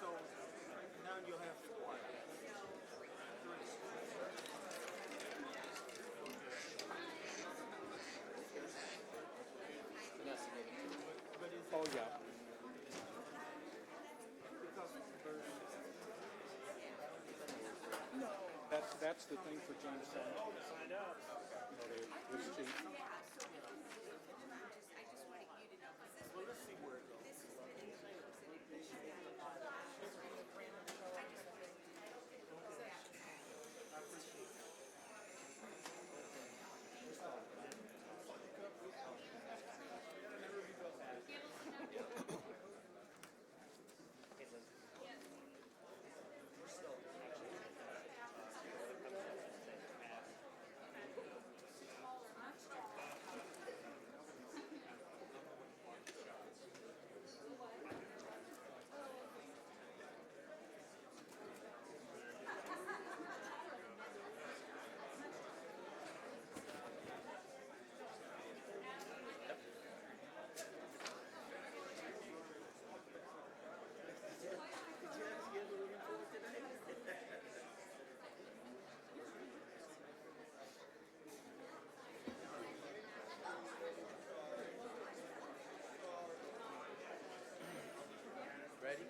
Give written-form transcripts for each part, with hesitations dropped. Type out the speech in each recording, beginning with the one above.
So now you'll have four. But is Oh, yeah. because verse That's the thing for James sign up. This sheet. well, let's see where it goes. Ready?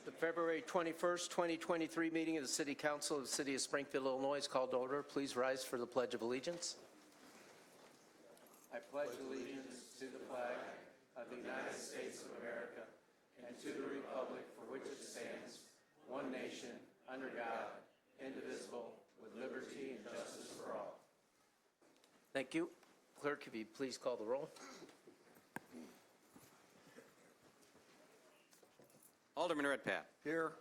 The February 21st, 2023 meeting of the City Council of the City of Springfield, Illinois is called to order. Please rise for the Pledge of Allegiance. I pledge allegiance to the flag of the United States of America and to the republic for which it stands, one nation, under God, indivisible, with liberty and justice for all. Thank you. Clerk, if you please call the roll. Alderman Redpath. Here.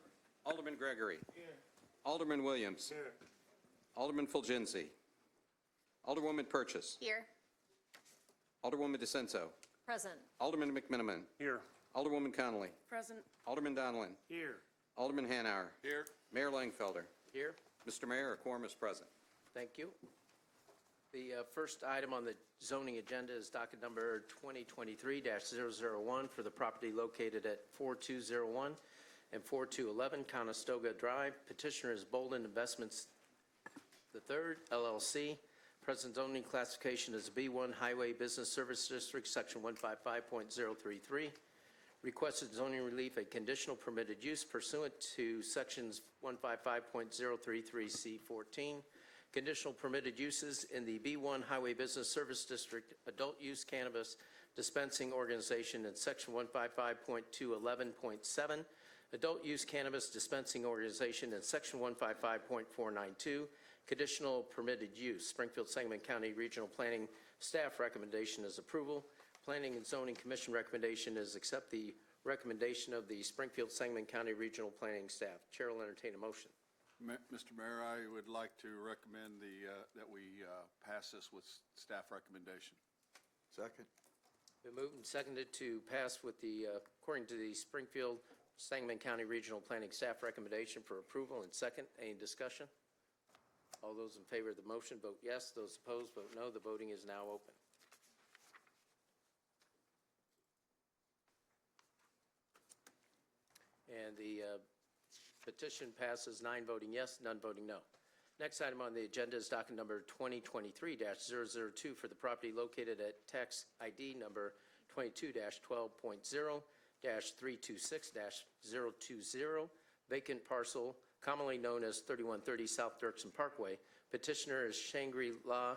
Alderman Gregory. Here. Alderman Williams. Here. Alderman Fulgenzi. Alderwoman Purchase. Here. Alderwoman DeCenso. Present. Alderman McMiniman. Here. Alderwoman Connolly. Present. Alderman Donlin. Here. Alderman Hanauer. Here. Mayor Langfelder. Here. Mr. Mayor, a quorum is present. Thank you. The first item on the zoning agenda is docket number 2023-001 for the property located at 4201 and 4211 Conestoga Drive. Petitioner is Bolden Investments III, LLC. Present zoning classification is B1 Highway Business Service District, Section 155.033. Requested zoning relief, a conditional permitted use pursuant to Sections 155.033C14. Conditional permitted uses in the B1 Highway Business Service District, adult use cannabis dispensing organization in Section 155.211.7, adult use cannabis dispensing organization in Section 155.492, conditional permitted use. Springfield Sangamon County Regional Planning Staff recommendation is approval. Planning and Zoning Commission recommendation is accept the recommendation of the Springfield Sangamon County Regional Planning Staff. Chair will entertain a motion. Mr. Mayor, I would like to recommend that we pass this with staff recommendation. Second. Been moved and seconded to pass with the, according to the Springfield Sangamon County Regional Planning Staff recommendation for approval. And second, any discussion? All those in favor of the motion vote yes. Those opposed vote no. The voting is now open. And the petition passes 9 voting yes, none voting no. Next item on the agenda is docket number 2023-002 for the property located at tax ID number 22-12.0-326-020, vacant parcel commonly known as 3130 South Dirksen Parkway. Petitioner is Shangri-La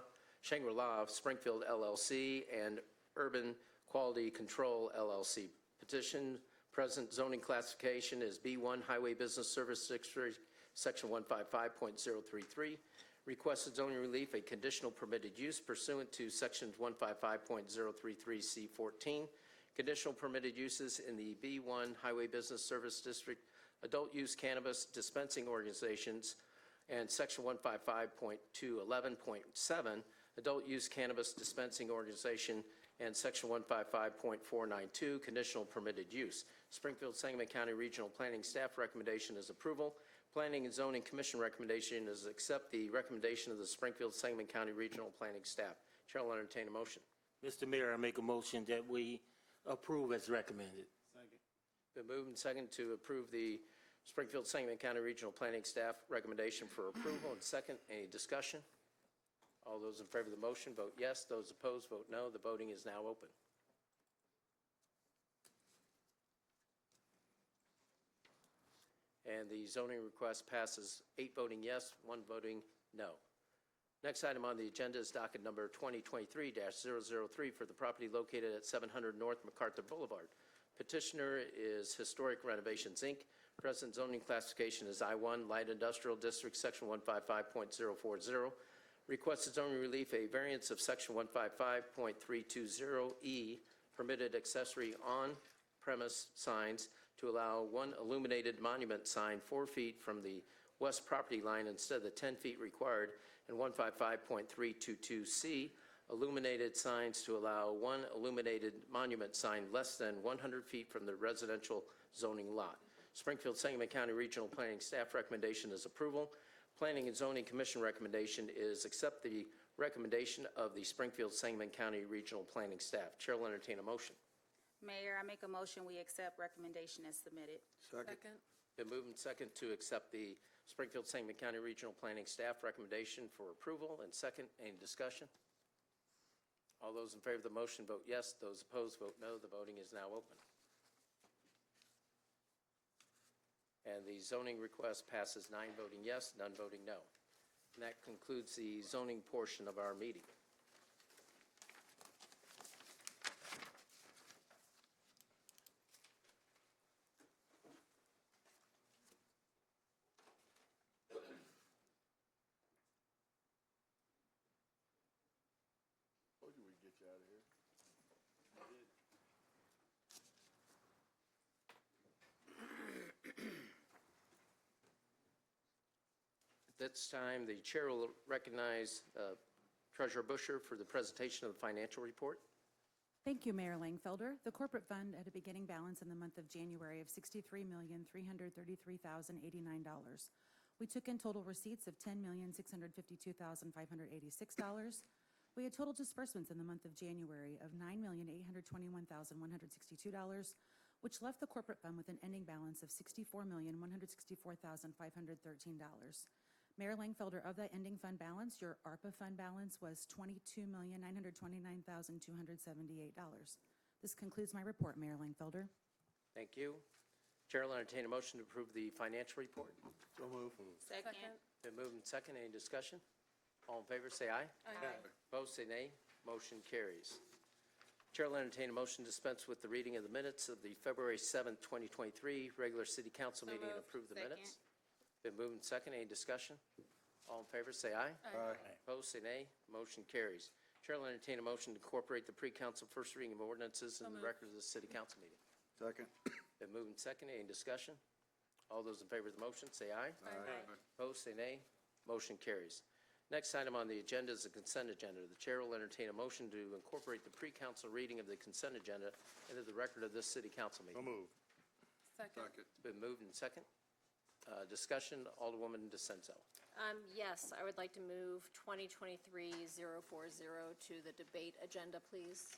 of Springfield LLC and Urban Quality Control LLC. Petition present zoning classification is B1 Highway Business Service District, Section 155.033. Requested zoning relief, a conditional permitted use pursuant to Section 155.033C14. Conditional permitted uses in the B1 Highway Business Service District, adult use cannabis dispensing organizations, and Section 155.211.7, adult use cannabis dispensing organization, and Section 155.492, conditional permitted use. Springfield Sangamon County Regional Planning Staff recommendation is approval. Planning and Zoning Commission recommendation is accept the recommendation of the Springfield Sangamon County Regional Planning Staff. Chair will entertain a motion. Mr. Mayor, I make a motion that we approve as recommended. Been moved and second to approve the Springfield Sangamon County Regional Planning Staff recommendation for approval. And second, any discussion? All those in favor of the motion vote yes. Those opposed vote no. The voting is now open. And the zoning request passes 8 voting yes, 1 voting no. Next item on the agenda is docket number 2023-003 for the property located at 700 North MacArthur Boulevard. Petitioner is Historic Renovations, Inc. Present zoning classification is I-1, Light Industrial District, Section 155.040. Requested zoning relief, a variance of Section 155.320E, permitted accessory on-premise signs to allow one illuminated monument sign 4 feet from the west property line instead of the 10 feet required, and 155.322C, illuminated signs to allow one illuminated monument sign less than 100 feet from the residential zoning lot. Springfield Sangamon County Regional Planning Staff recommendation is approval. Planning and Zoning Commission recommendation is accept the recommendation of the Springfield Sangamon County Regional Planning Staff. Chair will entertain a motion. Mayor, I make a motion, we accept recommendation as submitted. Second. Been moved and second to accept the Springfield Sangamon County Regional Planning Staff recommendation for approval. And second, any discussion? All those in favor of the motion vote yes. Those opposed vote no. The voting is now open. And the zoning request passes 9 voting yes, none voting no. And that concludes the zoning portion of our meeting. Told you we'd get you out of here. At this time, the chair will recognize Treasurer Busher for the presentation of the financial report. Thank you, Mayor Langfelder. The corporate fund had a beginning balance in the month of January of $63,333,089. We took in total receipts of $10,652,586. We had total disbursements in the month of January of $9,821,162, which left the corporate fund with an ending balance of $64,164,513. Mayor Langfelder, of that ending fund balance, your ARPA fund balance was $22,929,278. This concludes my report, Mayor Langfelder. Thank you. Chair will entertain a motion to approve the financial report. So move. Second. Been moved and second. Any discussion? All in favor, say aye. Aye. Opposed, say nay. Motion carries. Chair will entertain a motion to dispense with the reading of the minutes of the February 7th, 2023 regular city council meeting and approve the minutes. Been moved and second. Any discussion? All in favor, say aye. Aye. Opposed, say nay. Motion carries. Chair will entertain a motion to incorporate the pre-council first reading of ordinances in the record of the city council meeting. Second. Been moved and second. Any discussion? All those in favor of the motion, say aye. Aye. Opposed, say nay. Motion carries. Next item on the agenda is the consent agenda. The chair will entertain a motion to incorporate the pre-council reading of the consent agenda into the record of this city council meeting. move. Second. Been moved and second. Discussion, Alderwoman DeCenzo. Yes, I would like to move 2023-040 to the debate agenda, please.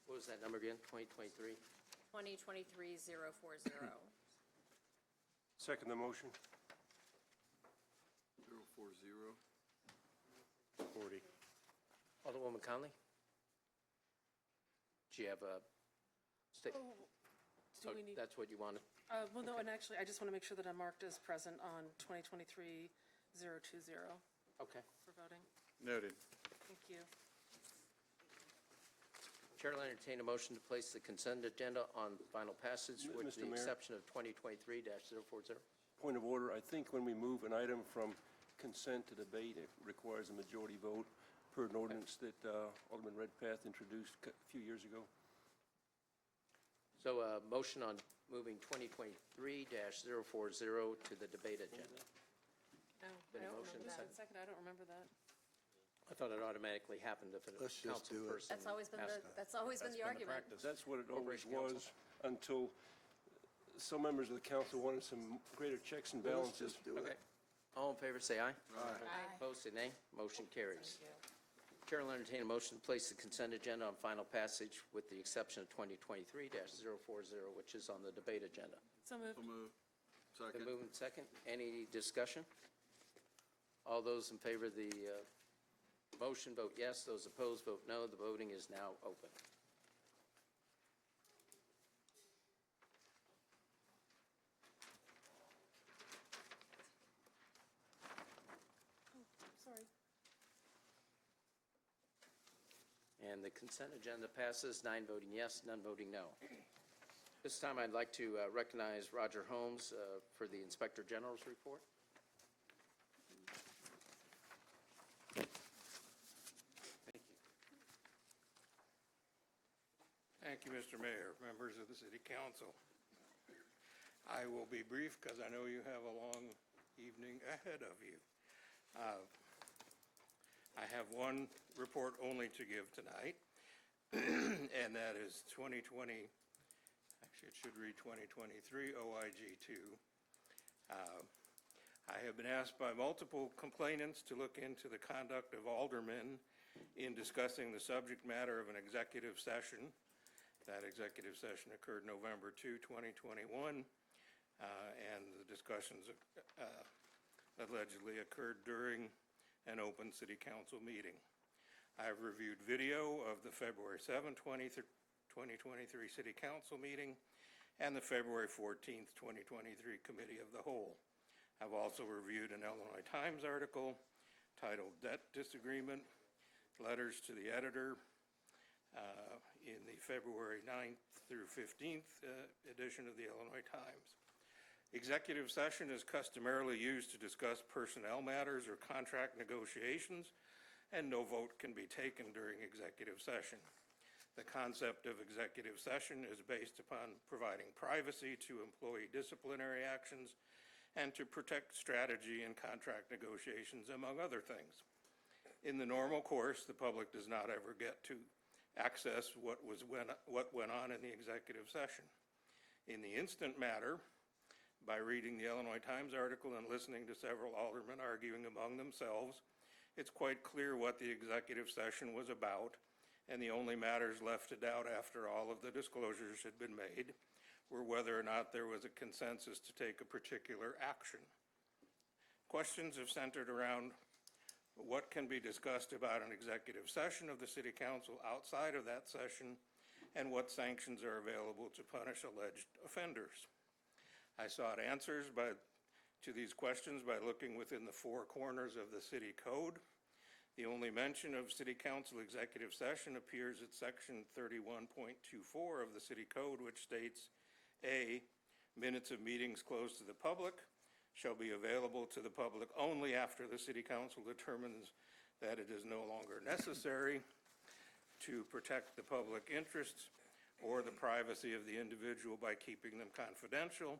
What was that number again? 2023? 2023-040. Second the motion. 040. 40. Alderwoman Conley? Do you have a statement? Do we need, That's what you wanted? well, no, and actually, I just want to make sure that I'm marked as present on 2023-020 Okay. for voting. Noted. Thank you. Chair will entertain a motion to place the consent agenda on final passage with Mr. the Mayor? exception of 2023-040. Point of order, I think when we move an item from consent to debate, it requires a majority vote per an ordinance that Alderman Redpath introduced a few years ago. So a motion on moving 2023-040 to the debate agenda. No, Been I a don't motion remember that. second. Second, I don't remember that. I thought it automatically happened if a Let's just council do it. person That's always been asked. the argument. That's what it always Corporation Council. was until some members of the council wanted some greater checks and Let's balances. just do Okay. it. All in favor, say aye. Aye. Opposed, say nay. Motion carries. Chair will entertain a motion to place the consent agenda on final passage with the exception of 2023-040, which is on the debate agenda. So moved. So move. Been Second. moved and second. Any discussion? All those in favor of the motion vote yes. Those opposed vote no. The voting is now open. Sorry. And the consent agenda passes, 9 voting yes, none voting no. This time, I'd like to recognize Roger Holmes for the Inspector General's report. Thank you. Thank you, Mr. Mayor, members of the City Council. I will be brief because I know you have a long evening ahead of you. I have one report only to give tonight, and that is 2020, actually it should read 2023 OIG2. I have been asked by multiple complainants to look into the conduct of aldermen in discussing the subject matter of an executive session. That executive session occurred November 2, 2021, and the discussions allegedly occurred during an open city council meeting. I have reviewed video of the February 7, 2023 city council meeting and the February 14th, 2023 committee of the whole. I've also reviewed an Illinois Times article titled Debt Disagreement, Letters to the Editor, in the February 9th through 15th edition of the Illinois Times. Executive session is customarily used to discuss personnel matters or contract negotiations, and no vote can be taken during executive session. The concept of executive session is based upon providing privacy to employee disciplinary actions and to protect strategy in contract negotiations, among other things. In the normal course, the public does not ever get to access what went on in the executive session. In the instant matter, by reading the Illinois Times article and listening to several aldermen arguing among themselves, it's quite clear what the executive session was about, and the only matters left to doubt after all of the disclosures had been made were whether or not there was a consensus to take a particular action. Questions have centered around what can be discussed about an executive session of the City Council outside of that session, and what sanctions are available to punish alleged offenders. I sought answers to these questions by looking within the four corners of the city code. The only mention of city council executive session appears at section 31.24 of the city code, which states, A, minutes of meetings closed to the public shall be available to the public only after the city council determines that it is no longer necessary to protect the public interests or the privacy of the individual by keeping them confidential.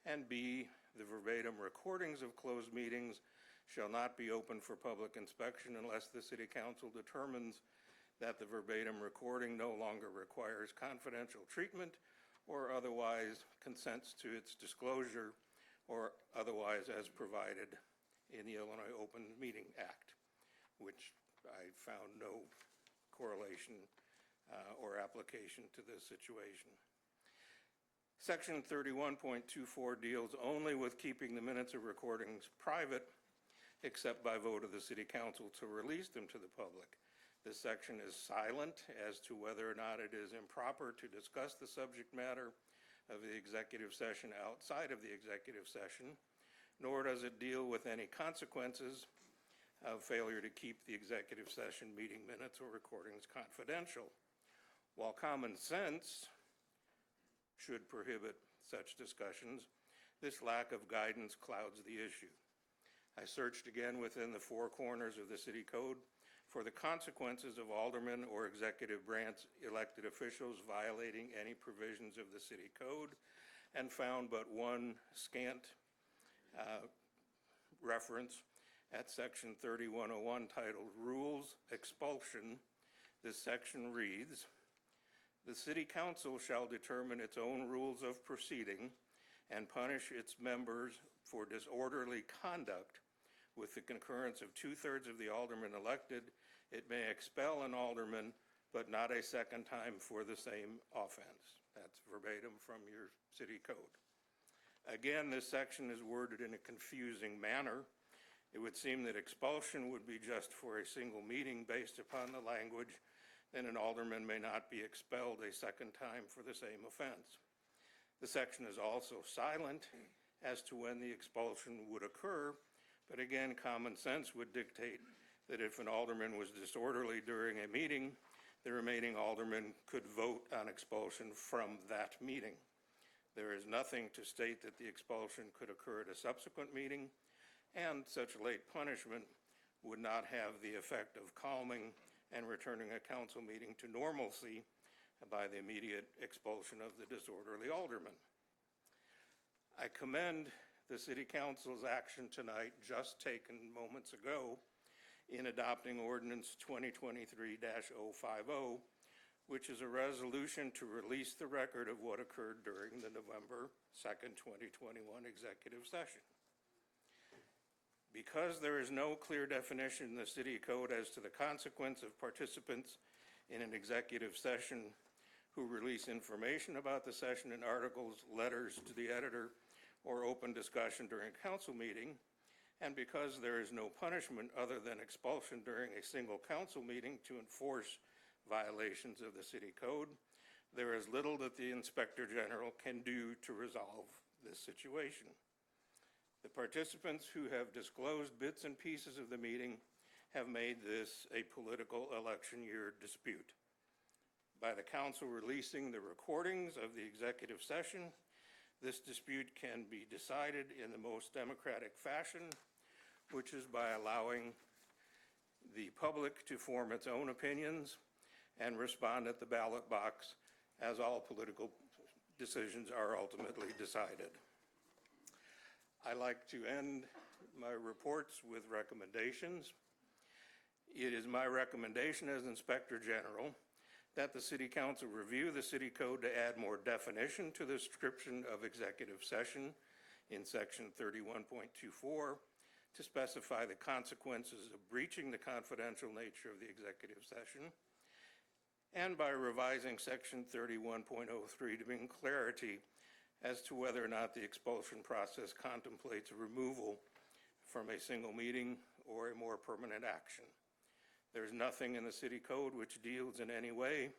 And B, the verbatim recordings of closed meetings shall not be open for public inspection unless the City Council determines that the verbatim recording no longer requires confidential treatment or otherwise consents to its disclosure or otherwise as provided in the Illinois Open Meeting Act, which I found no correlation or application to this situation. Section 31.24 deals only with keeping the minutes of recordings private, except by vote of the City Council to release them to the public. This section is silent as to whether or not it is improper to discuss the subject matter of the executive session outside of the executive session, nor does it deal with any consequences of failure to keep the executive session meeting minutes or recordings confidential. While common sense should prohibit such discussions, this lack of guidance clouds the issue. I searched again within the four corners of the city code for the consequences of aldermen or executive branch elected officials violating any provisions of the city code and found but one scant reference at section 3101 titled Rules Expulsion. This section reads, "The City Council shall determine its own rules of proceeding and punish its members for disorderly conduct with the concurrence of 2/3 of the aldermen elected. It may expel an alderman, but not a second time for the same offense. That's verbatim from your city code. Again, this section is worded in a confusing manner. It would seem that expulsion would be just for a single meeting based upon the language, then an alderman may not be expelled a second time for the same offense. The section is also silent as to when the expulsion would occur, but again, common sense would dictate that if an alderman was disorderly during a meeting, the remaining aldermen could vote on expulsion from that meeting. There is nothing to state that the expulsion could occur at a subsequent meeting, and such late punishment would not have the effect of calming and returning a council meeting to normalcy by the immediate expulsion of the disorderly alderman. I commend the City Council's action tonight, just taken moments ago, in adopting Ordinance 2023-050, which is a resolution to release the record of what occurred during the November 2nd, 2021 executive session. Because there is no clear definition in the city code as to the consequence of participants in an executive session who release information about the session in articles, letters to the editor, or open discussion during a council meeting, and because there is no punishment other than expulsion during a single council meeting to enforce violations of the city code, there is little that the Inspector General can do to resolve this situation. The participants who have disclosed bits and pieces of the meeting have made this a political election year dispute. By the council releasing the recordings of the executive session, this dispute can be decided in the most democratic fashion, which is by allowing the public to form its own opinions and respond at the ballot box, as all political decisions are ultimately decided. I like to end my reports with recommendations. It is my recommendation as Inspector General that the City Council review the City Code to add more definition to the description of executive session in Section 31.24 to specify the consequences of breaching the confidential nature of the executive session, and by revising Section 31.03 to bring clarity as to whether or not the expulsion process contemplates a removal from a single meeting or a more permanent action. There's nothing in the city code which deals in any way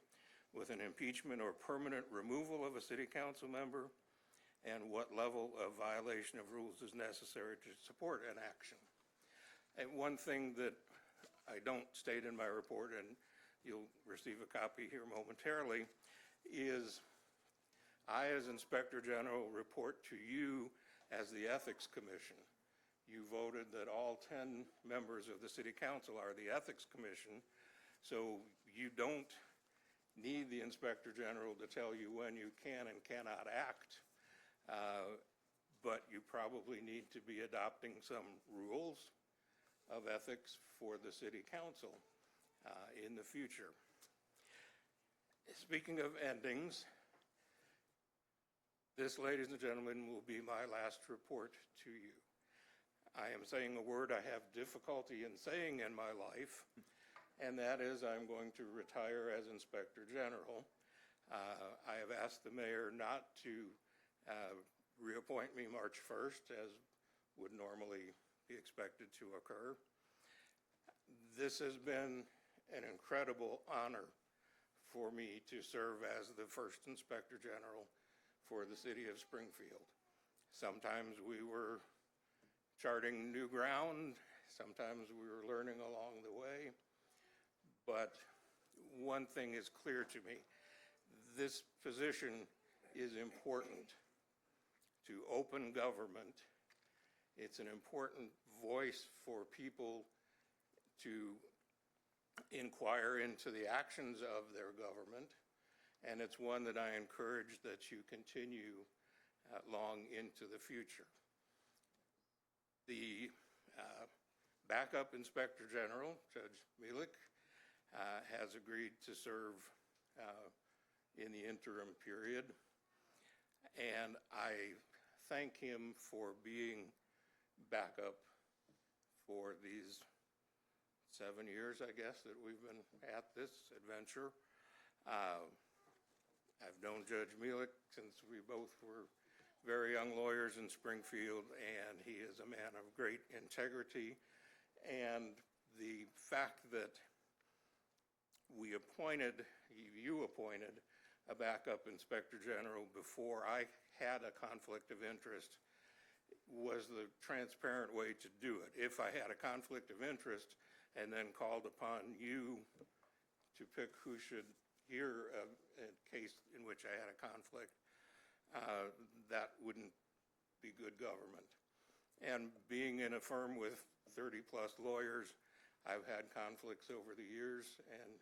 with an impeachment or permanent removal of a city council member and what level of violation of rules is necessary to support an action. And one thing that I don't state in my report, and you'll receive a copy here momentarily, is I, as Inspector General, report to you as the Ethics Commission. You voted that all 10 members of the City Council are the Ethics Commission, so you don't need the Inspector General to tell you when you can and cannot act, but you probably need to be adopting some rules of ethics for the City Council in the future. Speaking of endings, this, ladies and gentlemen, will be my last report to you. I am saying a word I have difficulty in saying in my life, and that is I'm going to retire as Inspector General. I have asked the mayor not to reappoint me March 1st, as would normally be expected to occur. This has been an incredible honor for me to serve as the first Inspector General for the city of Springfield. Sometimes we were charting new ground, sometimes we were learning along the way, but one thing is clear to me. This position is important to open government. It's an important voice for people to inquire into the actions of their government, and it's one that I encourage that you continue long into the future. The backup Inspector General, Judge Mielek, has agreed to serve in the interim period, and I thank him for being backup for these 7 years, I guess, that we've been at this adventure. I've known Judge Mielek since we both were very young lawyers in Springfield, and he is a man of great integrity. And the fact that you appointed a backup inspector general before I had a conflict of interest was the transparent way to do it. If I had a conflict of interest and then called upon you to pick who should hear a case in which I had a conflict, that wouldn't be good government. And being in a firm with 30-plus lawyers, I've had conflicts over the years, and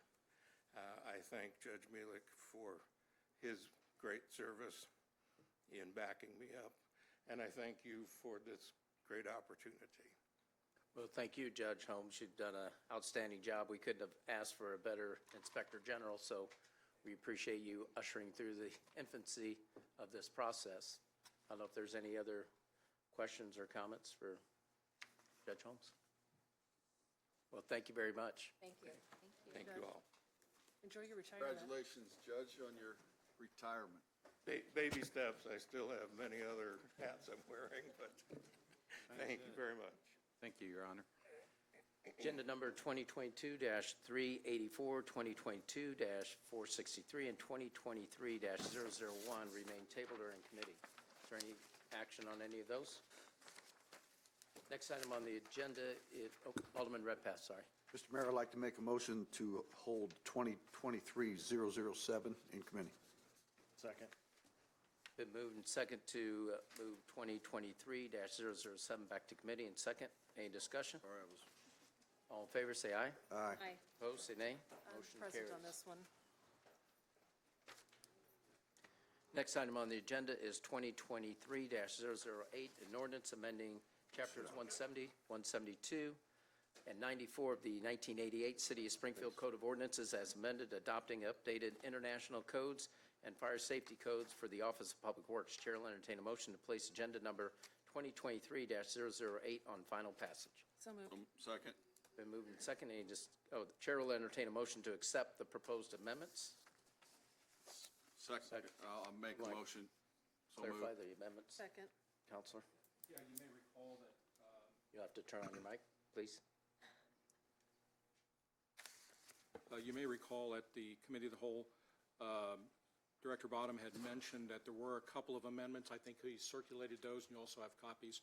I thank Judge Mielek for his great service in backing me up, and I thank you for this great opportunity. Well, thank you, Judge Holmes. You've done an outstanding job. We couldn't have asked for a better Inspector General, so we appreciate you ushering through the infancy of this process. I don't know if there's any other questions or comments for Judge Holmes. Well, thank you very much. Thank you. Thank you all. Enjoy your retirement. Congratulations, Judge, on your retirement. Baby steps. I still have many other hats I'm wearing, but thank you very much. Thank you, Your Honor. Agenda number 2022-384, 2022-463, and 2023-001 remain tabled or in committee. Is there any action on any of those? Next item on the agenda is, Alderman Redpath, sorry. Mr. Mayor, I'd like to make a motion to hold 2023-007 in committee. Second. Been moved and second to move 2023-007 back to committee and second. Any discussion? All in favor, say aye. Aye. Aye. Opposed, say nay. I'm Motion present carries. on this one. Next item on the agenda is 2023-008, an ordinance amending chapters 170, 172, and 94 of the 1988 City of Springfield Code of Ordinances as amended, adopting updated international codes and fire safety codes for the Office of Public Works. Chair will entertain a motion to place agenda number 2023-008 on final passage. So moved. Second. Been moved and second. The chair will entertain a motion to accept the proposed amendments. Second. I'll make a Like- motion. So Clarify moved. the amendments. Second. Counselor, Yeah, you may recall that you'll have to turn on your mic, please. You may recall at the Committee of the Whole, Director Bottom had mentioned that there were a couple of amendments. I think he circulated those, and you also have copies,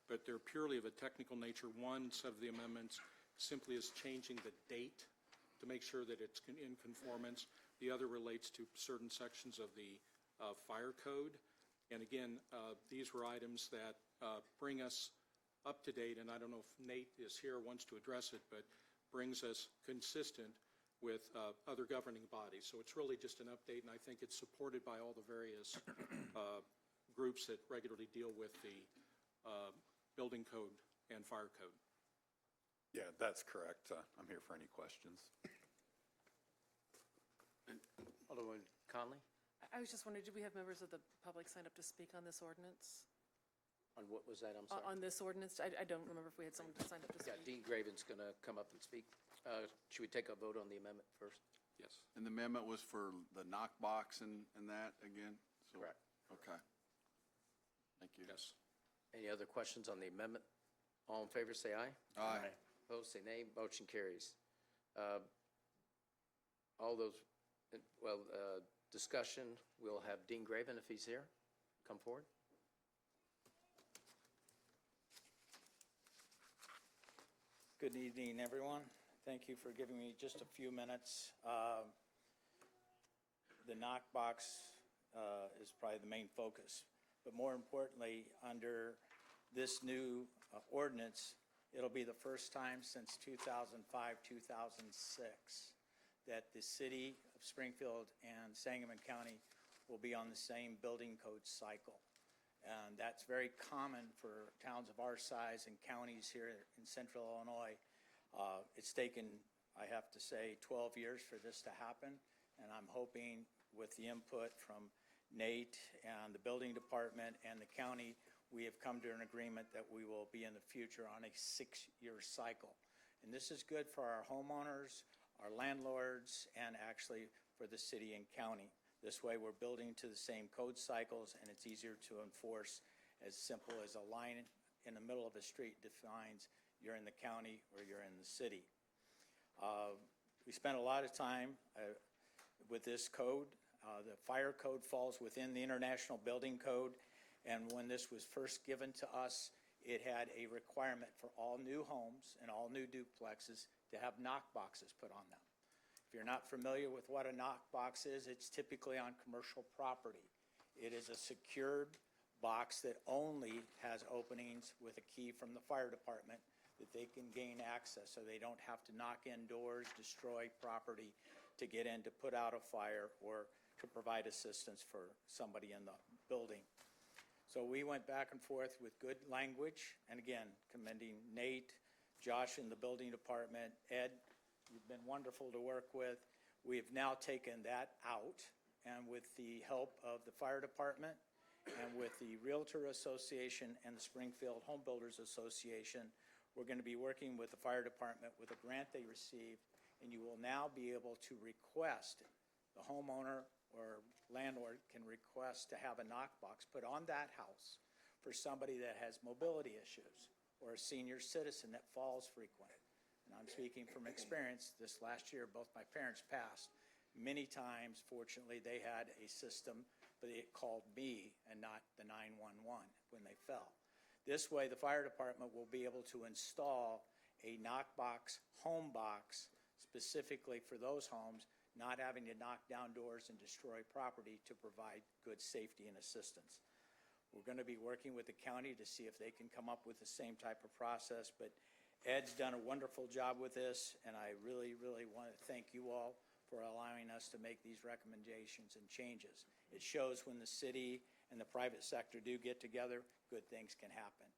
but they're purely of a technical nature. One set of the amendments simply is changing the date to make sure that it's in conformance. The other relates to certain sections of the fire code. And again, these were items that bring us up to date, and I don't know if Nate is here, wants to address it, but brings us consistent with other governing bodies. So it's really just an update, and I think it's supported by all the various groups that regularly deal with the building code and fire code. Yeah, that's correct. I'm here for any questions. Alderman Conley, I was just wondering, do we have members of the public sign up to speak on this ordinance? on what was that? I'm sorry. On this ordinance? I don't remember if we had someone to sign up to Yeah, speak. Dean Graven's going to come up and speak. Should we take a vote on the amendment first? Yes. And the amendment was for the knock box and that again? So- Correct. Okay. Thank you. Yes. Any other questions on the amendment? All in favor, say aye. Aye. Opposed, say nay. Motion carries. All those, discussion, we'll have Dean Graven, if he's here, come forward. Good evening, everyone. Thank you for giving me just a few minutes. The knock box is probably the main focus, but more importantly, under this new ordinance, it'll be the first time since 2005, 2006 that the city of Springfield and Sangamon County will be on the same building code cycle. And that's very common for towns of our size and counties here in central Illinois. It's taken, I have to say, 12 years for this to happen, and I'm hoping with the input from Nate and the building department and the county, we have come to an agreement that we will be in the future on a 6-year cycle. And this is good for our homeowners, our landlords, and actually for the city and county. This way, we're building to the same code cycles, and it's easier to enforce, as simple as a line in the middle of a street defines you're in the county or you're in the city. We spent a lot of time with this code. The fire code falls within the International Building Code, and when this was first given to us, it had a requirement for all new homes and all new duplexes to have knock boxes put on them. If you're not familiar with what a knock box is, it's typically on commercial property. It is a secured box that only has openings with a key from the fire department that they can gain access, so they don't have to knock in doors, destroy property to get in to put out a fire or to provide assistance for somebody in the building. So we went back and forth with good language, and again, commending Nate, Josh in the building department, Ed, you've been wonderful to work with. We have now taken that out, and with the help of the fire department and with the Realtor Association and the Springfield Home Builders Association, we're going to be working with the fire department with a grant they received, and you will now be able to request, the homeowner or landlord can request to have a knock box put on that house for somebody that has mobility issues or a senior citizen that falls frequent. And I'm speaking from experience. This last year, both my parents passed. Many times, fortunately, they had a system, but it called me and not the 911 when they fell. This way, the fire department will be able to install a knock box, home box, specifically for those homes, not having to knock down doors and destroy property to provide good safety and assistance. We're going to be working with the county to see if they can come up with the same type of process, but Ed's done a wonderful job with this, and I really, really want to thank you all for allowing us to make these recommendations and changes. It shows when the city and the private sector do get together, good things can happen.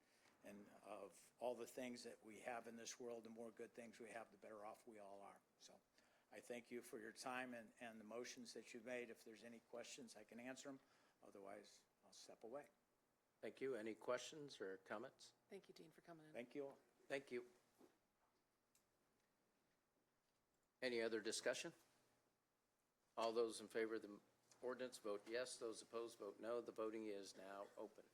And of all the things that we have in this world, the more good things we have, the better off we all are. So I thank you for your time and the motions that you've made. If there's any questions, I can answer them. Otherwise, I'll step away. Thank you. Any questions or comments? Thank you, Dean, for coming in. Thank you all. Thank you. Any other discussion? All those in favor of the ordinance vote yes. Those opposed vote no. The voting is now open.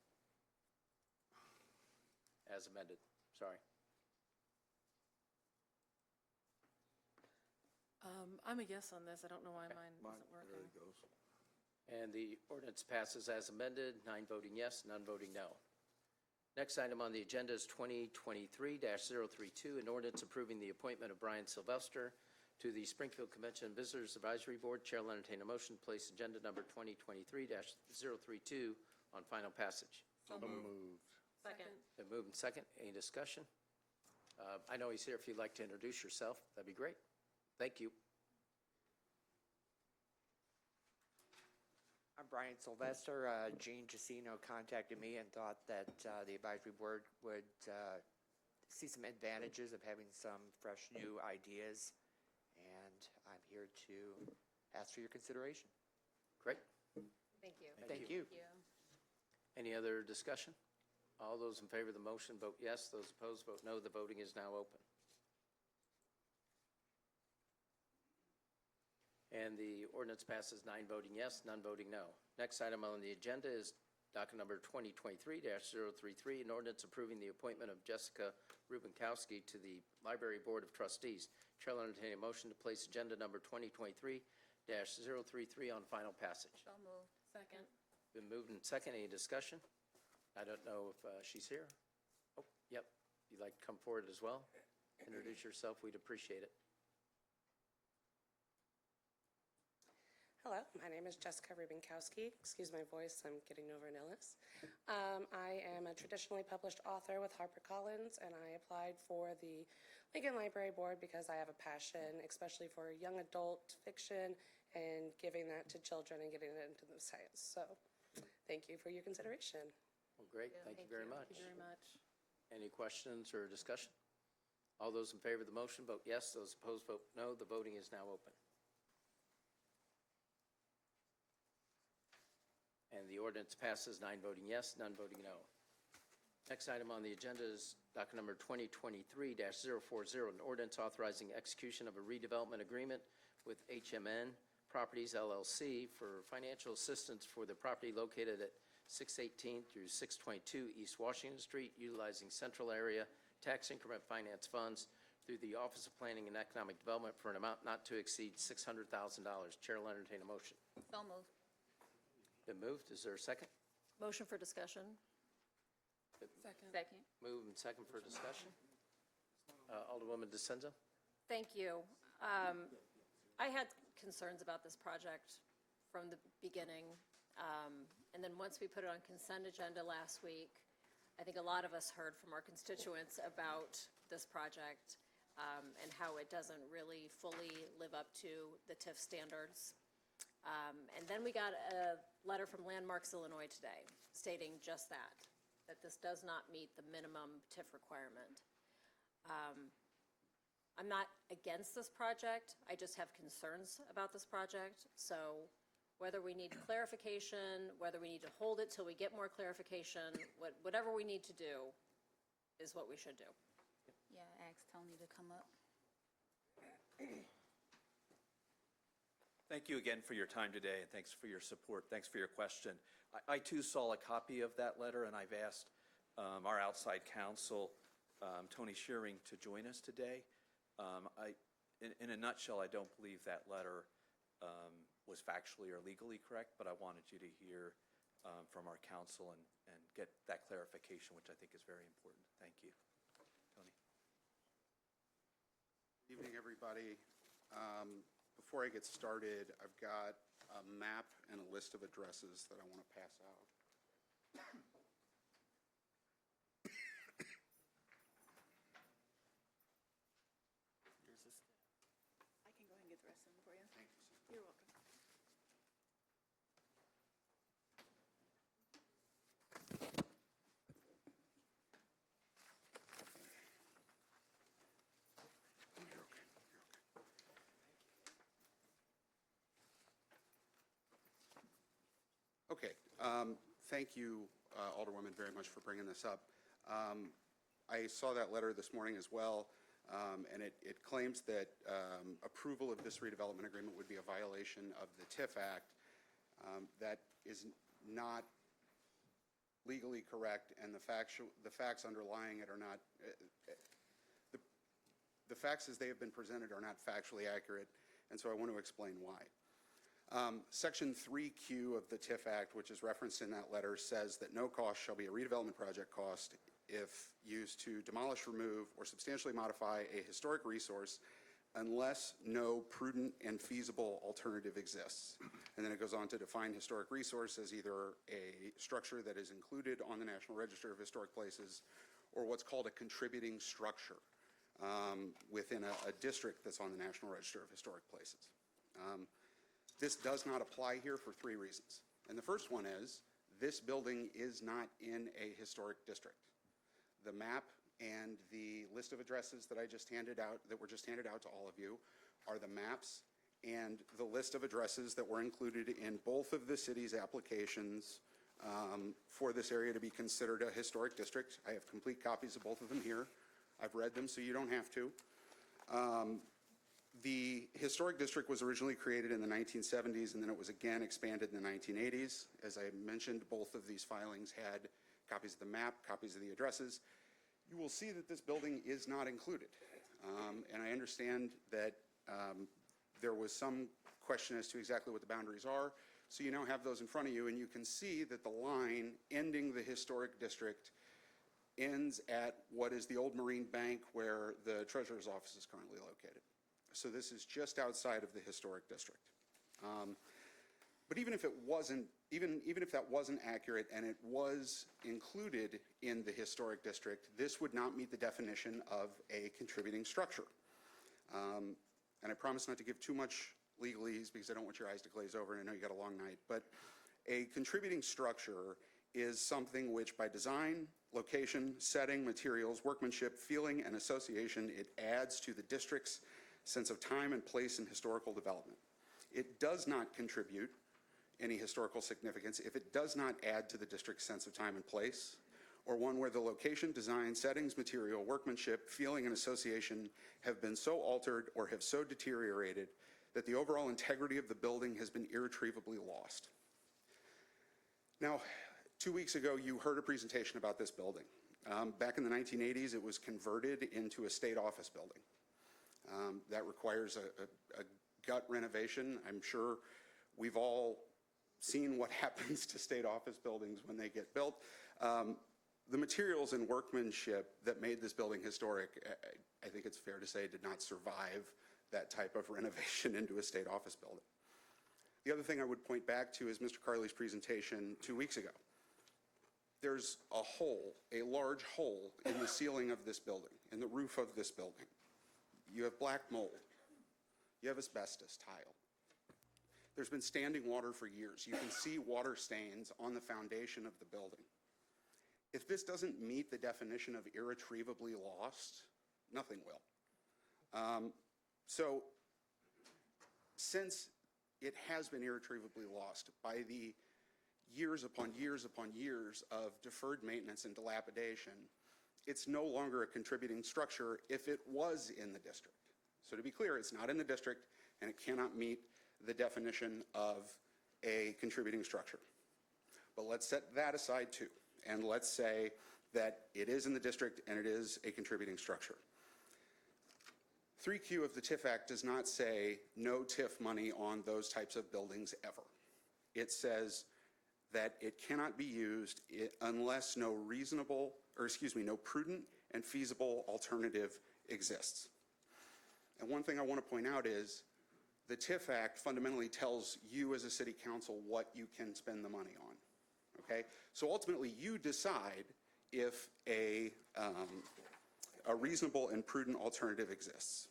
As amended. Sorry. I'm a yes on this. I don't know why mine isn't There working. it goes. And the ordinance passes as amended, 9 voting yes, none voting no. Next item on the agenda is 2023-032, an ordinance approving the appointment of Brian Sylvester to the Springfield Convention and Visitors Advisory Board. Chair will entertain a motion to place agenda number 2023-032 on final passage. So moved. Second. Been moved and second. Any discussion? I know he's here. If you'd like to introduce yourself, that'd be great. Thank you. I'm Brian Sylvester. Gene Jacino contacted me and thought that the advisory board would see some advantages of having some fresh new ideas, and I'm here to ask for your consideration. Great. Thank you. Thank you. Any other discussion? All those in favor of the motion vote yes. Those opposed vote no. The voting is now open. And the ordinance passes 9 voting yes, none voting no. Next item on the agenda is docket number 2023-033, an ordinance approving the appointment of Jessica Rubinkowski to the Library Board of Trustees. Chair will entertain a motion to place agenda number 2023-033 on final passage. So moved. Second. Been moved and second. Any discussion? I don't know if she's here. Oh, yep. You'd like to come forward as well? Introduce yourself. We'd appreciate it. Hello, my name is Jessica Rubinkowski. Excuse my voice, I'm getting over an illness. I am a traditionally published author with HarperCollins, and I applied for the Lincoln Library Board because I have a passion, especially for young adult fiction and giving that to children and getting it into the science. So thank you for your consideration. Well, great. Thank you very much. Thank you very much. Any questions or discussion? All those in favor of the motion vote yes. Those opposed vote no. The voting is now open. And the ordinance passes 9 voting yes, none voting no. Next item on the agenda is docket number 2023-040, an ordinance authorizing execution of a redevelopment agreement with HMN Properties LLC for financial assistance for the property located at 618 through 622 East Washington Street, utilizing Central Area Tax Increment Finance Funds through the Office of Planning and Economic Development for an amount not to exceed $600,000. Chair will entertain a motion. So moved. Been moved. Is there a second? Motion for discussion. Second. Moved and second for discussion. Alderwoman DeSenza. Thank you. I had concerns about this project from the beginning. And then once we put it on consent agenda last week, I think a lot of us heard from our constituents about this project and how it doesn't really fully live up to the TIF standards. And then we got a letter from Landmarks Illinois today stating just that this does not meet the minimum TIF requirement. I'm not against this project. I just have concerns about this project. So whether we need clarification, whether we need to hold it till we get more clarification, whatever we need to do is what we should do. Yeah, ask Tony to come up. Thank you again for your time today, and thanks for your support. Thanks for your question. I too saw a copy of that letter, and I've asked our outside counsel, Tony Shearing, to join us today. In a nutshell, I don't believe that letter was factually or legally correct, but I wanted you to hear from our counsel and get that clarification, which I think is very important. Thank you. Tony. Good evening, everybody. Before I get started, I've got a map and a list of addresses that I want to pass out. I can go ahead and get the rest of them for you. Thank you, sir. You're welcome. Okay. Thank you, Alderwoman, very much for bringing this up. I saw that letter this morning as well, and it claims that approval of this redevelopment agreement would be a violation of the TIF Act. That is not legally correct, and the facts underlying it are not, the facts as they have been presented are not factually accurate, and so I want to explain why. Section 3Q of the TIF Act, which is referenced in that letter, says that no cost shall be a redevelopment project cost if used to demolish, remove, or substantially modify a historic resource unless no prudent and feasible alternative exists. And then it goes on to define historic resource as either a structure that is included on the National Register of Historic Places or what's called a contributing structure within a district that's on the National Register of Historic Places. This does not apply here for three reasons. And the first one is this building is not in a historic district. The map and the list of addresses that I just handed out, that were just handed out to all of you, are the maps and the list of addresses that were included in both of the city's applications for this area to be considered a historic district. I have complete copies of both of them here. I've read them, so you don't have to. The historic district was originally created in the 1970s, and then it was again expanded in the 1980s. As I mentioned, both of these filings had copies of the map, copies of the addresses. You will see that this building is not included. And I understand that there was some question as to exactly what the boundaries are. So you now have those in front of you, and you can see that the line ending the historic district ends at what is the old Marine Bank where the treasurer's office is currently located. So this is just outside of the historic district. But even if it wasn't, even if that wasn't accurate and it was included in the historic district, this would not meet the definition of a contributing structure. And I promise not to give too much legalese because I don't want your eyes to glaze over, and I know you got a long night. But a contributing structure is something which by design, location, setting, materials, workmanship, feeling, and association, it adds to the district's sense of time and place in historical development. It does not contribute any historical significance if it does not add to the district's sense of time and place, or one where the location, design, settings, material, workmanship, feeling, and association have been so altered or have so deteriorated that the overall integrity of the building has been irretrievably lost. Now, 2 weeks ago, you heard a presentation about this building. Back in the 1980s, it was converted into a state office building. That requires a gut renovation. I'm sure we've all seen what happens to state office buildings when they get built. The materials and workmanship that made this building historic, I think it's fair to say, did not survive that type of renovation into a state office building. The other thing I would point back to is Mr. Carley's presentation 2 weeks ago. There's a hole, a large hole in the ceiling of this building, in the roof of this building. You have black mold. You have asbestos tile. There's been standing water for years. You can see water stains on the foundation of the building. If this doesn't meet the definition of irretrievably lost, nothing will. So since it has been irretrievably lost by the years upon years upon years of deferred maintenance and dilapidation, it's no longer a contributing structure if it was in the district. So to be clear, it's not in the district and it cannot meet the definition of a contributing structure. But let's set that aside too, and let's say that it is in the district and it is a contributing structure. 3Q of the TIF Act does not say no TIF money on those types of buildings ever. It says that it cannot be used unless no prudent and feasible alternative exists. And one thing I want to point out is the TIF Act fundamentally tells you as a city council what you can spend the money on, okay? So ultimately you decide if a reasonable and prudent alternative exists.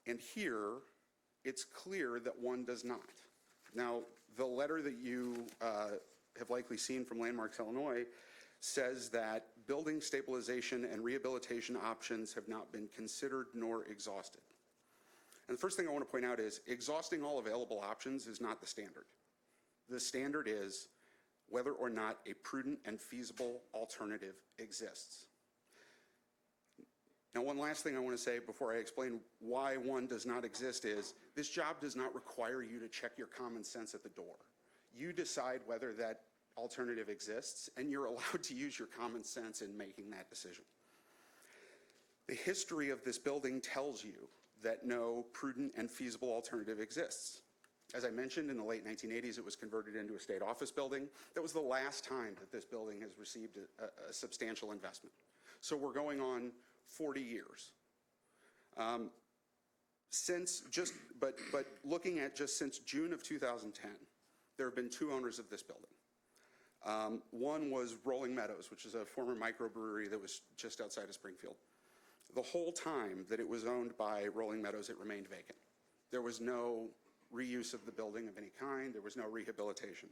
And here, it's clear that one does not. Now, the letter that you have likely seen from Landmarks Illinois says that building stabilization and rehabilitation options have not been considered nor exhausted. And the first thing I want to point out is exhausting all available options is not the standard. The standard is whether or not a prudent and feasible alternative exists. Now, one last thing I want to say before I explain why one does not exist is this job does not require you to check your common sense at the door. You decide whether that alternative exists, and you're allowed to use your common sense in making that decision. The history of this building tells you that no prudent and feasible alternative exists. As I mentioned, in the late 1980s, it was converted into a state office building. That was the last time that this building has received a substantial investment. So we're going on 40 years. But looking at just since June of 2010, there have been two owners of this building. One was Rolling Meadows, which is a former microbrewery that was just outside of Springfield. The whole time that it was owned by Rolling Meadows, it remained vacant. There was no reuse of the building of any kind. There was no rehabilitation.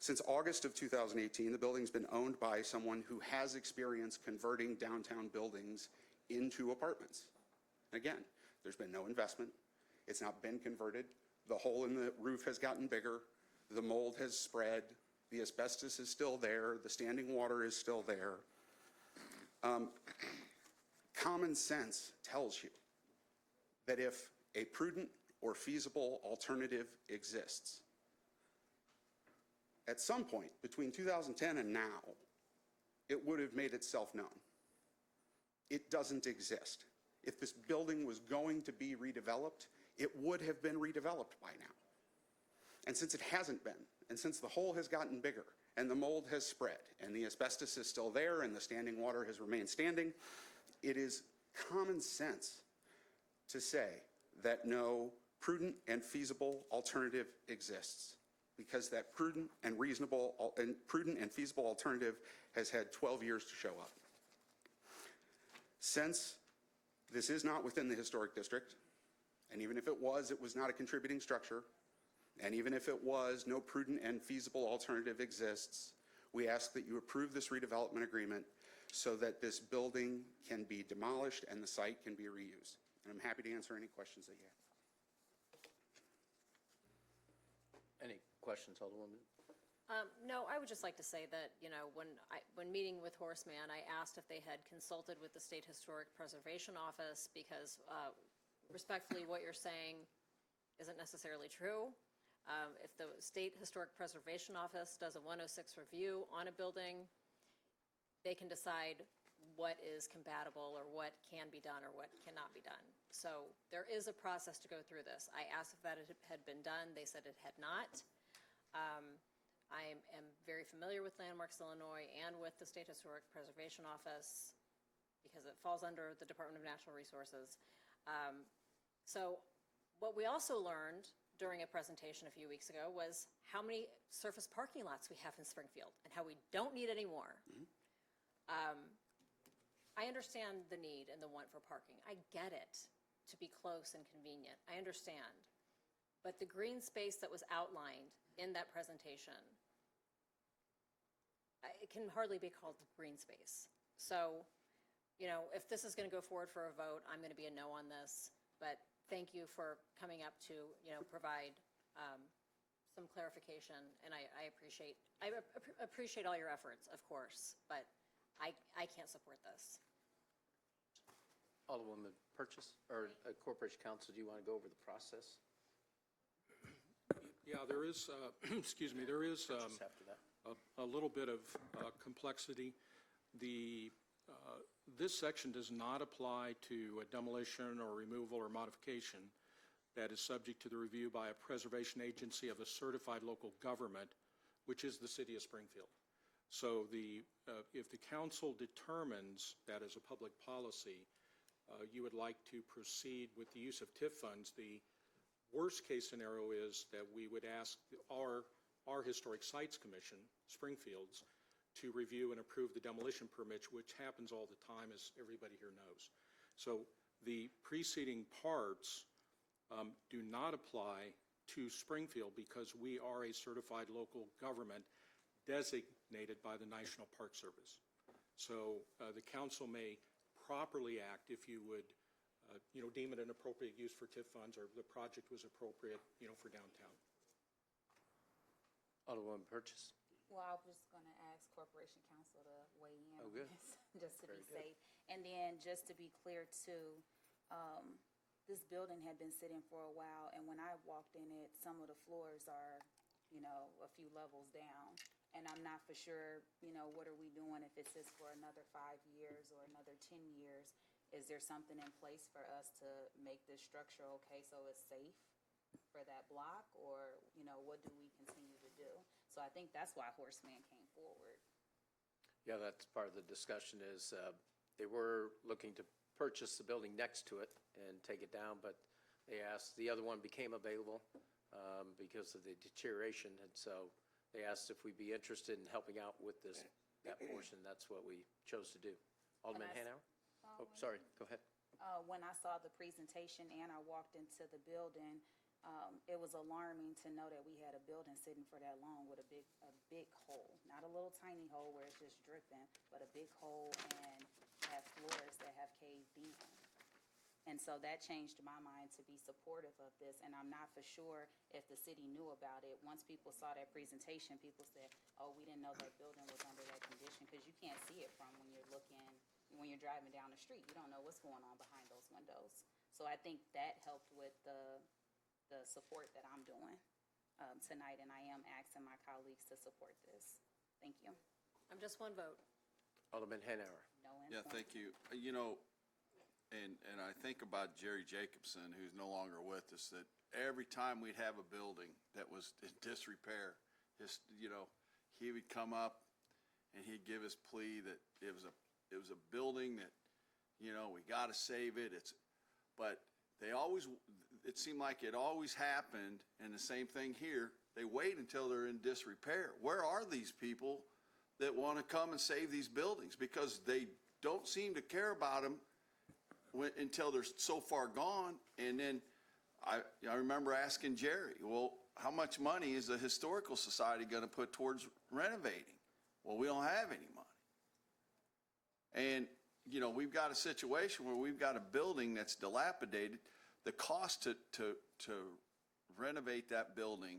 Since August of 2018, the building's been owned by someone who has experience converting downtown buildings into apartments. Again, there's been no investment. It's not been converted. The hole in the roof has gotten bigger. The mold has spread. The asbestos is still there. The standing water is still there. Common sense tells you that if a prudent or feasible alternative exists, at some point between 2010 and now, it would have made itself known. It doesn't exist. If this building was going to be redeveloped, it would have been redeveloped by now. And since it hasn't been, and since the hole has gotten bigger, and the mold has spread, and the asbestos is still there, and the standing water has remained standing, it is common sense to say that no prudent and feasible alternative exists, because that prudent and feasible alternative has had 12 years to show up. Since this is not within the historic district, and even if it was not a contributing structure, and even if it was, no prudent and feasible alternative exists, we ask that you approve this redevelopment agreement so that this building can be demolished and the site can be reused. And I'm happy to answer any questions that you have. Any questions, Alderwoman? No, I would just like to say that, when meeting with Horseman, I asked if they had consulted with the State Historic Preservation Office, because respectfully, what you're saying isn't necessarily true. If the State Historic Preservation Office does a 106 review on a building, they can decide what is compatible or what can be done or what cannot be done. So there is a process to go through this. I asked if that had been done. They said it had not. I am very familiar with Landmarks Illinois and with the State Historic Preservation Office because it falls under the Department of Natural Resources. So what we also learned during a presentation a few weeks ago was how many surface parking lots we have in Springfield and how we don't need any more. I understand the need and the want for parking. I get it, to be close and convenient. I understand. But the green space that was outlined in that presentation, it can hardly be called green space. So, if this is going to go forward for a vote, I'm going to be a no on this. But thank you for coming up to, provide some clarification, and I appreciate all your efforts, of course, but I can't support this. Alderwoman Purchase, or Corporation Counsel, do you want to go over the process? Yeah, there is, excuse me, there is After that. a little bit of complexity. This section does not apply to a demolition or removal or modification that is subject to the review by a preservation agency of a certified local government, which is the city of Springfield. So if the council determines that as a public policy, you would like to proceed with the use of TIF funds, the worst case scenario is that we would ask our Historic Sites Commission, Springfield's, to review and approve the demolition permits, which happens all the time, as everybody here knows. So the preceding parts do not apply to Springfield because we are a certified local government designated by the National Park Service. So the council may properly act if you would deem it an appropriate use for TIF funds or the project was appropriate, for downtown. Alderwoman Purchase. Well, I was just going to ask Corporation Counsel to weigh in on good. this, just to Very be good. safe. And then, just to be clear too, this building had been sitting for a while, and when I walked in it, some of the floors are, a few levels down. And I'm not for sure, what are we doing if it sits for another 5 years or another 10 years? Is there something in place for us to make this structure okay so it's safe for that block? Or, what do we continue to do? So I think that's why Horseman came forward. Yeah, that's part of the discussion is they were looking to purchase the building next to it and take it down, but they asked, the other one became available because of the deterioration, and so they asked if we'd be interested in helping out with that portion. That's what we chose to do. Alderman Hanauer? Oh, sorry, go ahead. When I saw the presentation and I walked into the building, it was alarming to know that we had a building sitting for that long with a big hole. Not a little tiny hole where it's just dripping, but a big hole and have floors that have caved in. And so that changed my mind to be supportive of this, and I'm not for sure if the city knew about it. Once people saw that presentation, people said, oh, we didn't know that building was under that condition, because you can't see it from when you're driving down the street. You don't know what's going on behind those windows. So I think that helped with the support that I'm doing tonight, and I am asking my colleagues to support this. Thank you. I'm just one vote. Alderman Hanauer. No Yeah, influence. thank you. And I think about Jerry Jacobson, who's no longer with us, that every time we'd have a building that was in disrepair, he would come up and he'd give his plea that it was a building that, we got to save it. But it seemed like it always happened, and the same thing here. They wait until they're in disrepair. Where are these people that want to come and save these buildings? Because they don't seem to care about them until they're so far gone. And then I remember asking Jerry, well, how much money is the Historical Society going to put towards renovating? Well, we don't have any money. And, we've got a situation where we've got a building that's dilapidated. The cost to renovate that building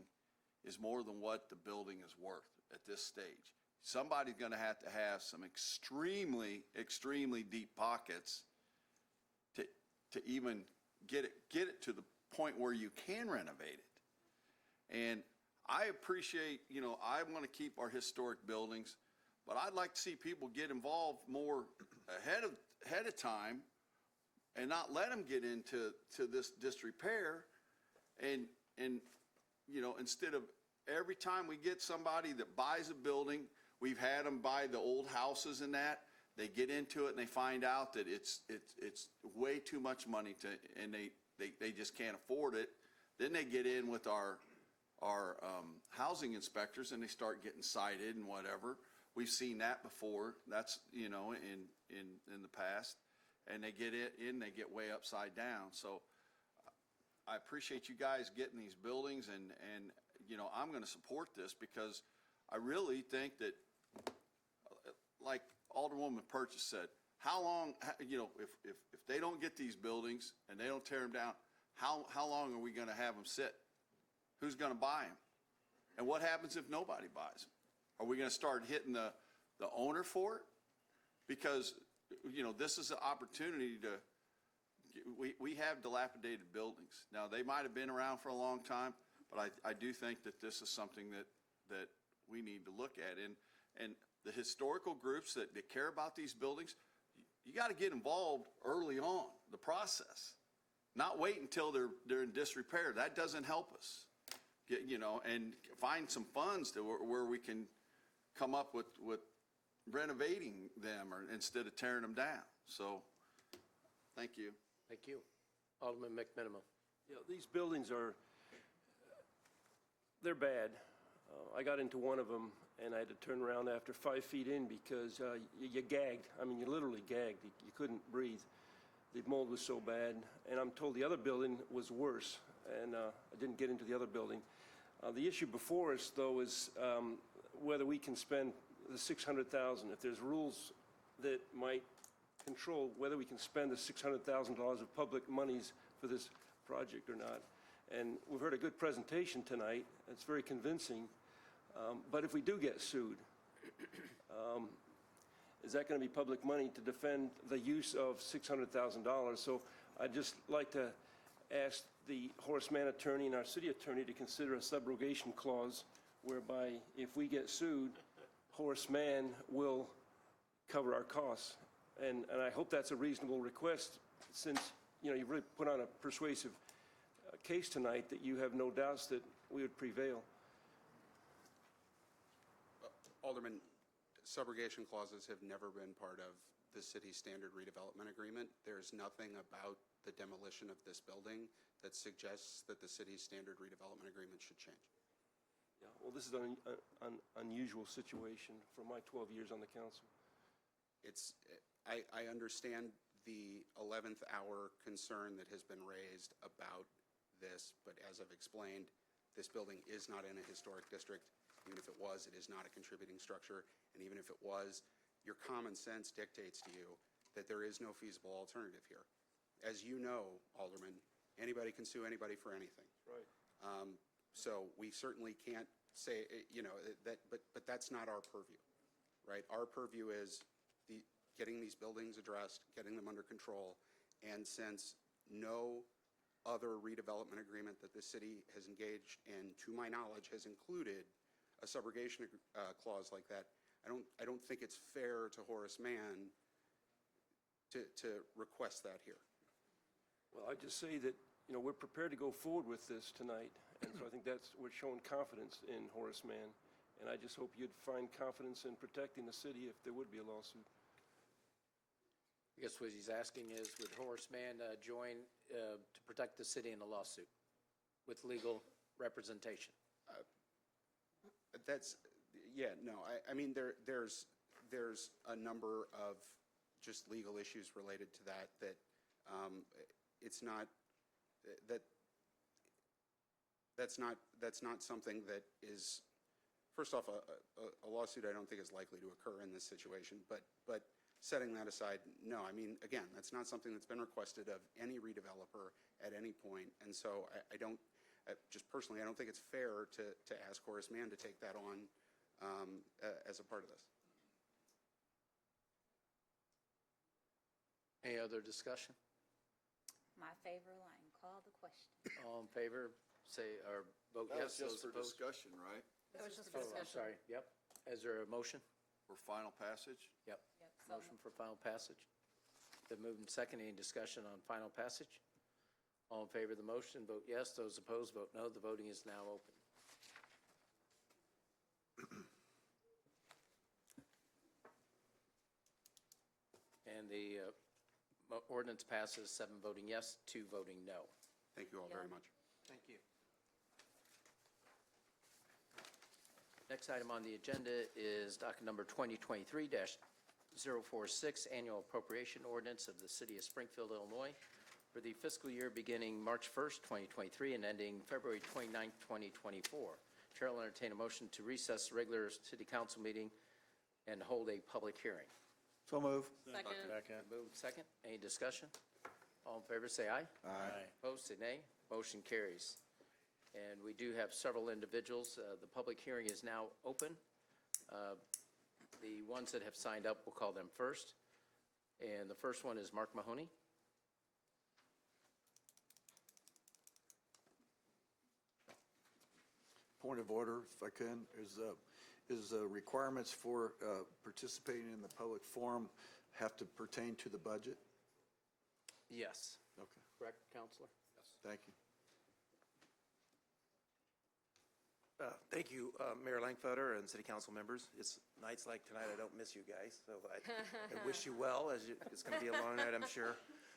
is more than what the building is worth. at this stage. Somebody's going to have some extremely, extremely deep pockets to even get it to the point where you can renovate it. And I appreciate, I want to keep our historic buildings, but I'd like to see people get involved more ahead of time and not let them get into this disrepair. And instead of every time we get somebody that buys a building, we've had them buy the old houses and that, they get into it and they find out that it's way too much money and they just can't afford it. Then they get in with our housing inspectors and they start getting cited and whatever. We've seen that before. That's, in the past. And they get in, they get way upside down. So I appreciate you guys getting these buildings and I'm going to support this because I really think that, like Alderwoman Purchase said, how long, if they don't get these buildings and they don't tear them down, how long are we going to have them sit? Who's going to buy them? And what happens if nobody buys them? Are we going to start hitting the owner for it? Because, this is an opportunity we have dilapidated buildings. Now, they might have been around for a long time, but I do think that this is something that we need to look at. And the historical groups that care about these buildings, you got to get involved early on the process. Not wait until they're in disrepair. That doesn't help us. And find some funds where we can come up with renovating them instead of tearing them down. So, thank you. Thank you. Alderman McMiniman. Yeah, these buildings they're bad. I got into one of them and I had to turn around after 5 feet in because you gagged. I mean, you literally gagged. You couldn't breathe. The mold was so bad. And I'm told the other building was worse. And I didn't get into the other building. The issue before us, though, is whether we can spend the $600,000. If there's rules that might control whether we can spend the $600,000 of public monies for this project or not. And we've heard a good presentation tonight. It's very convincing. But if we do get sued, is that going to be public money to defend the use of $600,000? So I'd just like to ask the Horace Mann attorney and our city attorney to consider a subrogation clause whereby if we get sued, Horace Mann will cover our costs. And I hope that's a reasonable request since, you've really put on a persuasive case tonight that you have no doubts that we would prevail. Alderman, subrogation clauses have never been part of the city's standard redevelopment agreement. There's nothing about the demolition of this building that suggests that the city's standard redevelopment agreement should change. Yeah, well, this is an unusual situation for my 12 years on the council. I understand the 11th hour concern that has been raised about this, but as I've explained, this building is not in a historic district. Even if it was, it is not a contributing structure. And even if it was, your common sense dictates to you that there is no feasible alternative here. As you know, Alderman, anybody can sue anybody for anything. Right. So we certainly can't say, but that's not our purview, right? Our purview is getting these buildings addressed, getting them under control, and since no other redevelopment agreement that the city has engaged in, to my knowledge, has included a subrogation clause like that, I don't think it's fair to Horace Mann to request that here. Well, I just say that, we're prepared to go forward with this tonight, and so I think we're showing confidence in Horace Mann, and I just hope you'd find confidence in protecting the city if there would be a lawsuit. I guess what he's asking is, would Horace Mann join to protect the city in a lawsuit with legal representation? I mean, there's a number of just legal issues related to that it's not, that's not something that is, first off, a lawsuit I don't think is likely to occur in this situation, but setting that aside, no, I mean, again, that's not something that's been requested of any redeveloper at any point, and so I don't, just personally, I don't think it's fair to ask Horace Mann to take that on as a part of this. Any other discussion? My favorite line, call the question. All in favor, say, or vote That yes. was just Those for opposed? discussion, right? That was just Oh, for I'm discussion. sorry, yep. Is there a motion? For final passage? Yep. Yep, so Motion for final passage. Been moved and seconded. Any discussion on final passage? All in favor of the motion, vote yes. Those opposed, vote no. The voting is now open. And the ordinance passes, 7 voting yes, 2 voting no. Thank you all very much. Thank you. Next item on the agenda is docket number 2023-046, Annual Appropriation Ordinance of the City of Springfield, Illinois, for the fiscal year beginning March 1st, 2023, and ending February 29th, 2024. Chair will entertain a motion to recess the regular city council meeting and hold a public hearing. So move. Second. Moved second. Any discussion? All in favor, say aye. Aye. Opposed, say nay. Motion carries. And we do have several individuals. The public hearing is now open. The ones that have signed up, we'll call them first. And the first one is Mark Mahoney. Point of order, if I can, is requirements for participating in the public forum have to pertain to the budget? Yes. Okay, Correct, Counselor? thank you. Thank you, Mayor Langfelder and city council members. It's nights like tonight, I don't miss you guys, so I wish you well, it's going to be a long night, I'm sure.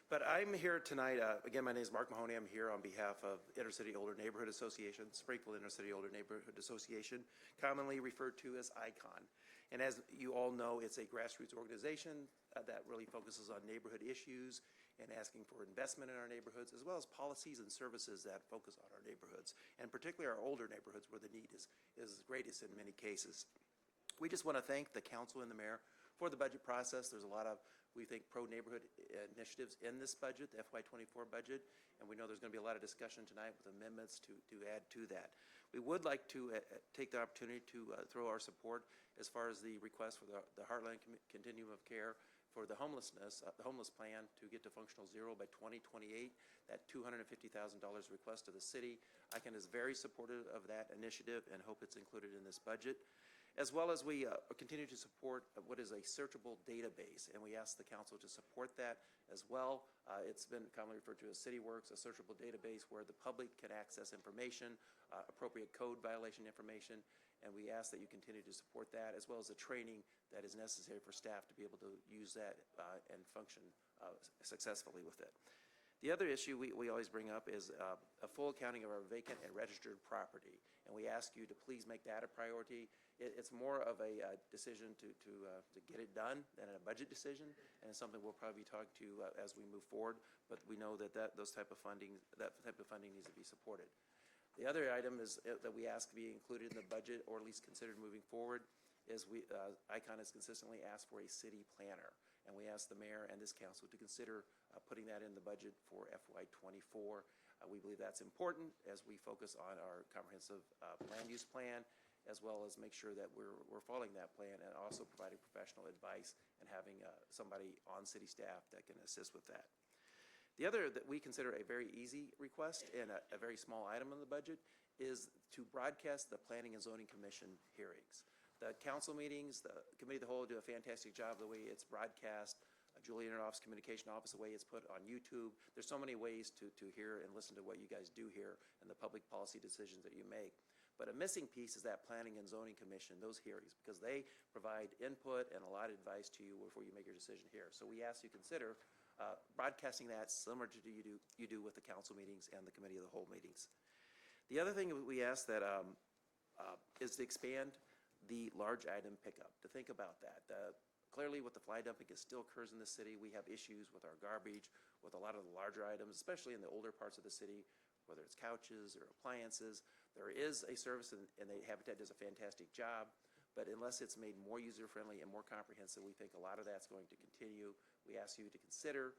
But I'm here tonight, again, my name is Mark Mahoney. I'm here on behalf of Intercity Older Neighborhood Association, Springfield Intercity Older Neighborhood Association, commonly referred to as ICON. And as you all know, it's a grassroots organization that really focuses on neighborhood issues and asking for investment in our neighborhoods, as well as policies and services that focus on our neighborhoods, and particularly our older neighborhoods where the need is greatest in many cases. We just want to thank the council and the mayor for the budget process. There's a lot of, we think, pro-neighborhood initiatives in this budget, the FY24 budget, and we know there's going to be a lot of discussion tonight with amendments to add to that. We would like to take the opportunity to throw our support as far as the request for the Heartland Continuum of Care for the homeless plan to get to functional zero by 2028, that $250,000 request to the city. ICANN is very supportive of that initiative and hope it's included in this budget. As well as we continue to support what is a searchable database, and we ask the council to support that as well. It's been commonly referred to as CityWorks, a searchable database where the public can access information, appropriate code violation information, and we ask that you continue to support that, as well as the training that is necessary for staff to be able to use that and function successfully with it. The other issue we always bring up is a full accounting of our vacant and registered property, and we ask you to please make that a priority. It's more of a decision to get it done than a budget decision, and it's something we'll probably be talking to as we move forward, but we know that that type of funding needs to be supported. The other item is that we ask to be included in the budget, or at least considered moving forward, is ICON has consistently asked for a city planner, and we ask the mayor and this council to consider putting that in the budget for FY24. We believe that's important as we focus on our comprehensive land use plan, as well as make sure that we're following that plan and also providing professional advice and having somebody on city staff that can assist with that. The other that we consider a very easy request and a very small item in the budget is to broadcast the Planning and Zoning Commission hearings. The council meetings, the Committee of the Whole do a fantastic job the way it's broadcast. Julie Internoff's Communication Office, the way it's put on YouTube. There's so many ways to hear and listen to what you guys do here and the public policy decisions that you make. But a missing piece is that Planning and Zoning Commission, those hearings, because they provide input and a lot of advice to you before you make your decision here. So we ask you consider broadcasting that similar to you do with the council meetings and the Committee of the Whole meetings. The other thing we ask that is to expand the large item pickup, to think about that. Clearly, with the fly dumping, it still occurs in the city. We have issues with our garbage, with a lot of the larger items, especially in the older parts of the city, whether it's couches or appliances. There is a service, and the Habitat does a fantastic job, but unless it's made more user-friendly and more comprehensive, we think a lot of that's going to continue. We ask you to consider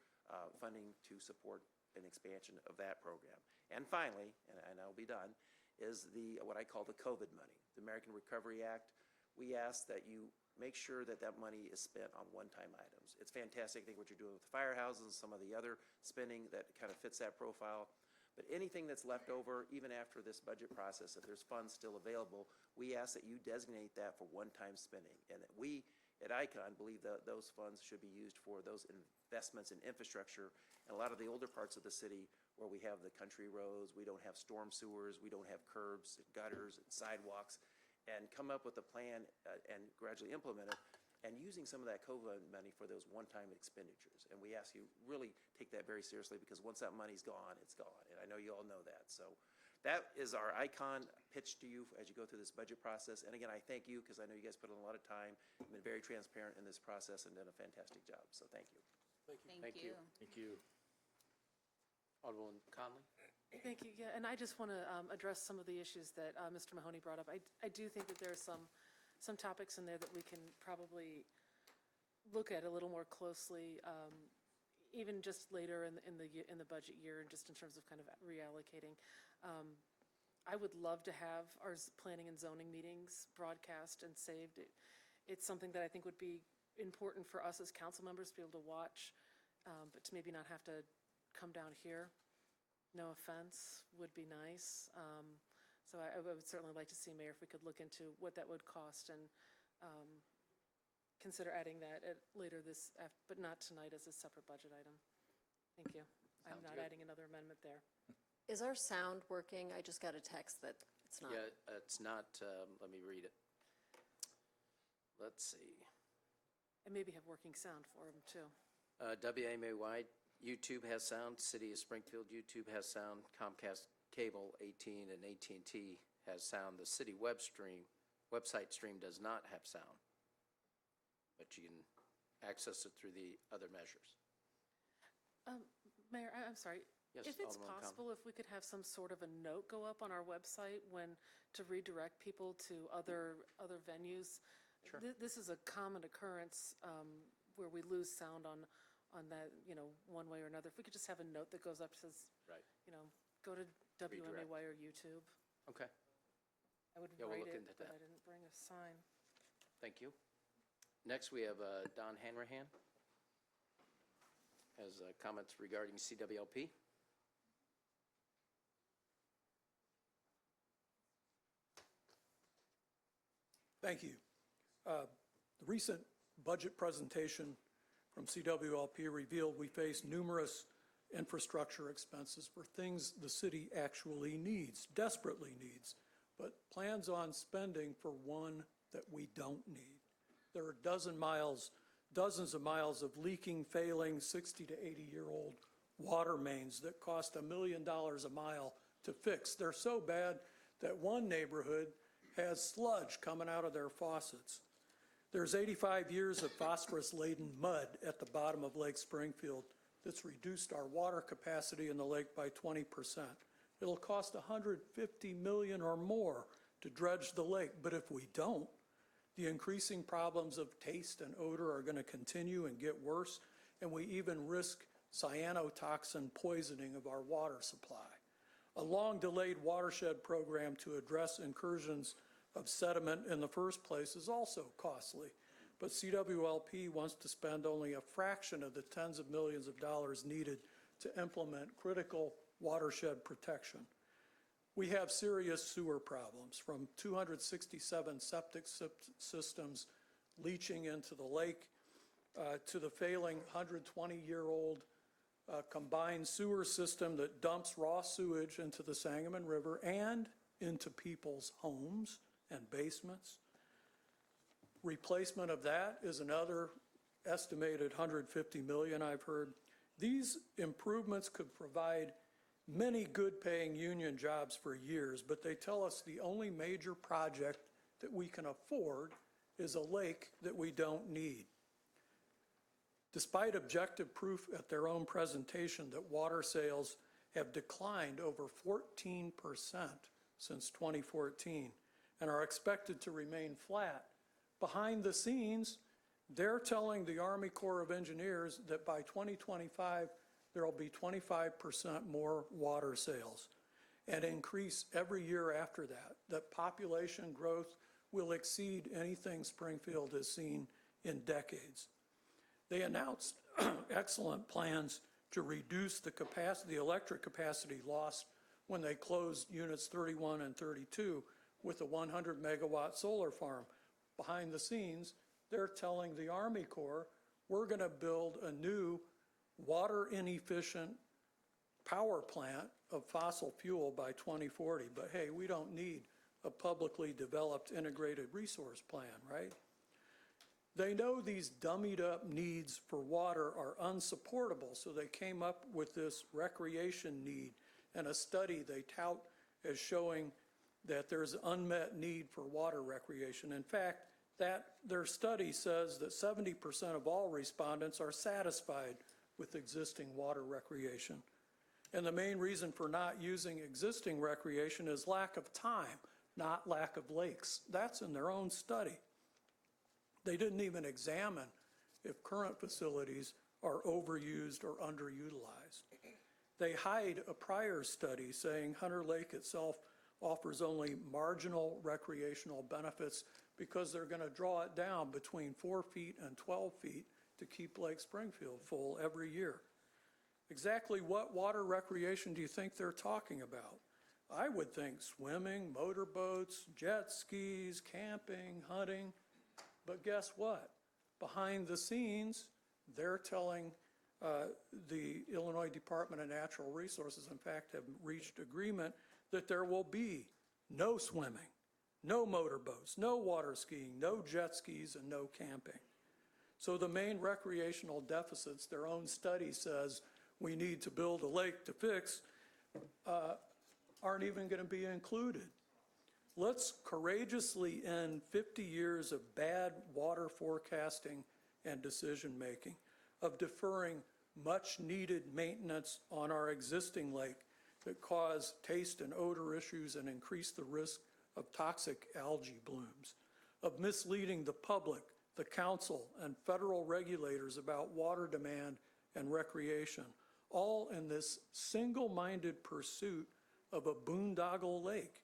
funding to support an expansion of that program. And finally, and I'll be done, is what I call the COVID money. The American Recovery Act we ask that you make sure that that money is spent on one-time items. It's fantastic, I think, what you're doing with the firehouses, some of the other spending that kind of fits that profile. But anything that's left over, even after this budget process, if there's funds still available, we ask that you designate that for one-time spending. And that we, at ICON, believe that those funds should be used for those investments in infrastructure. And a lot of the older parts of the city where we have the country roads, we don't have storm sewers, we don't have curbs and gutters and sidewalks, and come up with a plan and gradually implement it, and using some of that COVID money for those one-time expenditures. And we ask you really take that very seriously, because once that money's gone, it's gone. And I know you all know that. So that is our ICON pitch to you as you go through this budget process. And again, I thank you, because I know you guys put in a lot of time, been very transparent in this process, and done a fantastic job. So thank you. Thank you. Thank you. Alderwoman Conley? Thank you. Yeah, and I just want to address some of the issues that Mr. Mahoney brought up. I do think that there are some topics in there that we can probably look at a little more closely, even just later in the budget year, and just in terms of kind of reallocating. I would love to have our planning and zoning meetings broadcast and saved. It's something that I think would be important for us as council members to be able to watch, but to maybe not have to come down here. No offense, would be nice. So I would certainly like to see, Mayor, if we could look into what that would cost and consider adding that later but not tonight as a separate budget item. Thank you. I'm not adding another amendment there. Is our sound working? I just got a text that it's not. Yeah, it's not, let me read it. Let's see. And maybe have working sound for them, too. WMAY, YouTube has sound. City of Springfield, YouTube has sound. Comcast Cable, 18 and AT&T has sound. The city website stream does not have sound, but you can access it through the other measures. Mayor, I'm sorry. Yes, If it's Alderwoman possible, if we could have some sort of a note go up on our website to redirect people to other venues. Sure. This is a common occurrence where we lose sound on that, one way or another. If we could just have a note that goes up, says, Right. Go to Redirect. WMAY or YouTube. Okay, I would Yeah, we'll write look it, into but that. I didn't bring a sign. thank you. Next, we have Don Hanrahan has comments regarding CWLP. Thank you. The recent budget presentation from CWLP revealed we face numerous infrastructure expenses for things the city actually needs, desperately needs, but plans on spending for one that we don't need. There are dozens of miles of leaking, failing 60 to 80-year-old water mains that cost $1 million a mile to fix. They're so bad that one neighborhood has sludge coming out of their faucets. There's 85 years of phosphorus-laden mud at the bottom of Lake Springfield that's reduced our water capacity in the lake by 20%. It'll cost $150 million or more to dredge the lake, but if we don't, the increasing problems of taste and odor are going to continue and get worse, and we even risk cyanotoxin poisoning of our water supply. A long-delayed watershed program to address incursions of sediment in the first place is also costly, but CWLP wants to spend only a fraction of the tens of millions of dollars needed to implement critical watershed protection. We have serious sewer problems, from 267 septic systems leaching into the lake to the failing 120-year-old combined sewer system that dumps raw sewage into the Sangamon River and into people's homes and basements. Replacement of that is another estimated $150 million, I've heard. These improvements could provide many good-paying union jobs for years, but they tell us the only major project that we can afford is a lake that we don't need. Despite objective proof at their own presentation that water sales have declined over 14% since 2014 and are expected to remain flat, behind the scenes, they're telling the Army Corps of Engineers that by 2025, there will be 25% more water sales and increase every year after that, that population growth will exceed anything Springfield has seen in decades. They announced excellent plans to reduce the electric capacity lost when they closed units 31 and 32 with a 100 megawatt solar farm. Behind the scenes, they're telling the Army Corps, we're going to build a new water inefficient power plant of fossil fuel by 2040. But hey, we don't need a publicly developed integrated resource plan, right? They know these dummied up needs for water are unsupportable, so they came up with this recreation need and a study they tout as showing that there's unmet need for water recreation. In fact, their study says that 70% of all respondents are satisfied with existing water recreation. And the main reason for not using existing recreation is lack of time, not lack of lakes. That's in their own study. They didn't even examine if current facilities are overused or underutilized. They hide a prior study saying Hunter Lake itself offers only marginal recreational benefits because they're going to draw it down between 4 feet and 12 feet to keep Lake Springfield full every year. Exactly what water recreation do you think they're talking about? I would think swimming, motorboats, jet skis, camping, hunting. But guess what? Behind the scenes, they're telling the Illinois Department of Natural Resources, in fact, have reached agreement that there will be no swimming, no motorboats, no water skiing, no jet skis, and no camping. So the main recreational deficits their own study says we need to build a lake to fix aren't even going to be included. Let's courageously end 50 years of bad water forecasting and decision-making, of deferring much-needed maintenance on our existing lake that cause taste and odor issues and increase the risk of toxic algae blooms, of misleading the public, the council, and federal regulators about water demand and recreation, all in this single-minded pursuit of a boondoggle lake.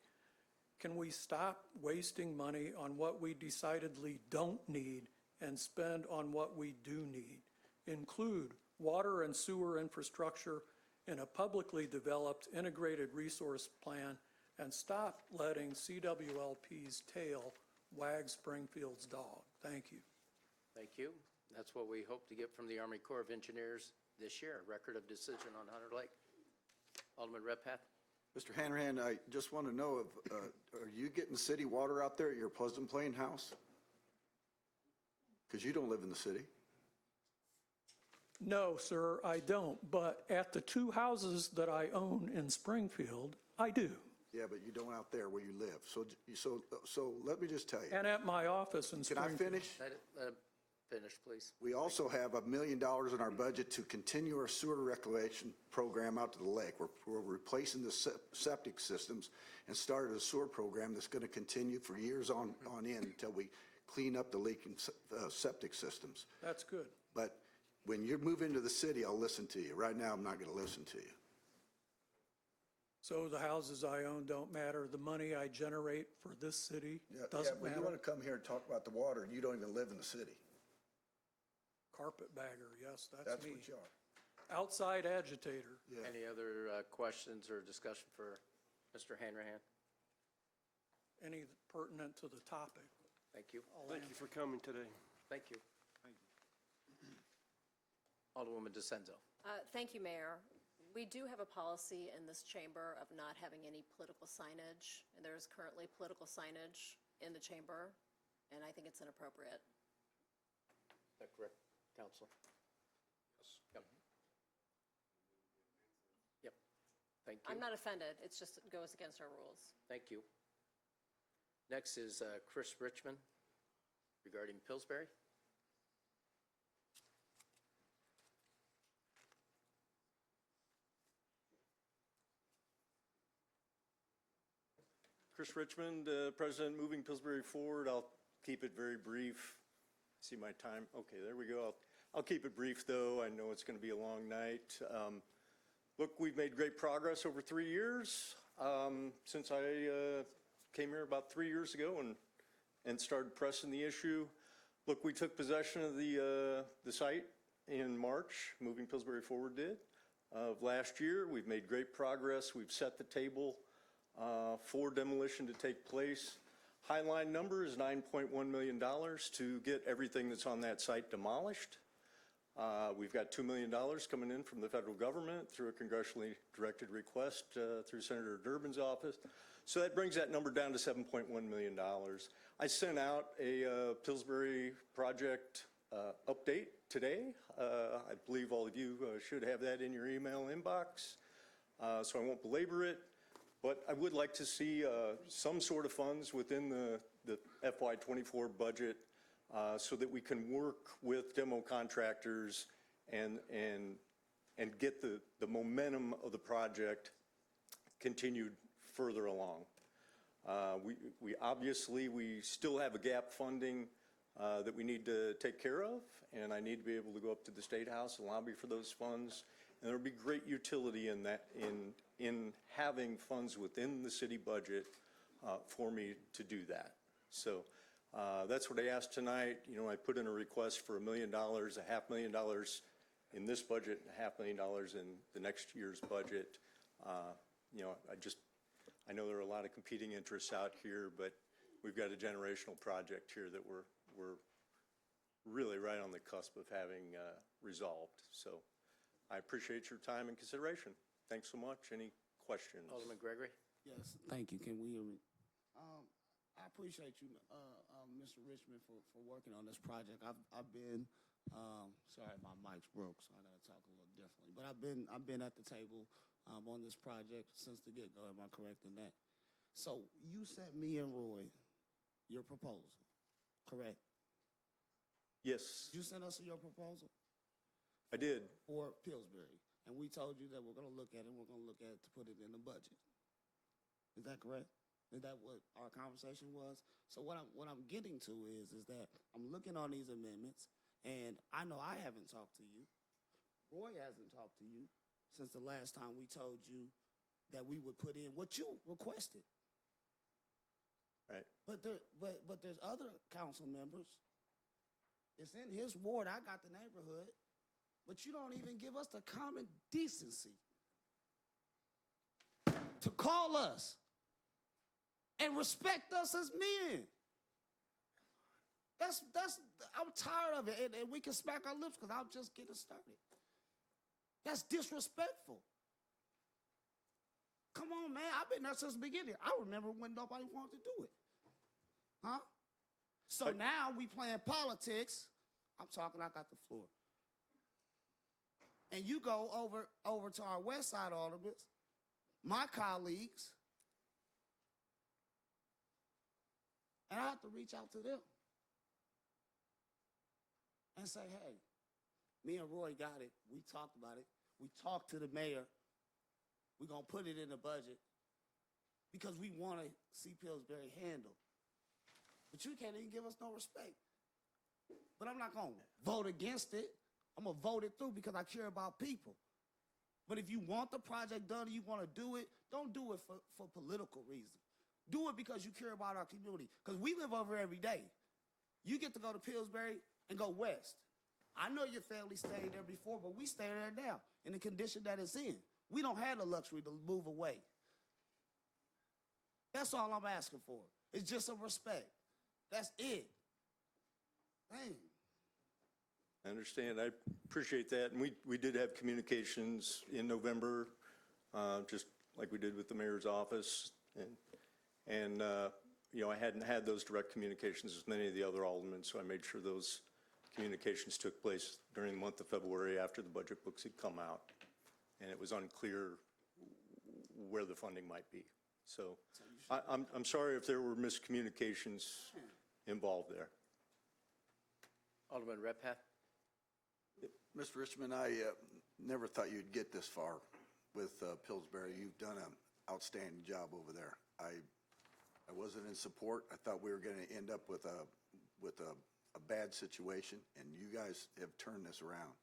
Can we stop wasting money on what we decidedly don't need and spend on what we do need? Include water and sewer infrastructure in a publicly developed integrated resource plan, and stop letting CWLP's tail wag Springfield's dog. Thank you. Thank you. That's what we hope to get from the Army Corps of Engineers this year, a record of decision on Hunter Lake. Alderman Redpath. Mr. Hanrahan, I just want to know, are you getting city water out there at your Pleasant Plain house? Because you don't live in the city. No, sir, I don't. But at the 2 houses that I own in Springfield, I do. Yeah, but you don't out there where you live. So let me just tell you. And at my office in Can Springfield. I finish? Let it finish, please. We also have $1 million in our budget to continue our sewer reclamation program out to the lake. We're replacing the septic systems and started a sewer program that's going to continue for years on end until we clean up the leaking septic systems. That's good. But when you move into the city, I'll listen to you. Right now, I'm not going to listen to you. So the houses I own don't matter. The money I generate for this city doesn't when matter. you want to come here and talk about the water, and you don't even live in the city. Carpetbagger, yes, that's me. What you are. Outside agitator. Yeah. Any other questions or discussion for Mr. Hanrahan? Any pertinent to the topic. Thank you. Thank you for coming today. Thank you. Alderwoman DeCenzo. Thank you, Mayor. We do have a policy in this chamber of not having any political signage, and there is currently political signage in the chamber, and I think it's inappropriate. Is that correct, Council? Yes. Yep. Yep. Thank you. I'm not offended. It's just it goes against our rules. Thank you. Next is Chris Richmond regarding Pillsbury. Chris Richmond, President, moving Pillsbury forward. I'll keep it very brief. See my time. Okay, there we go. I'll keep it brief, though. I know it's going to be a long night. Look, we've made great progress over 3 years since I came here about 3 years ago and and started pressing the issue. Look, we took possession of the site in March, Moving Pillsbury Forward did, of last year. We've made great progress. We've set the table for demolition to take place. Highline number is $9.1 million to get everything that's on that site demolished. We've got $2 million coming in from the federal government through a congressionally directed request through Senator Durbin's office. So that brings that number down to $7.1 million. I sent out a Pillsbury project update today. I believe all of you should have that in your email inbox, so I won't belabor it. But I would like to see some sort of funds within the FY24 budget so that we can work with demo contractors and get the momentum of the project continued further along. We obviously still have a gap funding that we need to take care of, and I need to be able to go up to the State House and lobby for those funds. And there'll be great utility in that, in having funds within the city budget for me to do that. So that's what I asked tonight. You know, I put in a request for $1 million, $500,000 in this budget, and $500,000 in the next year's budget. You know, I know there are a lot of competing interests out here, but we've got a generational project here that we're really right on the cusp of having resolved. So I appreciate your time and consideration. Thanks so much. Any questions? Alderman Gregory? Yes, thank you. Can we hear me? I appreciate you, Mr. Richmond, for working on this project. I've been, sorry, my mic's broke, so I gotta talk a little differently. But I've been at the table on this project since the get-go. Am I correct in that? So you sent me and Roy your proposal, correct? Yes. You sent us your proposal? I did. For Pillsbury. And we told you that we're going to look at it, and we're going to look at it to put it in the budget. Is that correct? Is that what our conversation was? So what I'm getting to is that I'm looking on these amendments, and I know I haven't talked to you. Roy hasn't talked to you since the last time we told you that we would put in what you requested. Right. But there's other council members. It's in his ward. I got the neighborhood. But you don't even give us the common decency to call us and respect us as men. I'm tired of it, and we can smack our lips because I'm just getting started. That's disrespectful. Come on, man. I've been there since the beginning. I remember when nobody wanted to do it. Huh? So now we playing politics. I'm talking, I got the floor. And you go over to our west side aldermen, my colleagues, and I have to reach out to them and say, hey, me and Roy got it. We talked about it. We talked to the mayor. We're going to put it in the budget because we want to see Pillsbury handled. But you can't even give us no respect. But I'm not going to vote against it. I'm going to vote it through because I care about people. But if you want the project done and you want to do it, don't do it for political reasons. Do it because you care about our community. Because we live over every day. You get to go to Pillsbury and go west. I know your family stayed there before, but we stay there now in the condition that it's in. We don't have the luxury to move away. That's all I'm asking for. It's just some respect. That's it. Dang. I understand. I appreciate that. And we did have communications in November, just like we did with the mayor's office. And you know, I hadn't had those direct communications with many of the other aldermen, so I made sure those communications took place during the month of February after the budget books had come out. And it was unclear where the funding might be. So I'm sorry if there were miscommunications involved there. Alderman Redpath. Mr. Richmond, I never thought you'd get this far with Pillsbury. You've done an outstanding job over there. I wasn't in support. I thought we were going to end up with a bad situation, and you guys have turned this around.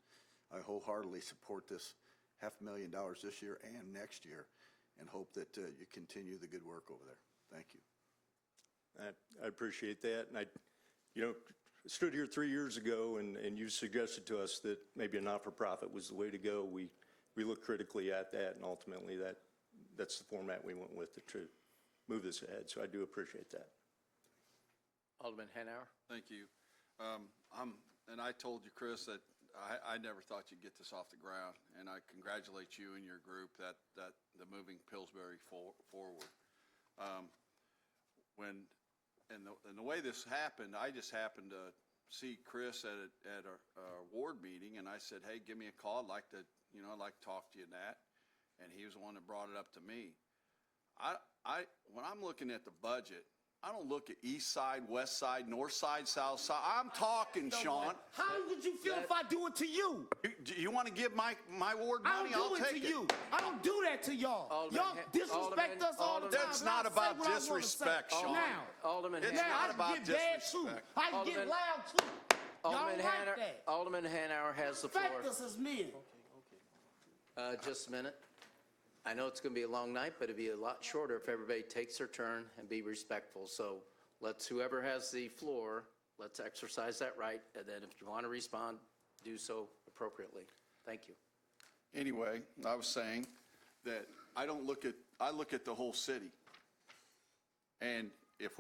I wholeheartedly support this $500,000 this year and next year, and hope that you continue the good work over there. Thank you. I appreciate that. And stood here 3 years ago and you suggested to us that maybe a not-for-profit was the way to go. We looked critically at that, and ultimately that's the format we went with to move this ahead. So I do appreciate that. Alderman Hanauer. Thank you. And I told you, Chris, that I never thought you'd get this off the ground, and I congratulate you and your group that the moving Pillsbury forward. And the way this happened, I just happened to see Chris at a ward meeting, and I said, "Hey, give me a call. I'd like to talk to you in that." And he was the one that brought it up to me. When I'm looking at the budget, I don't look at east side, west side, north side, south side. I'm talking, Sean. How would you feel if I do it to you? You want to give my ward money? I'll take it. I don't do it to you. I don't do that to y'all. Y'all disrespect us all the time. That's not about disrespect, Sean. Alderman It's not about disrespect. I get loud too. Y'all like that. Alderman Hanauer has the floor. Respect us as men. Just a minute. I know it's going to be a long night, but it'd be a lot shorter if everybody takes their turn and be respectful. So whoever has the floor, let's exercise that right. And then if you want to respond, do so appropriately. Thank you. Anyway, I was saying that I look at the whole city. And if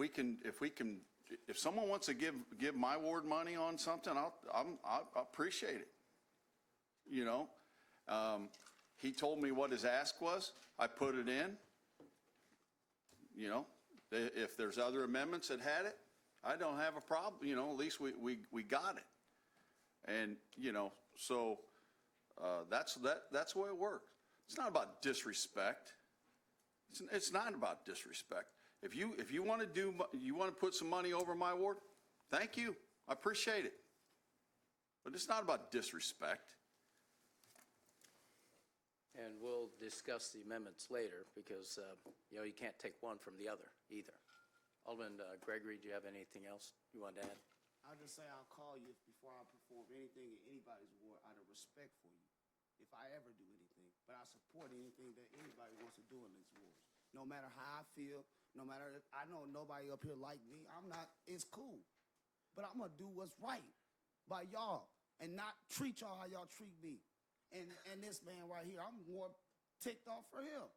someone wants to give my ward money on something, I'll appreciate it. He told me what his ask was. I put it in. If there's other amendments that had it, I don't have a problem. At least we got it. And, so that's the way it works. It's not about disrespect. It's not about disrespect. If you want to put some money over my ward, thank you. I appreciate it. But it's not about disrespect. And we'll discuss the amendments later because, you can't take one from the other either. Alderman Gregory, do you have anything else you want to add? I'll just say I'll call you before I perform anything in anybody's ward out of respect for you, if I ever do anything. But I support anything that anybody wants to do in these wards. No matter how I feel, no matter if I know nobody up here like me, it's cool. But I'm going to do what's right by y'all and not treat y'all how y'all treat me. And this man right here, I'm more ticked off for him.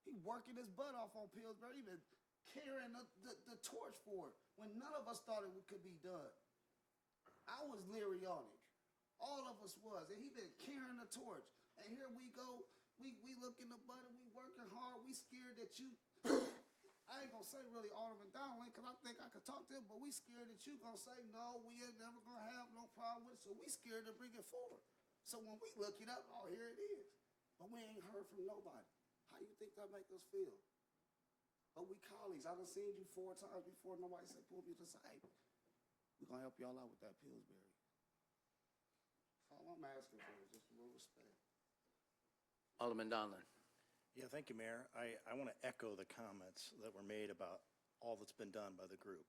He working his butt off on Pillsbury, even carrying the torch for it when none of us thought it could be done. I was leery on it. All of us was. And he been carrying the torch. And here we go. We look in the butt and we working hard. We scared that you, I ain't going to say really Alderman Donnelly because I think I could talk to him, but we scared that you going to say, no, we ain't never going to have no problem with it. So we scared to bring it forward. So when we look it up, oh, here it is. But we ain't heard from nobody. How you think that make us feel? But we colleagues. I done seen you 4 times before. Nobody said pull me to the side. We're going to help y'all out with that Pillsbury. All I'm asking for is just a little respect. Alderman Donlin. Yeah, thank you, Mayor. I want to echo the comments that were made about all that's been done by the group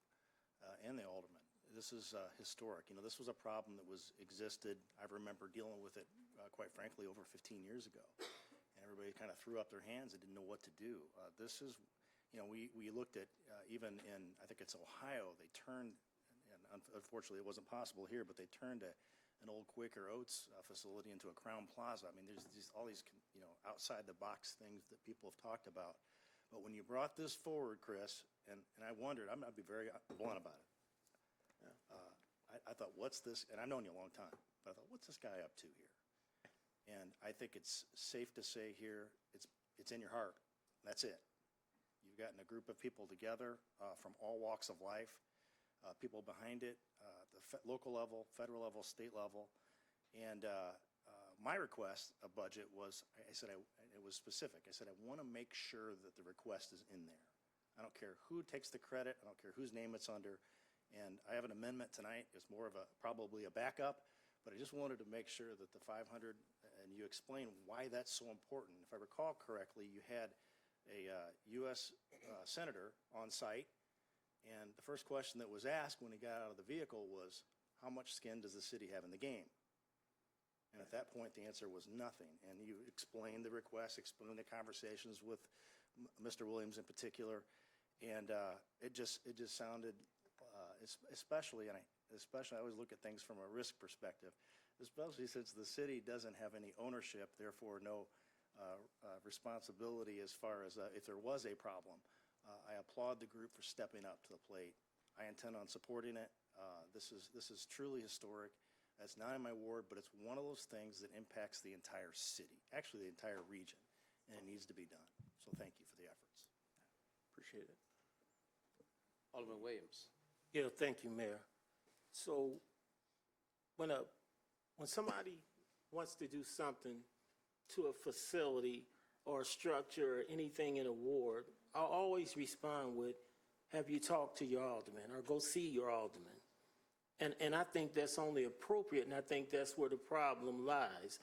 and the alderman. This is historic. This was a problem that existed. I remember dealing with it, quite frankly, over 15 years ago. And everybody kind of threw up their hands and didn't know what to do. This is, we looked at, even in, I think it's Ohio, they turned, and unfortunately it wasn't possible here, but they turned an old Quaker Oats facility into a Crown Plaza. I mean, there's all these, outside-the-box things that people have talked about. But when you brought this forward, Chris, and I wondered, I'm going to be very blunt about it. I thought, what's this? And I've known you a long time. But I thought, what's this guy up to here? And I think it's safe to say here, it's in your heart. That's it. You've gotten a group of people together from all walks of life, people behind it, the local level, federal level, state level. And my request of budget was, it was specific. I said, I want to make sure that the request is in there. I don't care who takes the credit. I don't care whose name it's under. And I have an amendment tonight. It's more of probably a backup, but I just wanted to make sure that the 500, and you explain why that's so important. If I recall correctly, you had a U.S. Senator on site, and the first question that was asked when he got out of the vehicle was, how much skin does the city have in the game? And at that point, the answer was nothing. And you explained the request, explained the conversations with Mr. Williams in particular. And it just sounded, especially, I always look at things from a risk perspective, especially since the city doesn't have any ownership, therefore no responsibility as far as if there was a problem. I applaud the group for stepping up to the plate. I intend on supporting it. This is truly historic. It's not in my ward, but it's one of those things that impacts the entire city, actually the entire region, and it needs to be done. So thank you for the efforts. Appreciate it. Alderman Williams. Yeah, thank you, Mayor. So when somebody wants to do something to a facility or a structure or anything in a ward, I'll always respond with, have you talked to your alderman, or go see your alderman? And I think that's only appropriate, and I think that's where the problem lies.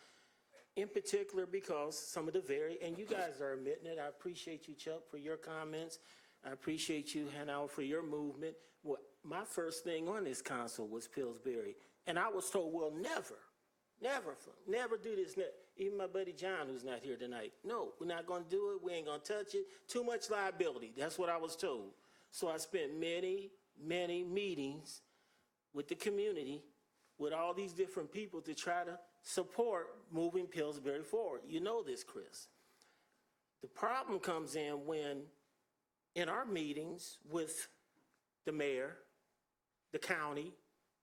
In particular, because some of the and you guys are admitting it, I appreciate you, Chuck, for your comments. I appreciate you, Hannah, for your movement. Well, my first thing on this council was Pillsbury, and I was told, well, never do this. Even my buddy John, who's not here tonight, no, we're not going to do it. We ain't going to touch it. Too much liability. That's what I was told. So I spent many meetings with the community, with all these different people to try to support moving Pillsbury forward. You know this, Chris. The problem comes in when, in our meetings with the mayor, the county,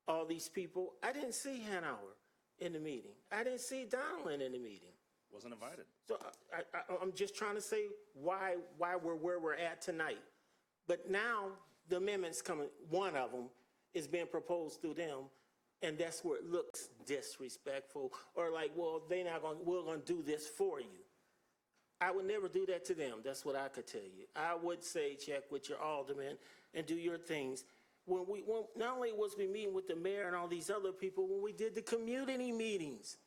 all these people, I didn't see Hanauer in the meeting. I didn't see Donlin in the meeting. Wasn't invited. So I'm just trying to say why we're where we're at tonight. But now the amendment's coming, one of them is being proposed through them, and that's where it looks disrespectful, or like, well, we're going to do this for you. I would never do that to them. That's what I could tell you. I would say check with your alderman and do your things. When not only was we meeting with the mayor and all these other people, when we did the community meetings,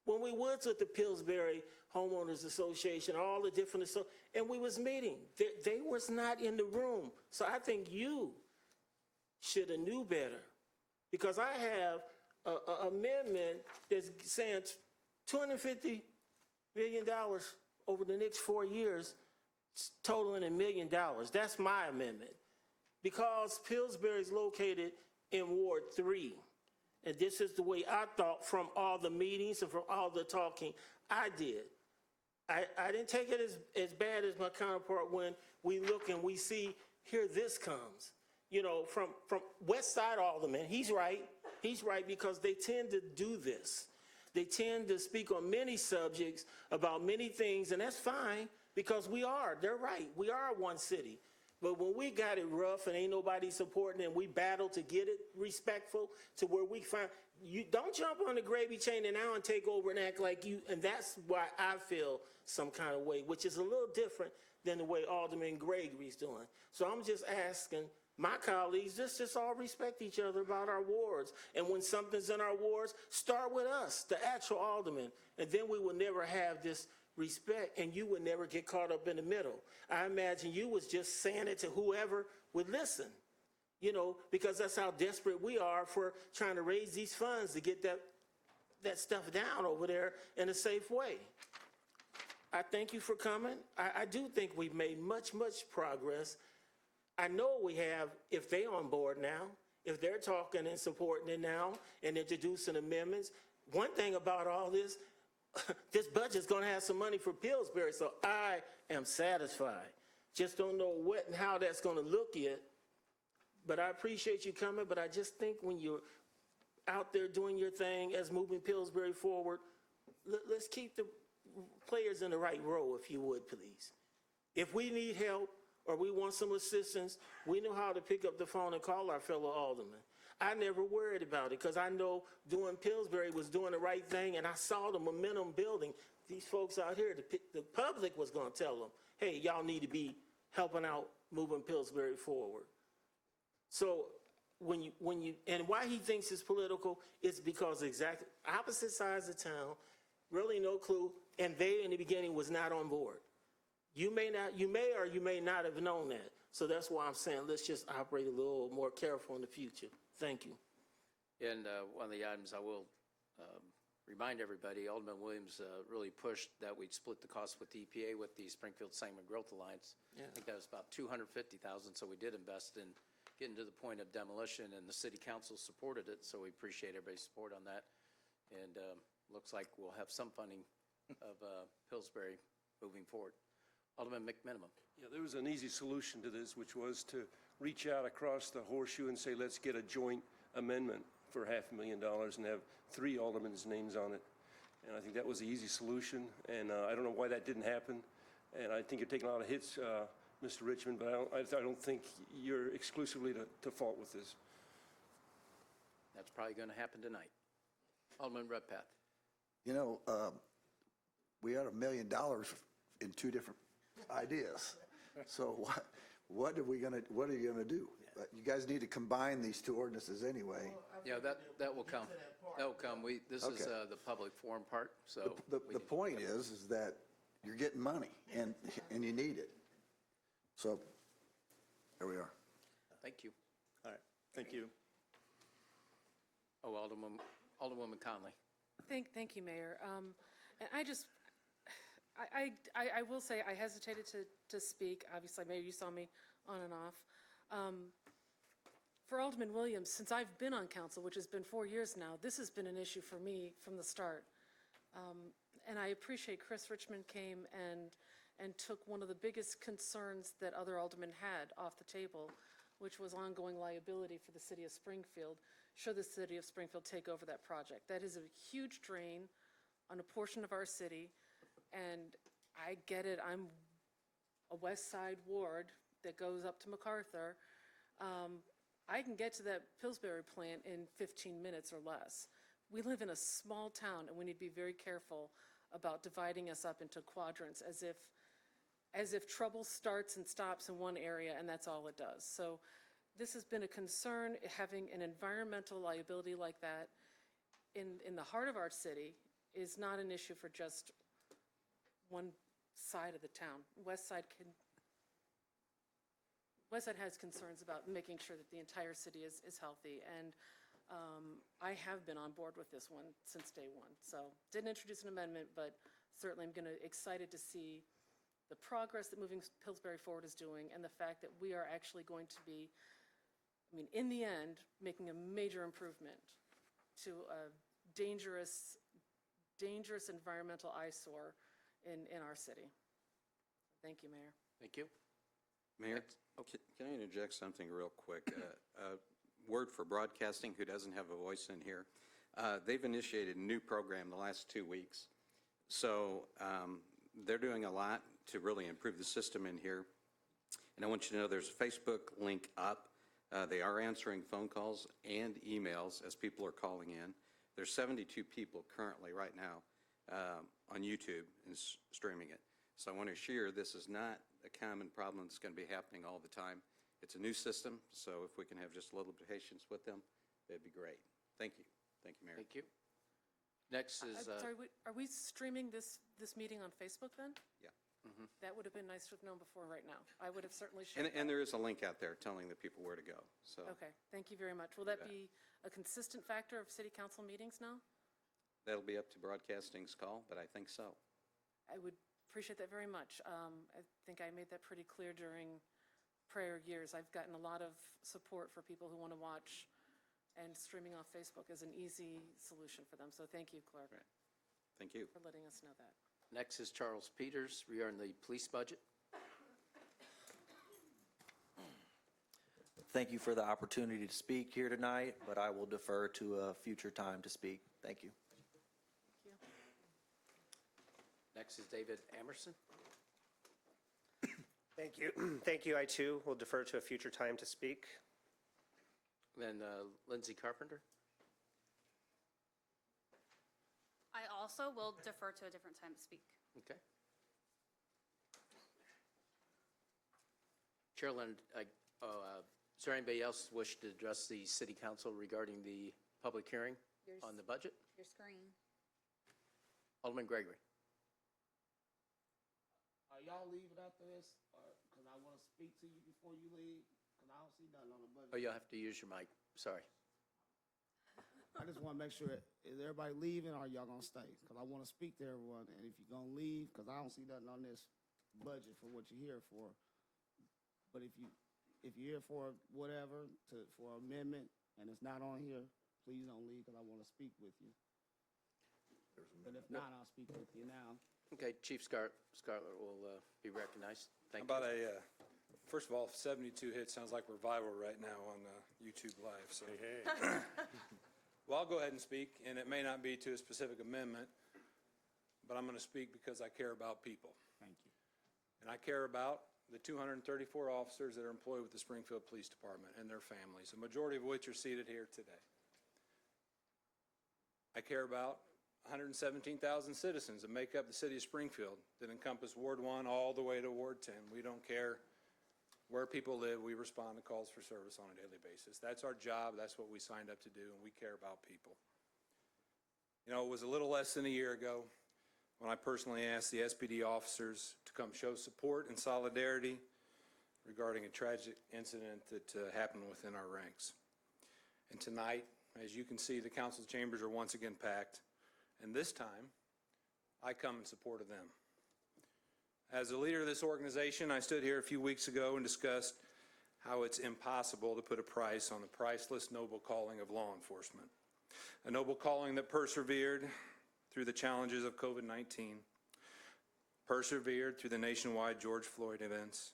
when we was with the Pillsbury Homeowners Association, all the different, and we was meeting, they was not in the room. So I think you should have knew better, because I have an amendment that's saying $250 million over the next 4 years, totaling $1 million. That's my amendment. Because Pillsbury is located in Ward 3, and this is the way I thought from all the meetings and from all the talking I did. I didn't take it as bad as my counterpart when we look and we see, here this comes. You know, from West Side Alderman, he's right, because they tend to do this. They tend to speak on many subjects about many things, and that's fine, because they're right, we are one city. But when we got it rough and ain't nobody supporting, and we battle to get it respectful to where we find, you don't jump on the gravy chain and now and take over and act like you, and that's why I feel some kind of way, which is a little different than the way Alderman Gregory's doing. So I'm just asking my colleagues, just all respect each other about our wards. And when something's in our wards, start with us, the actual alderman, and then we will never have this respect, and you would never get caught up in the middle. I imagine you was just saying it to whoever would listen, you know, because that's how desperate we are for trying to raise these funds to get that stuff down over there in a safe way. I thank you for coming. I do think we've made much progress. I know we have, if they're on board now, if they're talking and supporting it now and introducing amendments. One thing about all this, this budget's going to have some money for Pillsbury, so I am satisfied. Just don't know what and how that's going to look yet. But I appreciate you coming, but I just think when you're out there doing your thing as moving Pillsbury forward, let's keep the players in the right row, if you would, please. If we need help or we want some assistance, we know how to pick up the phone and call our fellow aldermen. I never worried about it, because I know doing Pillsbury was doing the right thing, and I saw the momentum building. These folks out here, the public was going to tell them, hey, y'all need to be helping out moving Pillsbury forward. So and why he thinks it's political is because exactly opposite sides of town, really no clue, and they in the beginning was not on board. You may or you may not have known that. So that's why I'm saying let's just operate a little more careful in the future. Thank you. And one of the items I will remind everybody, Alderman Williams really pushed that we'd split the cost with the EPA with the Springfield Segment Growth Alliance. Yeah. I think that was about $250,000, so we did invest in getting to the point of demolition, and the city council supported it, so we appreciate everybody's support on that. And looks like we'll have some funding of Pillsbury moving forward. Alderman McMinimum. Yeah, there was an easy solution to this, which was to reach out across the horseshoe and say, let's get a joint amendment for $500,000 and have 3 aldermen's names on it. And I think that was the easy solution, and I don't know why that didn't happen. And I think you're taking a lot of hits, Mr. Richmond, but I don't think you're exclusively to fault with this. That's probably going to happen tonight. Alderman Redpath. You know, we had $1 million in 2 different ideas. So what are you gonna do? You guys need to combine these 2 ordinances anyway. Yeah, that will come. That will come. This is the public forum part, so. The point is that you're getting money and you need it. So, there we are. Thank you. All right, thank you. Oh, Alderwoman Conley. Thank you, Mayor. And I will say I hesitated to speak. Obviously, Mayor, you saw me on and off. For Alderman Williams, since I've been on council, which has been 4 years now, this has been an issue for me from the start. And I appreciate Chris Richmond came and took one of the biggest concerns that other aldermen had off the table, which was ongoing liability for the city of Springfield, should the city of Springfield take over that project. That is a huge drain on a portion of our city, and I get it. I'm a West Side ward that goes up to MacArthur. I can get to that Pillsbury plant in 15 minutes or less. We live in a small town, and we need to be very careful about dividing us up into quadrants as if trouble starts and stops in one area, and that's all it does. So this has been a concern, having an environmental liability like that in the heart of our city is not an issue for just one side of the town. West Side has concerns about making sure that the entire city is healthy, and I have been on board with this one since day one. So didn't introduce an amendment, but certainly I'm excited to see the progress that moving Pillsbury forward is doing, and the fact that we are actually going to be, in the end, making a major improvement to a dangerous environmental eyesore in our city. Thank you, Mayor. Thank you. Mayor, can I interject something real quick? Word for Broadcasting, who doesn't have a voice in here. They've initiated a new program the last 2 weeks. So they're doing a lot to really improve the system in here. And I want you to know there's a Facebook link up. They are answering phone calls and emails as people are calling in. There's 72 people currently right now on YouTube and streaming it. So I want to assure this is not a common problem that's going to be happening all the time. It's a new system, so if we can have just a little bit of patience with them, that'd be great. Thank you. Thank you, Mayor. Thank you. Next is... Sorry, are we streaming this meeting on Facebook then? Yeah. That would have been nice to have known before right now. I would have certainly shared And there is a link out there telling the people where to go. So Okay, thank you very much. Will that be a consistent factor of city council meetings now? that'll be up to Broadcasting's call, but I think so. I would appreciate that very much. I think I made that pretty clear during prior years. I've gotten a lot of support for people who want to watch, and streaming off Facebook is an easy solution for them. So thank you, Clerk. Right. Thank you. For letting us know that. Next is Charles Peters regarding the police budget. Thank you for the opportunity to speak here tonight, but I will defer to a future time to speak. Thank you. Thank you. Next is David Emerson. Thank you. Thank you. I, too, will defer to a future time to speak. Then Lindsay Carpenter. I also will defer to a different time to speak. Okay. Chairland, is there anybody else wish to address the city council regarding the public hearing on the budget? Your screen. Alderman Gregory. Are y'all leaving after this? Because I want to speak to you before you leave, because I don't see nothing on the budget. Oh, you'll have to use your mic. Sorry. I just want to make sure, is everybody leaving or y'all gonna stay? Because I want to speak to everyone, and if you're gonna leave, because I don't see nothing on this budget for what you're here for. But if you're here for whatever, for amendment, and it's not on here, please don't leave, because I want to speak with you. But if not, I'll speak with you now. Okay, Chief Scarlett will be recognized. Thank you. About first of all, 72 hits sounds like we're viral right now on YouTube Live. So, well, I'll go ahead and speak, and it may not be to a specific amendment, but I'm going to speak because I care about people. Thank you. And I care about the 234 officers that are employed with the Springfield Police Department and their families, a majority of which are seated here today. I care about 117,000 citizens that make up the city of Springfield that encompass Ward 1 all the way to Ward 10. We don't care where people live. We respond to calls for service on a daily basis. That's our job. That's what we signed up to do, and we care about people. You know, it was a little less than a year ago when I personally asked the SPD officers to come show support and solidarity regarding a tragic incident that happened within our ranks. And tonight, as you can see, the council chambers are once again packed. And this time, I come in support of them. As a leader of this organization, I stood here a few weeks ago and discussed how it's impossible to put a price on the priceless noble calling of law enforcement. A noble calling that persevered through the challenges of COVID-19, persevered through the nationwide George Floyd events,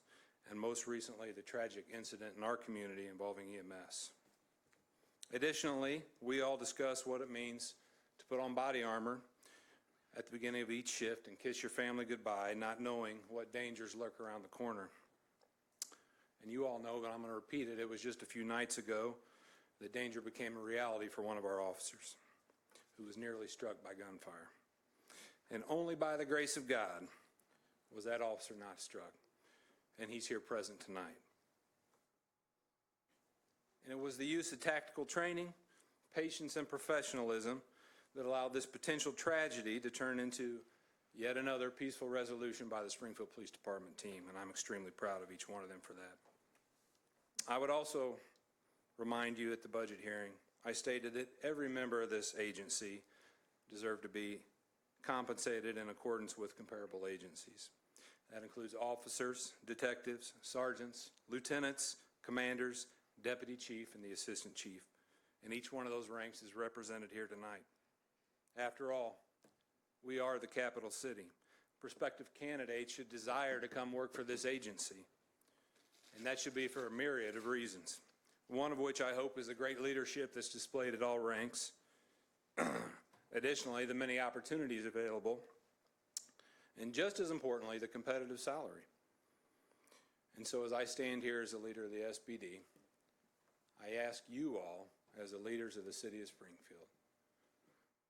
and most recently, the tragic incident in our community involving EMS. Additionally, we all discussed what it means to put on body armor at the beginning of each shift and kiss your family goodbye, not knowing what dangers lurk around the corner. And you all know, but I'm going to repeat it, it was just a few nights ago that danger became a reality for one of our officers who was nearly struck by gunfire. And only by the grace of God was that officer not struck. And he's here present tonight. And it was the use of tactical training, patience, and professionalism that allowed this potential tragedy to turn into yet another peaceful resolution by the Springfield Police Department team, and I'm extremely proud of each one of them for that. I would also remind you at the budget hearing, I stated that every member of this agency deserved to be compensated in accordance with comparable agencies. That includes officers, detectives, sergeants, lieutenants, commanders, deputy chief, and the assistant chief. And each one of those ranks is represented here tonight. After all, we are the capital city. Prospective candidates should desire to come work for this agency. And that should be for a myriad of reasons. One of which I hope is the great leadership that's displayed at all ranks. Additionally, the many opportunities available. And just as importantly, the competitive salary. And so as I stand here as a leader of the SPD, I ask you all, as the leaders of the city of Springfield,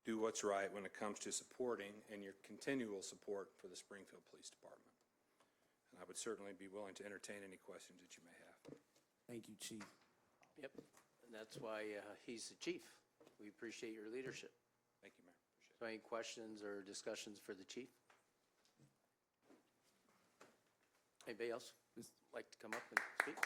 do what's right when it comes to supporting and your continual support for the Springfield Police Department. And I would certainly be willing to entertain any questions that you may have. Thank you, Chief. Yep, and that's why he's the chief. We appreciate your leadership. Thank you, Mayor. Appreciate it. So any questions or discussions for the chief? Anybody else like to come up and speak?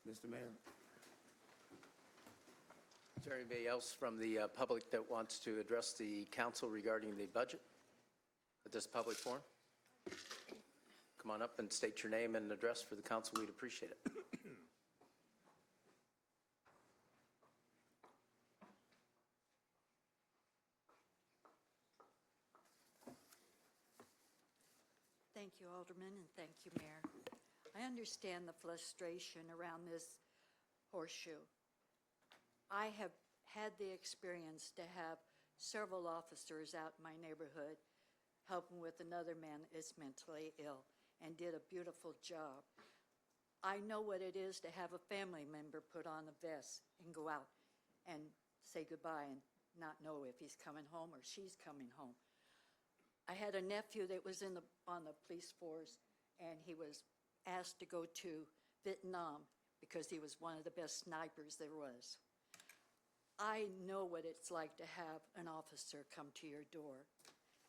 Mr. Mayor. Is there anybody else from the public that wants to address the council regarding the budget at this public forum? Come on up and state your name and address for the council. We'd appreciate it. Thank you, Alderman, and thank you, Mayor. I understand the frustration around this horseshoe. I have had the experience to have several officers out in my neighborhood helping with another man that's mentally ill and did a beautiful job. I know what it is to have a family member put on a vest and go out and say goodbye and not know if he's coming home or she's coming home. I had a nephew that was on the police force, and he was asked to go to Vietnam because he was one of the best snipers there was. I know what it's like to have an officer come to your door,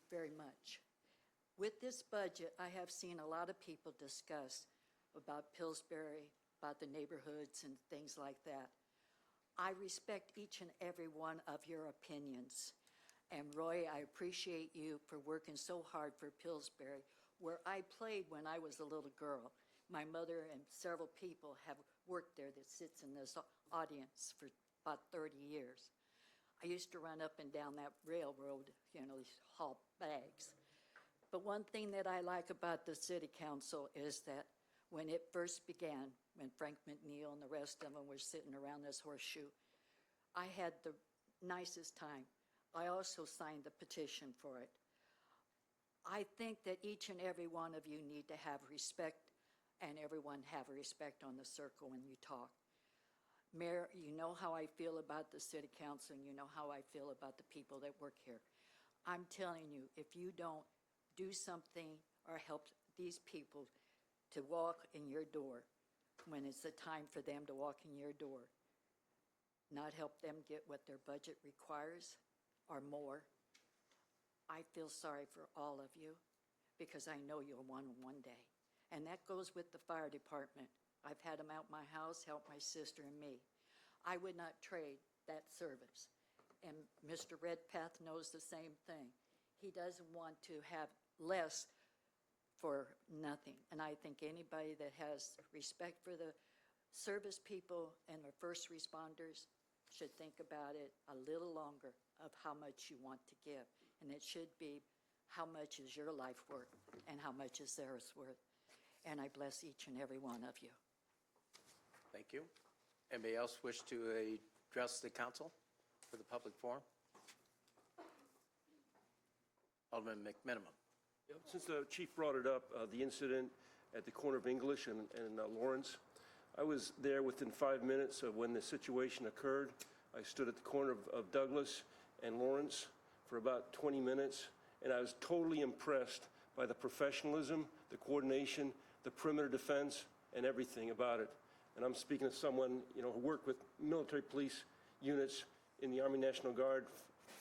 very much. With this budget, I have seen a lot of people discuss about Pillsbury, about the neighborhoods and things like that. I respect each and every one of your opinions. And Roy, I appreciate you for working so hard for Pillsbury, where I played when I was a little girl. My mother and several people have worked there that sits in this audience for about 30 years. I used to run up and down that railroad, haul bags. But one thing that I like about the city council is that when it first began, when Frank McNeil and the rest of them were sitting around this horseshoe, I had the nicest time. I also signed the petition for it. I think that each and every one of you need to have respect, and everyone have respect on the circle when you talk. Mayor, you know how I feel about the city council, and you know how I feel about the people that work here. I'm telling you, if you don't do something or help these people to walk in your door when it's the time for them to walk in your door, not help them get what their budget requires or more, I feel sorry for all of you, because I know you'll want them one day. And that goes with the fire department. I've had them out my house, help my sister and me. I would not trade that service. And Mr. Redpath knows the same thing. He doesn't want to have less for nothing. And I think anybody that has respect for the service people and the first responders should think about it a little longer of how much you want to give. And it should be how much is your life worth and how much is theirs worth. And I bless each and every one of you. Thank you. Anybody else wish to address the council for the public forum? Alderman McMinimum. Since the chief brought it up, the incident at the corner of English and Lawrence, I was there within 5 minutes of when the situation occurred. I stood at the corner of Douglas and Lawrence for about 20 minutes, and I was totally impressed by the professionalism, the coordination, the perimeter defense, and everything about it. And I'm speaking of someone, who worked with military police units in the Army National Guard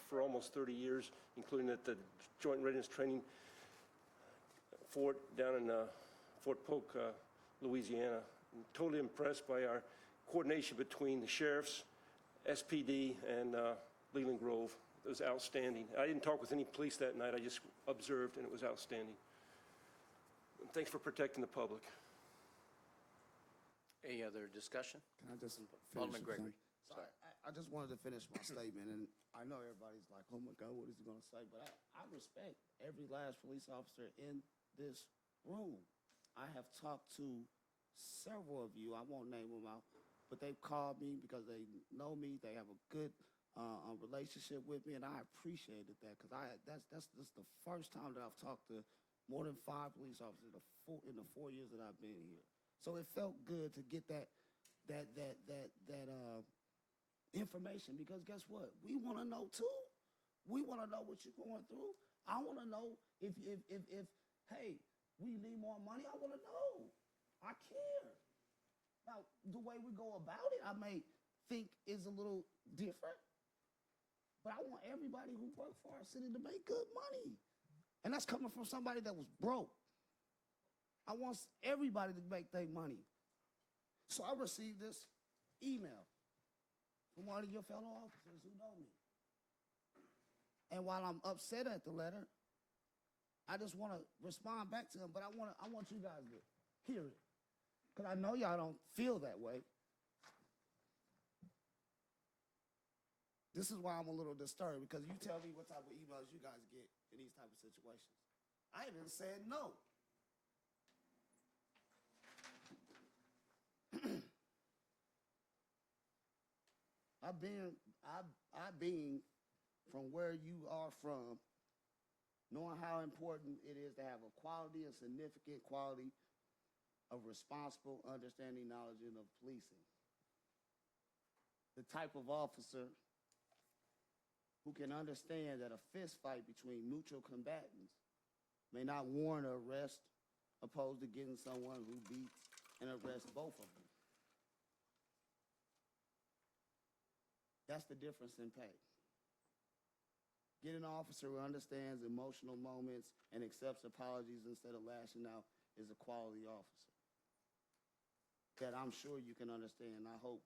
for almost 30 years, including at the Joint Readiness Training Fort down in Fort Polk, Louisiana. I'm totally impressed by our coordination between the sheriffs, SPD, and Leland Grove. It was outstanding. I didn't talk with any police that night. I just observed, and it was outstanding. And thanks for protecting the public. Any other discussion? Can I just Alderman finish? Gregory. Sorry. I just wanted to finish my statement, and I know everybody's like, oh my God, what is he going to say? But I respect every last police officer in this room. I have talked to several of you. I won't name them out, but they've called me because they know me. They have a good relationship with me, and I appreciated that, because that's the first time that I've talked to more than 5 police officers in the 4 years that I've been here. So it felt good to get that information, because guess what? We want to know too. We want to know what you're going through. I want to know if hey, we need more money. I want to know. I care. Now, the way we go about it, I may think is a little different, but I want everybody who works for our city to make good money. And that's coming from somebody that was broke. I want everybody to make their money. So I received this email from one of your fellow officers who know me. And while I'm upset at the letter, I just want to respond back to him, but I want you guys to hear it, because I know y'all don't feel that way. This is why I'm a little disturbed, because you tell me what type of emails you guys get in these type of situations. I even said no. I being from where you are from, knowing how important it is to have a quality and significant quality of responsible understanding, knowledge, and of policing. The type of officer who can understand that a fist fight between mutual combatants may not warrant an arrest opposed to getting someone who beats and arrests both of them. That's the difference in pay. Get an officer who understands emotional moments and accepts apologies instead of lashing out is a quality officer that I'm sure you can understand. I hope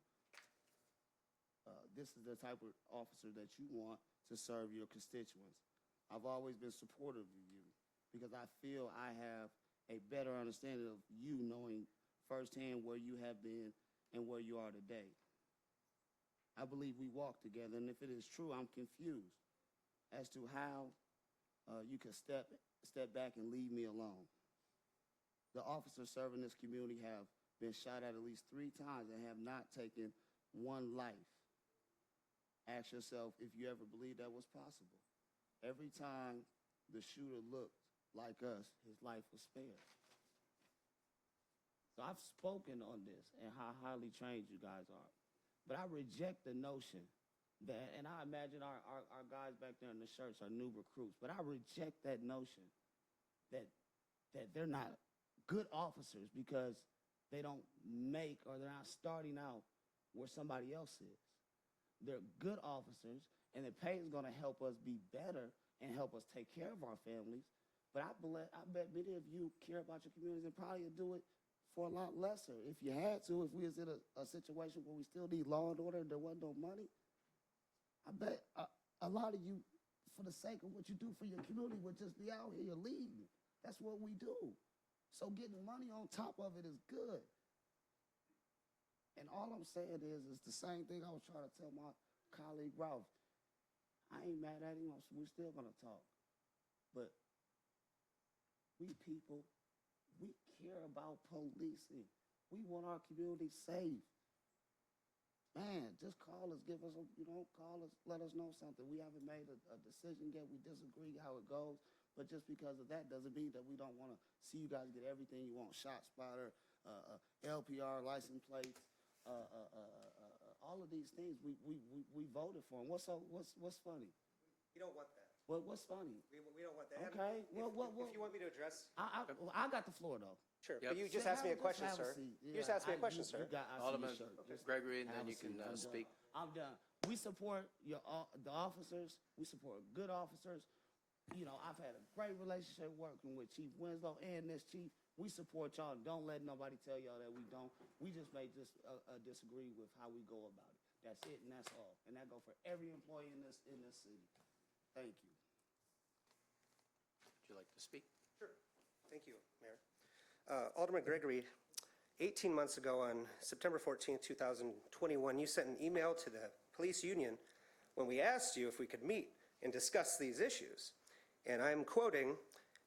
this is the type of officer that you want to serve your constituents. I've always been supportive of you because I feel I have a better understanding of you, knowing firsthand where you have been and where you are today. I believe we walk together, and if it is true, I'm confused as to how you can step back and leave me alone. The officers serving this community have been shot at least 3 times and have not taken one life. Ask yourself if you ever believed that was possible. Every time the shooter looked like us, his life was spared. So I've spoken on this and how highly trained you guys are. But I reject the notion that, and I imagine our guys back there in the shirts are new recruits, but I reject that notion that they're not good officers because they don't make or they're not starting out where somebody else is. They're good officers, and the pay is going to help us be better and help us take care of our families. But I bet many of you care about your communities and probably would do it for a lot lesser. If you had to, if we was in a situation where we still need law and order and there wasn't no money, I bet a lot of you, for the sake of what you do for your community, would just be out here leading. That's what we do. So getting money on top of it is good. And all I'm saying is the same thing I was trying to tell my colleague Ralph. I ain't mad at him. We're still going to talk. But we people, we care about policing. We want our community safe. Man, just call us, call us, let us know something. We haven't made a decision yet. We disagree how it goes. But just because of that doesn't mean that we don't want to see you guys get everything you want. Shot spotter, LPR, license plates, all of these things. We voted for them. What's funny? We don't want that. What's funny? We don't want that. Okay. If you want me to address. I got the floor, though. Sure, Yep. but you just asked me a question, Have a sir. seat. You just asked me a question, sir. Alderman Gregory, and then you can I'm speak. done. I'm done. We support the officers. We support good officers. You know, I've had a great relationship working with Chief Winslow and this chief. We support y'all. Don't let nobody tell y'all that we don't. We just may disagree with how we go about it. That's it, and that's all. And that goes for every employee in this city. Thank you. Would you like to speak? Sure. Thank you, Mayor. Alderman Gregory, 18 months ago on September 14th, 2021, you sent an email to the police union when we asked you if we could meet and discuss these issues. And I'm quoting,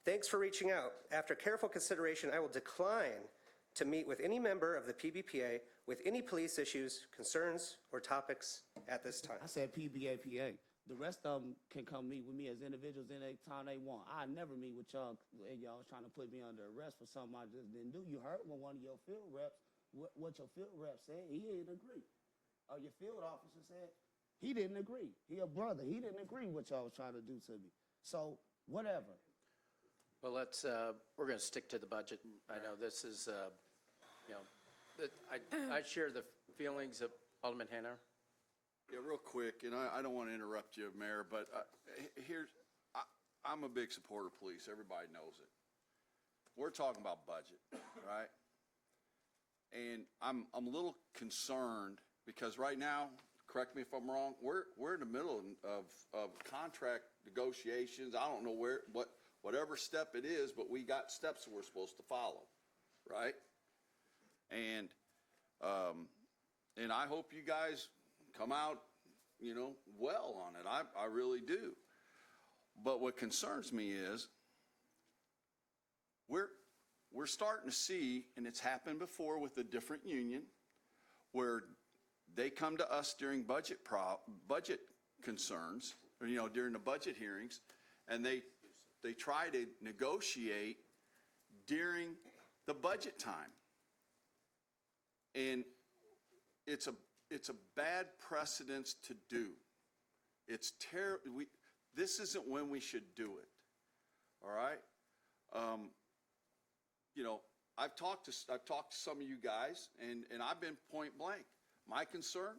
"Thanks for reaching out. After careful consideration, I will decline to meet with any member of the PBPA with any police issues, concerns, or topics at this time." I said PBAPA. The rest of them can come meet with me as individuals any time they want. I never meet with y'all, and y'all trying to put me under arrest for something I just didn't do. You heard when one of your field reps, what your field rep said. He didn't agree. Or your field officer said he didn't agree. He a brother. He didn't agree what y'all was trying to do to me. So whatever. Well, we're going to stick to the budget. I know this is, I share the feelings of Alderman Hanauer. Yeah, real quick, and I don't want to interrupt you, Mayor, but I'm a big supporter of police. Everybody knows it. We're talking about budget, right? And I'm a little concerned because right now, correct me if I'm wrong, we're in the middle of contract negotiations. I don't know whatever step it is, but we got steps that we're supposed to follow, right? And I hope you guys come out, well on it. I really do. But what concerns me is we're starting to see, and it's happened before with a different union, where they come to us during budget concerns, or, during the budget hearings, and they try to negotiate during the budget time. And it's a bad precedence to do. It's terrible. This isn't when we should do it. All right? You know, I've talked to some of you guys, and I've been point blank. My concern,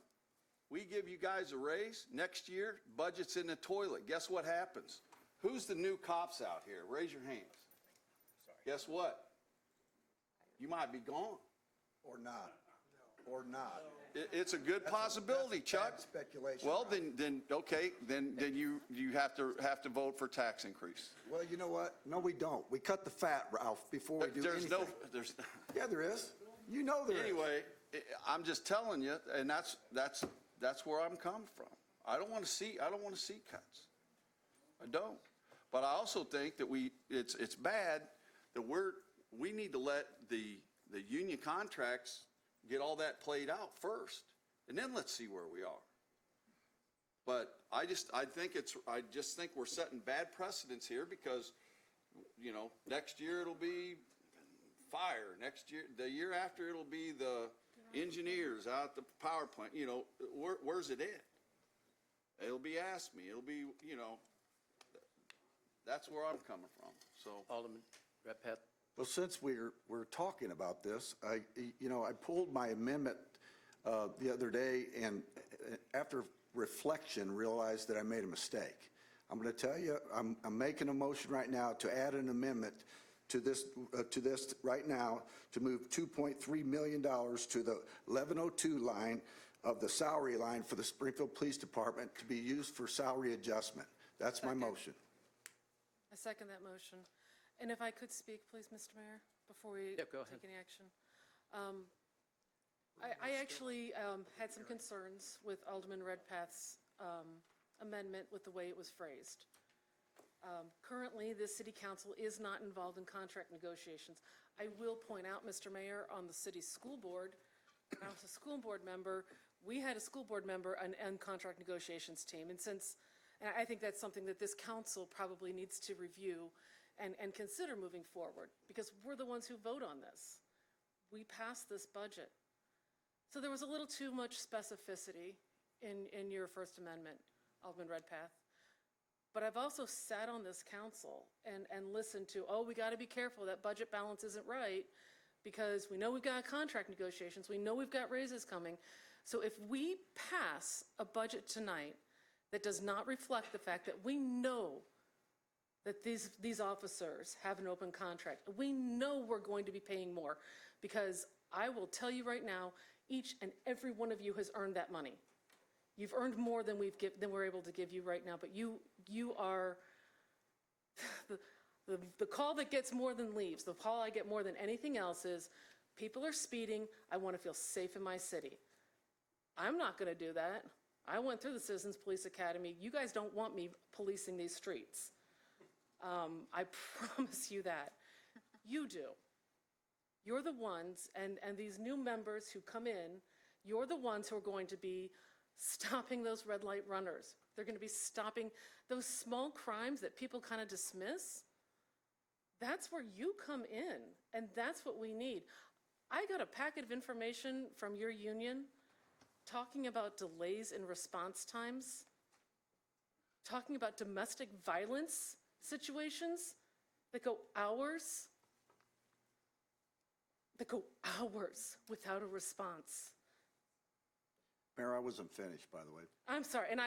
we give you guys a raise, next year, budget's in the toilet. Guess what happens? Who's the new cops out here? Raise your hands. Guess what? You might be gone. Or not. Or not. It's a good possibility, Chuck. Speculation. Well, then, okay, then you have to vote for tax increase. Well, you know what? No, we don't. We cut the fat, Ralph, before we do anything. Yeah, there is. You know there is. Anyway, I'm just telling you, and that's where I'm coming from. I don't want to see cuts. I don't. But I also think that it's bad that we need to let the union contracts get all that played out first, and then let's see where we are. But I just think we're setting bad precedents here because, you know, next year it'll be fire. Next year, the year after, it'll be the engineers out at the power plant. You know, where's it at? It'll be ASME. It'll be, you know, that's where I'm coming from. So, Alderman Redpath. Well, since we're talking about this, I pulled my amendment the other day, and after reflection, realized that I made a mistake. I'm going to tell you, I'm making a motion right now to add an amendment to this right now to move $2.3 million to the 1102 line of the salary line for the Springfield Police Department to be used for salary adjustment. That's my motion. I second that motion. And if I could speak, please, Mr. Mayor, before we go ahead. take any action. I actually had some concerns with Alderman Redpath's amendment with the way it was phrased. Currently, the city council is not involved in contract negotiations. I will point out, Mr. Mayor, on the city school board, when I was a school board member, we had a school board member and contract negotiations team. And I think that's something that this council probably needs to review and consider moving forward, because we're the ones who vote on this. We passed this budget. So there was a little too much specificity in your First Amendment, Alderman Redpath. But I've also sat on this council and listened to, we got to be careful, that budget balance isn't right, because we know we've got contract negotiations, we know we've got raises coming. So if we pass a budget tonight that does not reflect the fact that we know that these officers have an open contract, we know we're going to be paying more, because I will tell you right now, each and every one of you has earned that money. You've earned more than we're able to give you right now, but you are the call that gets more than leaves. The call I get more than anything else is, people are speeding, I want to feel safe in my city. I'm not going to do that. I went through the Citizens Police Academy. You guys don't want me policing these streets. I promise you that. You do. You're the ones, and these new members who come in, you're the ones who are going to be stopping those red light runners. They're going to be stopping those small crimes that people kind of dismiss. That's where you come in, and that's what we need. I got a packet of information from your union talking about delays in response times, talking about domestic violence situations that go hours without a response. Mayor, I wasn't finished, by the way. I'm sorry, and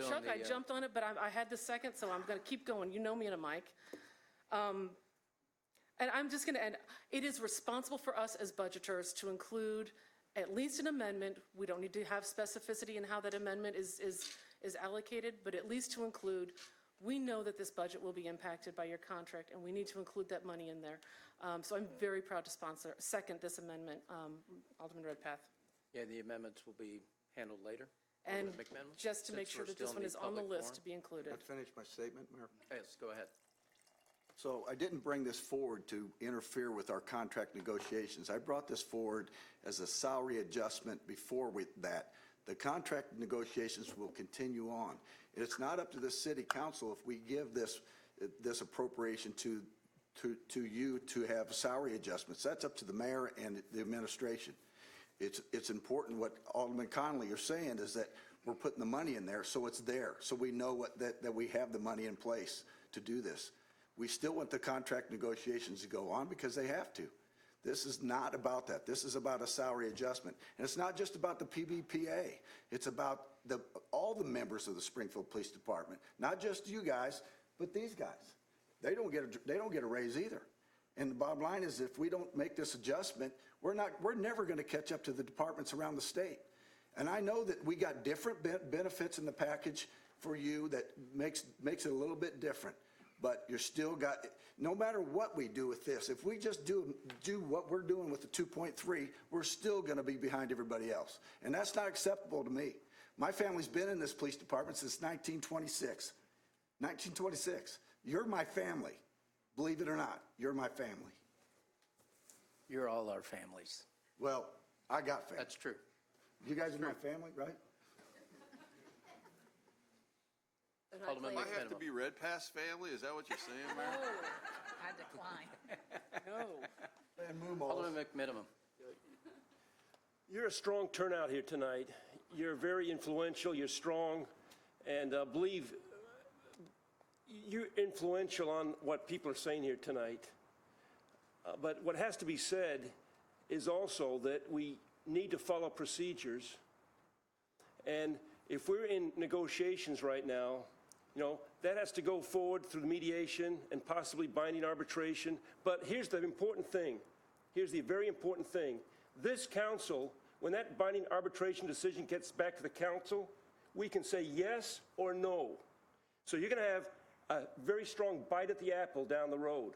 Chuck, I jumped on it, but I had the second, so I'm going to keep going. You know me and a mic. And I'm just going to end. It is responsible for us as budgeters to include at least an amendment. We don't need to have specificity in how that amendment is allocated, but at least to include, we know that this budget will be impacted by your contract, and we need to include that money in there. So I'm very proud to second this amendment, Alderman Redpath. Yeah, the amendments will be handled later. And Alderman McManus, just to make since sure we're that this still one in is on the public list to be included. Can I finish my statement, Mayor? Yes, go ahead. So I didn't bring this forward to interfere with our contract negotiations. I brought this forward as a salary adjustment before that. The contract negotiations will continue on. It's not up to the city council if we give this appropriation to you to have salary adjustments. That's up to the mayor and the administration. It's important what Alderman Connolly are saying is that we're putting the money in there, so it's there, so we know that we have the money in place to do this. We still want the contract negotiations to go on because they have to. This is not about that. This is about a salary adjustment. And it's not just about the PBPA. It's about all the members of the Springfield Police Department, not just you guys, but these guys. They don't get a raise either. And the bottom line is, if we don't make this adjustment, we're never going to catch up to the departments around the state. And I know that we got different benefits in the package for you that makes it a little bit different. But you're still got, no matter what we do with this, if we just do what we're doing with the 2.3, we're still going to be behind everybody else. And that's not acceptable to me. My family's been in this police department since 1926. 1926. You're my family. Believe it or not, you're my family. You're all our families. Well, I got family. That's true. You guys are my family, right? Alderman Do I have to McMiniman. be Red Pass family? Is that what you're saying, Mayor? I decline. No. And Mumo. Alderman McMiniman. You're a strong turnout here tonight. You're very influential, you're strong, and believe you're influential on what people are saying here tonight. But what has to be said is also that we need to follow procedures. And if we're in negotiations right now, that has to go forward through mediation and possibly binding arbitration. But here's the important thing. Here's the very important thing. This council, when that binding arbitration decision gets back to the council, we can say yes or no. So you're going to have a very strong bite at the apple down the road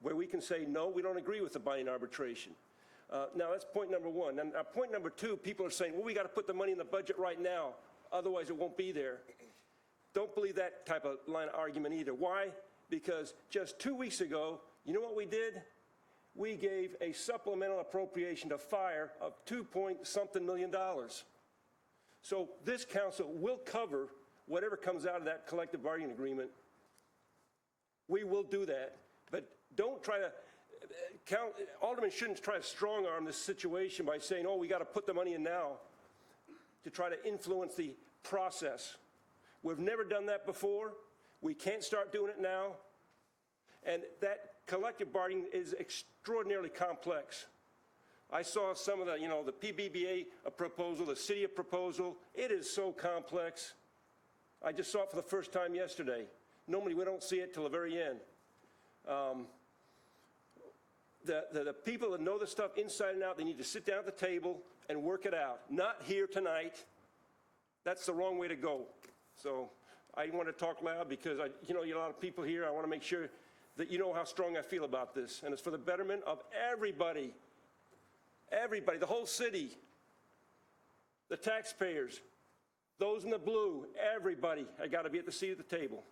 where we can say, no, we don't agree with the binding arbitration. Now, that's point number one. And point number two, people are saying, well, we got to put the money in the budget right now, otherwise it won't be there. Don't believe that type of line of argument either. Why? Because just 2 weeks ago, you know what we did? We gave a supplemental appropriation to fire of $2-point-something million. So this council will cover whatever comes out of that collective bargaining agreement. We will do that. But don't try to Alderman shouldn't try to strong-arm this situation by saying, oh, we got to put the money in now to try to influence the process. We've never done that before. We can't start doing it now. And that collective bargaining is extraordinarily complex. I saw some of the PBBA proposal, the city proposal. It is so complex. I just saw it for the first time yesterday. Normally, we don't see it till the very end. The people that know the stuff inside and out, they need to sit down at the table and work it out. Not here tonight. That's the wrong way to go. So I want to talk loud because you a lot of people here. I want to make sure that you know how strong I feel about this. And it's for the betterment of everybody. Everybody, the whole city, the taxpayers, those in the blue, everybody. I got to be at the seat at the table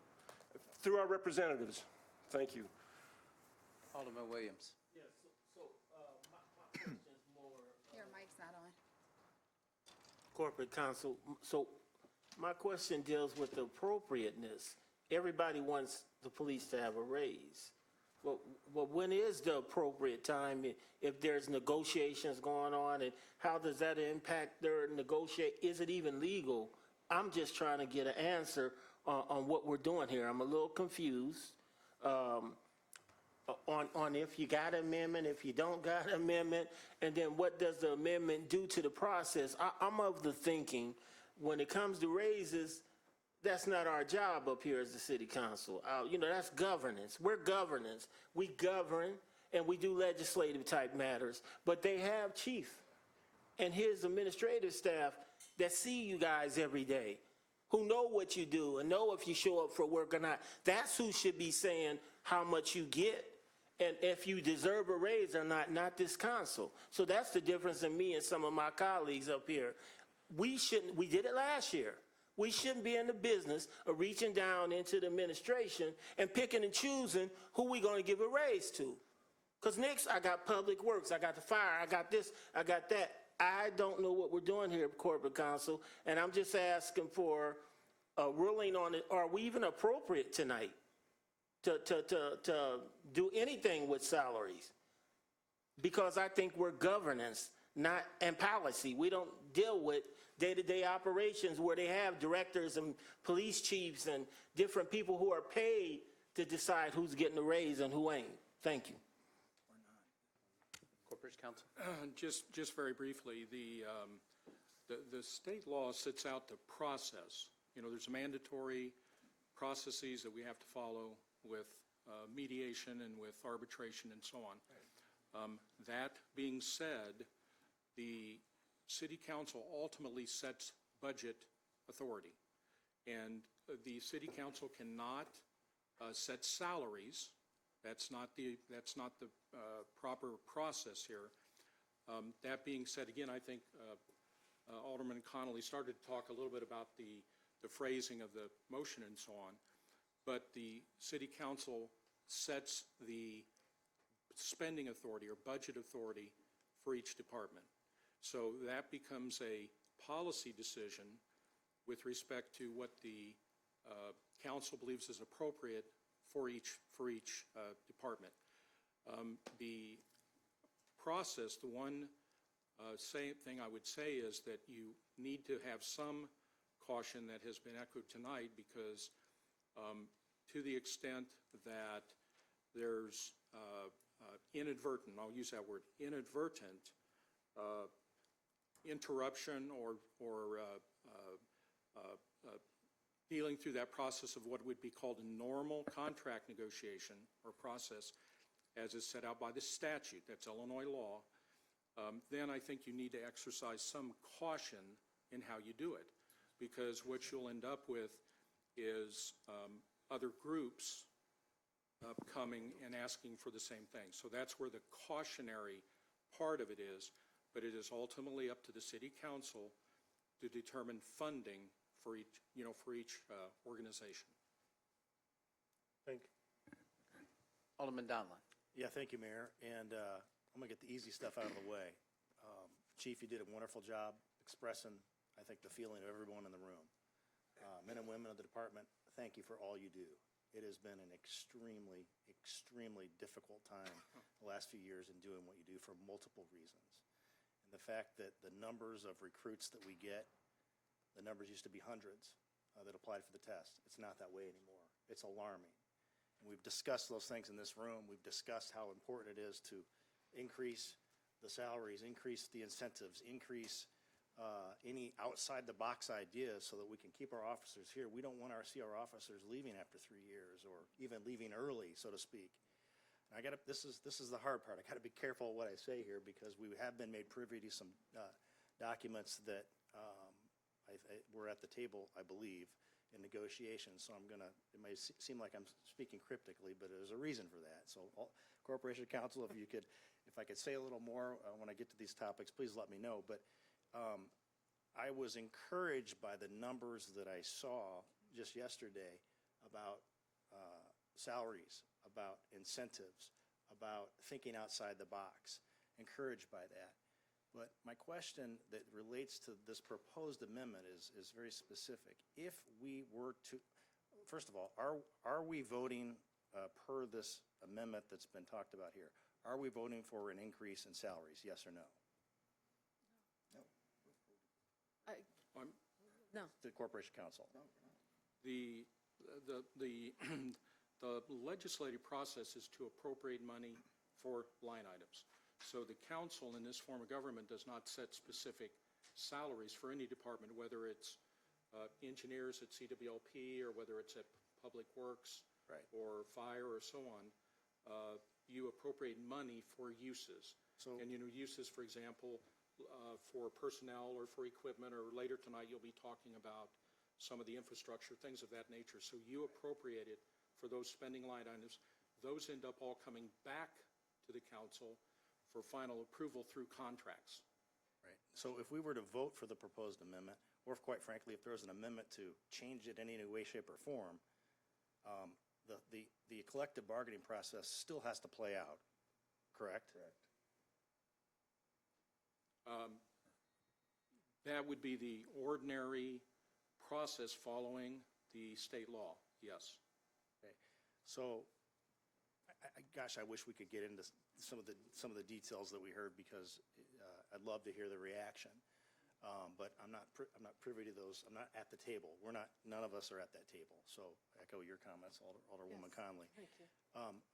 through our representatives. Thank you. Alderman Williams. Yeah, my question is more. Your mic's not on. Corporate counsel. So my question deals with the appropriateness. Everybody wants the police to have a raise. Well, when is the appropriate time if there's negotiations going on, and how does that impact their negotiate? Is it even legal? I'm just trying to get an answer on what we're doing here. I'm a little confused on if you got an amendment, if you don't got an amendment, and then what does the amendment do to the process? I'm of the thinking when it comes to raises, that's not our job up here as the city council. That's governance. We're governance. We govern and we do legislative type matters, but they have chief and his administrative staff that see you guys every day, who know what you do and know if you show up for work or not. That's who should be saying how much you get and if you deserve a raise or not this council. So that's the difference in me and some of my colleagues up here. We did it last year. We shouldn't be in the business of reaching down into the administration and picking and choosing who we're going to give a raise to. Because next, I got public works, I got the fire, I got this, I got that. I don't know what we're doing here at Corporate Council, and I'm just asking for a ruling on it. Are we even appropriate tonight to do anything with salaries? Because I think we're governance, and policy. We don't deal with day-to-day operations where they have directors and police chiefs and different people who are paid to decide who's getting a raise and who ain't. Thank you. Corporation Counsel. Just very briefly, the state law sets out the process. You know, there's mandatory processes that we have to follow with mediation and with arbitration and so on. That being said, the city council ultimately sets budget authority. And the city council cannot set salaries. That's not the proper process here. That being said, again, I think Alderman Connolly started to talk a little bit about the phrasing of the motion and so on. But the city council sets the spending authority or budget authority for each department. So that becomes a policy decision with respect to what the council believes is appropriate for each department. The process, the one thing I would say is that you need to have some caution that has been echoed tonight, because to the extent that there's inadvertent, I'll use that word, inadvertent interruption or dealing through that process of what would be called a normal contract negotiation or process, as is set out by the statute, that's Illinois law, then I think you need to exercise some caution in how you do it, because what you'll end up with is other groups coming and asking for the same thing. So that's where the cautionary part of it is, but it is ultimately up to the city council to determine funding for each organization. Thank you. Alderman Donlin. Yeah, thank you, Mayor. And I'm going to get the easy stuff out of the way. Chief, you did a wonderful job expressing, I think, the feeling of everyone in the room. Men and women of the department, thank you for all you do. It has been an extremely, extremely difficult time the last few years in doing what you do for multiple reasons. And the fact that the numbers of recruits that we get, the numbers used to be hundreds that applied for the test. It's not that way anymore. It's alarming. And we've discussed those things in this room. We've discussed how important it is to increase the salaries, increase the incentives, increase any outside-the-box ideas so that we can keep our officers here. We don't want to see our officers leaving after 3 years or even leaving early, so to speak. And this is the hard part. I got to be careful what I say here, because we have been made privy to some documents that were at the table, I believe, in negotiations. So it may seem like I'm speaking cryptically, but there's a reason for that. So Corporation Counsel, if I could say a little more when I get to these topics, please let me know. But I was encouraged by the numbers that I saw just yesterday about salaries, about incentives, about thinking outside the box. Encouraged by that. But my question that relates to this proposed amendment is very specific. If we were to, first of all, are we voting per this amendment that's been talked about here? Are we voting for an increase in salaries, yes or no? No. The Corporation Counsel. The legislative process is to appropriate money for line items. So the council in this form of government does not set specific salaries for any department, whether it's engineers at CWLP or whether it's at Public Works or fire or so on. You appropriate money for uses. And uses, for example, for personnel or for equipment, or later tonight you'll be talking about some of the infrastructure, things of that nature. So you appropriate it for those spending line items. Those end up all coming back to the council for final approval through contracts. Right. So if we were to vote for the proposed amendment, or if, quite frankly, if there was an amendment to change it in any way, shape, or form, the collective bargaining process still has to play out, correct? Correct. That would be the ordinary process following the state law, yes. Okay. So, gosh, I wish we could get into some of the details that we heard, because I'd love to hear the reaction. But I'm not privy to those. I'm not at the table. None of us are at that table. So echo your comments, Alderwoman Conley. Thank you.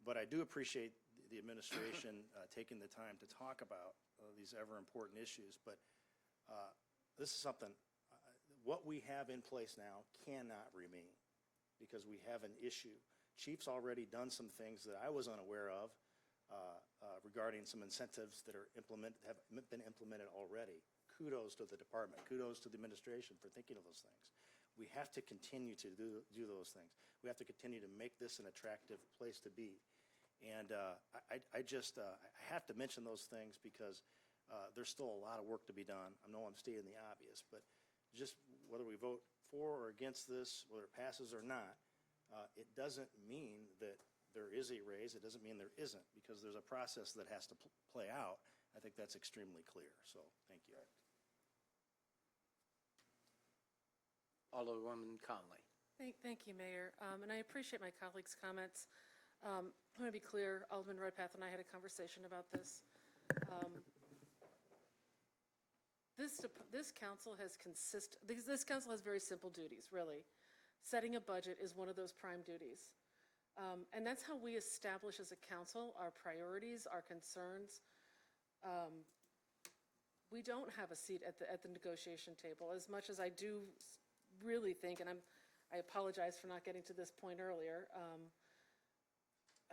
But I do appreciate the administration taking the time to talk about these ever-important issues. But this is something, what we have in place now cannot remain because we have an issue. Chief's already done some things that I was unaware of regarding some incentives that have been implemented already. Kudos to the department. Kudos to the administration for thinking of those things. We have to continue to do those things. We have to continue to make this an attractive place to be. And I have to mention those things because there's still a lot of work to be done. I know I'm stating the obvious, but just whether we vote for or against this, whether it passes or not, it doesn't mean that there is a raise. It doesn't mean there isn't, because there's a process that has to play out. I think that's extremely clear. So thank you. Alderwoman Conley. Thank you, Mayor. And I appreciate my colleagues' comments. I want to be clear, Alderman Redpath and I had a conversation about this. This council has very simple duties, really. Setting a budget is one of those prime duties. And that's how we establish as a council our priorities, our concerns. We don't have a seat at the negotiation table, as much as I do really think, and I apologize for not getting to this point earlier,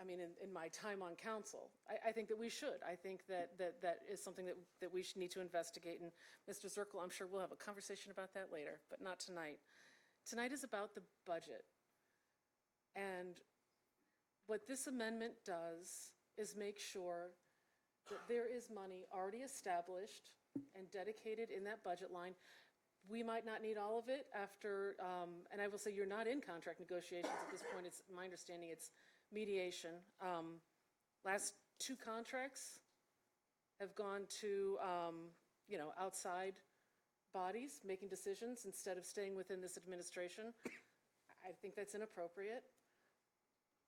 I mean, in my time on council, I think that we should. I think that is something that we should need to investigate. And Mr. Zirkle, I'm sure we'll have a conversation about that later, but not tonight. Tonight is about the budget. And what this amendment does is make sure that there is money already established and dedicated in that budget line. We might not need all of it after, and I will say you're not in contract negotiations at this point. It's my understanding it's mediation. Last two contracts have gone to, outside bodies making decisions instead of staying within this administration. I think that's inappropriate.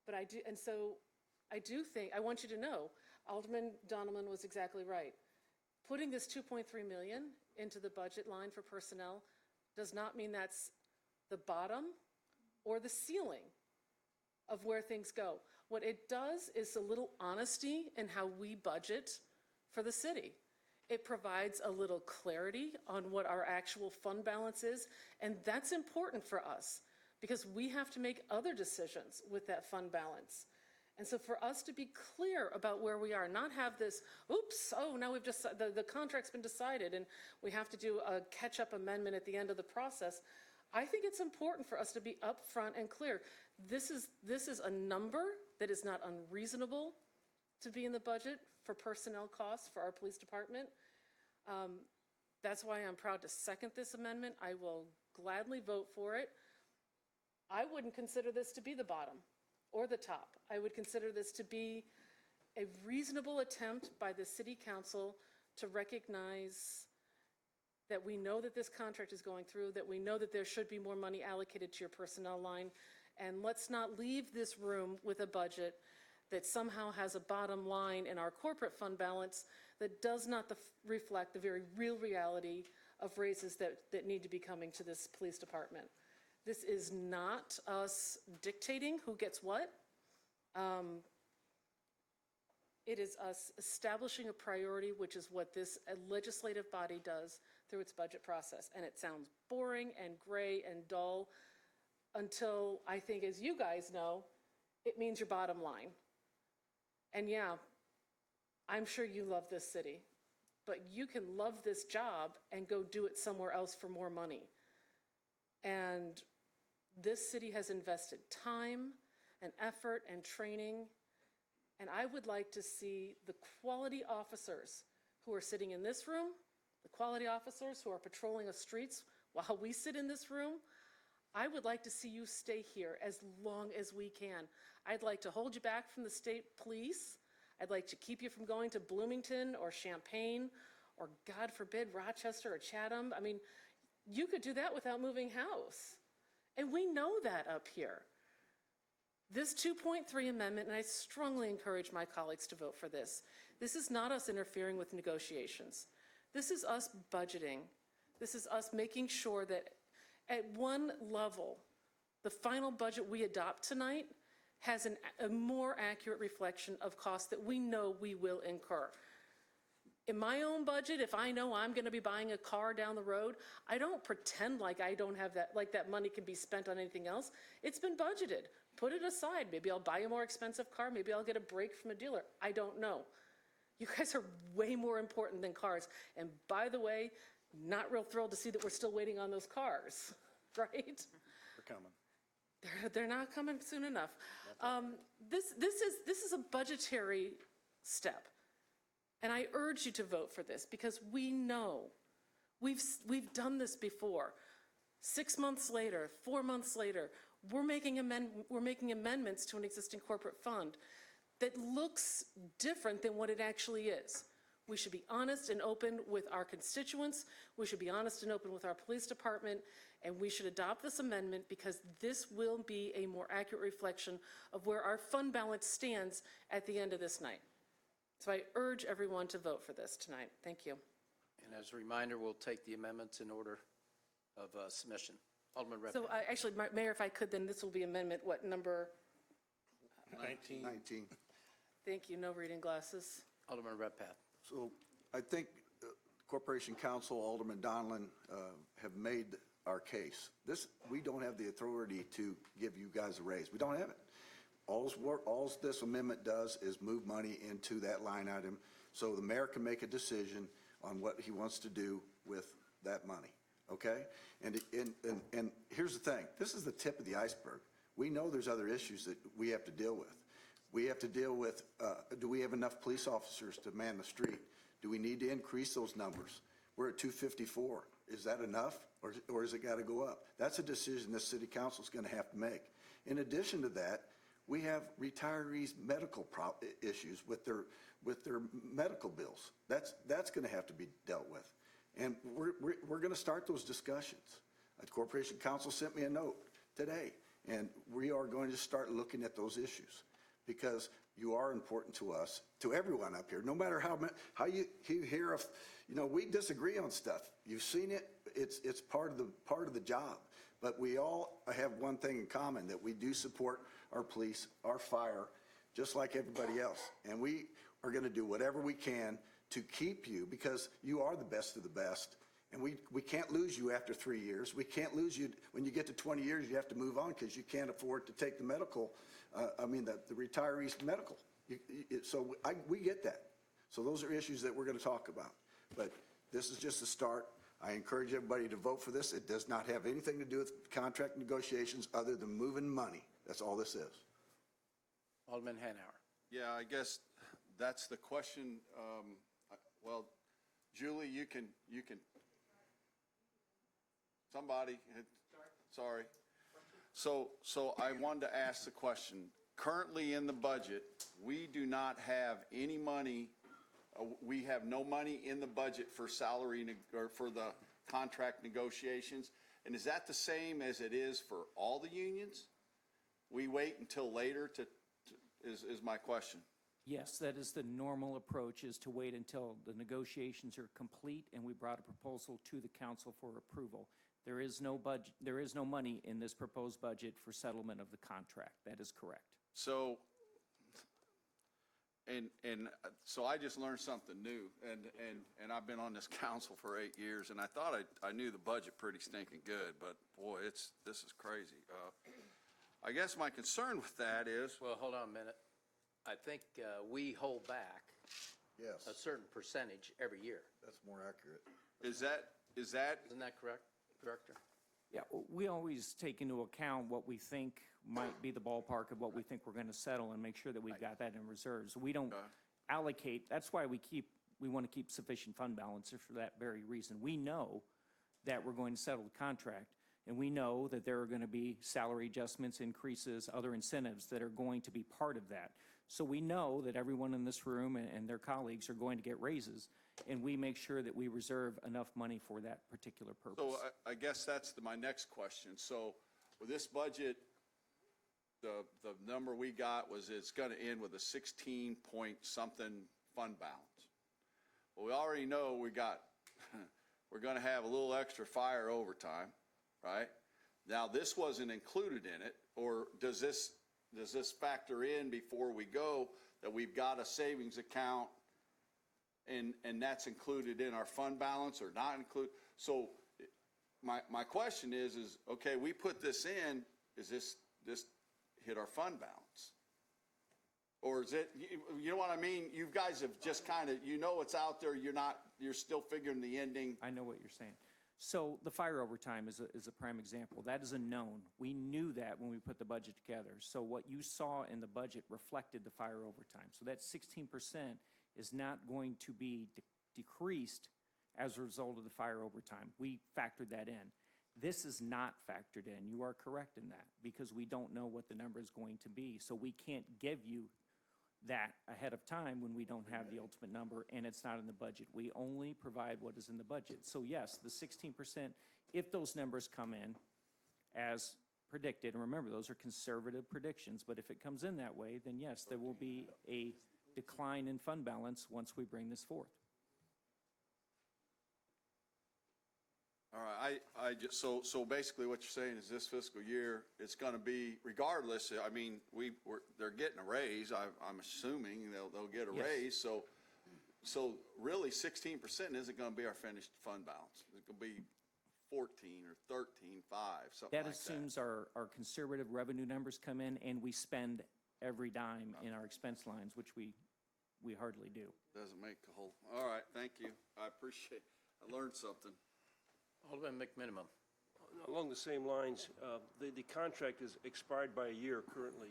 But I do think, I want you to know, Alderman Donovan was exactly right. Putting this $2.3 million into the budget line for personnel does not mean that's the bottom or the ceiling of where things go. What it does is a little honesty in how we budget for the city. It provides a little clarity on what our actual fund balance is, and that's important for us because we have to make other decisions with that fund balance. And so for us to be clear about where we are, not have this, oops, oh, now we've just, the contract's been decided and we have to do a catch-up amendment at the end of the process, I think it's important for us to be upfront and clear. This is a number that is not unreasonable to be in the budget for personnel costs for our police department. That's why I'm proud to second this amendment. I will gladly vote for it. I wouldn't consider this to be the bottom or the top. I would consider this to be a reasonable attempt by the city council to recognize that we know that this contract is going through, that we know that there should be more money allocated to your personnel line, and let's not leave this room with a budget that somehow has a bottom line in our corporate fund balance that does not reflect the very real reality of raises that need to be coming to this police department. This is not us dictating who gets what. It is us establishing a priority, which is what this legislative body does through its budget process. And it sounds boring and gray and dull until, I think, as you guys know, it means your bottom line. And yeah, I'm sure you love this city, but you can love this job and go do it somewhere else for more money. And this city has invested time and effort and training, and I would like to see the quality officers who are sitting in this room, the quality officers who are patrolling the streets while we sit in this room. I would like to see you stay here as long as we can. I'd like to hold you back from the state police. I'd like to keep you from going to Bloomington or Champaign or, God forbid, Rochester or Chatham. I mean, you could do that without moving house. And we know that up here. This 2.3 amendment, and I strongly encourage my colleagues to vote for this, this is not us interfering with negotiations. This is us budgeting This is us making sure that at one level, the final budget we adopt tonight has a more accurate reflection of costs that we know we will incur. In my own budget, if I know I'm going to be buying a car down the road, I don't pretend like I don't have that, like that money can be spent on anything else. It's been budgeted. Put it aside. Maybe I'll buy a more expensive car. Maybe I'll get a break from a dealer. I don't know. You guys are way more important than cars. And by the way, not real thrilled to see that we're still waiting on those cars, right? They're coming. They're not coming soon enough. This is a budgetary step. And I urge you to vote for this because we know, we've done this before. 6 months later, 4 months later, we're making amendments to an existing corporate fund that looks different than what it actually is. We should be honest and open with our constituents. We should be honest and open with our police department. And we should adopt this amendment because this will be a more accurate reflection of where our fund balance stands at the end of this night. So I urge everyone to vote for this tonight. Thank you. And as a reminder, we'll take the amendments in order of submission. Alderman Redpath. So actually, Mayor, if I could, then this will be amendment, what, number? 19. Thank you, no reading glasses. Alderman Redpath. So I think Corporation Counsel, Alderman Donlin have made our case. We don't have the authority to give you guys a raise. We don't have it. All this amendment does is move money into that line item so the mayor can make a decision on what he wants to do with that money, okay? And here's the thing. This is the tip of the iceberg. We know there's other issues that we have to deal with. We have to deal with, do we have enough police officers to man the street? Do we need to increase those numbers? We're at 254. Is that enough, or has it got to go up? That's a decision the city council is going to have to make. In addition to that, we have retirees' medical issues with their medical bills. That's going to have to be dealt with. And we're going to start those discussions. The Corporation Council sent me a note today, and we are going to start looking at those issues because you are important to us, to everyone up here, no matter how you hear of, we disagree on stuff. You've seen it. It's part of the job. But we all have one thing in common, that we do support our police, our fire, just like everybody else. And we are going to do whatever we can to keep you, because you are the best of the best. And we can't lose you after 3 years. We can't lose you. When you get to 20 years, you have to move on because you can't afford to take the medical, the retirees' medical. We get that. So those are issues that we're going to talk about. But this is just a start. I encourage everybody to vote for this. It does not have anything to do with contract negotiations other than moving money. That's all this is. Alderman Hanauer. Yeah, I guess that's the question. Well, Julie, you can, somebody, sorry. So I wanted to ask the question. Currently in the budget, we do not have any money. We have no money in the budget for salary or for the contract negotiations. And is that the same as it is for all the unions? We wait until later is my question. Yes, that is the normal approach, is to wait until the negotiations are complete and we brought a proposal to the council for approval. There is no budget, there is no money in this proposed budget for settlement of the contract. That is correct. So, so I just learned something new, and I've been on this council for 8 years, and I thought I knew the budget pretty stinking good, but boy, this is crazy. I guess my concern with that is. Well, hold on a minute. I think we hold back Yes, a certain percentage every year. that's more accurate. Is that? Isn't that correct, Director? Yeah, we always take into account what we think might be the ballpark of what we think we're going to settle and make sure that we've got that in reserves. We don't allocate. That's why we want to keep sufficient fund balance for that very reason. We know that we're going to settle the contract, and we know that there are going to be salary adjustments, increases, other incentives that are going to be part of that. So we know that everyone in this room and their colleagues are going to get raises, and we make sure that we reserve enough money for that particular purpose. So I guess that's my next question. So with this budget, the number we got was it's going to end with a 16-point-something fund balance. Well, we already know we got we're going to have a little extra fire overtime, right? Now, this wasn't included in it, or does this factor in before we go that we've got a savings account and that's included in our fund balance or not include? So my question is, okay, we put this in, is this hit our fund balance? Or is it, you know what I mean? You guys have just kind of, it's out there, you're still figuring the ending. I know what you're saying. So the fire overtime is a prime example. That is a known. We knew that when we put the budget together. So what you saw in the budget reflected the fire overtime. So that 16% is not going to be decreased as a result of the fire overtime. We factored that in. This is not factored in. You are correct in that because we don't know what the number is going to be. So we can't give you that ahead of time when we don't have the ultimate number and it's not in the budget. We only provide what is in the budget. So yes, the 16%, if those numbers come in as predicted, and remember, those are conservative predictions, but if it comes in that way, then yes, there will be a decline in fund balance once we bring this forth. All right, I just, so basically what you're saying is this fiscal year, it's going to be, regardless, I mean, they're getting a raise, I'm assuming they'll get a Yes. raise, so really 16% isn't going to be our finished fund balance. It's going to be 14 or 13, 5, something That like that. assumes our conservative revenue numbers come in and we spend every dime in our expense lines, which we hardly do. Doesn't make a whole, all right, thank you, I appreciate, I learned something. Alderman McMinimum. Along the same lines, the contract is expired by a year currently.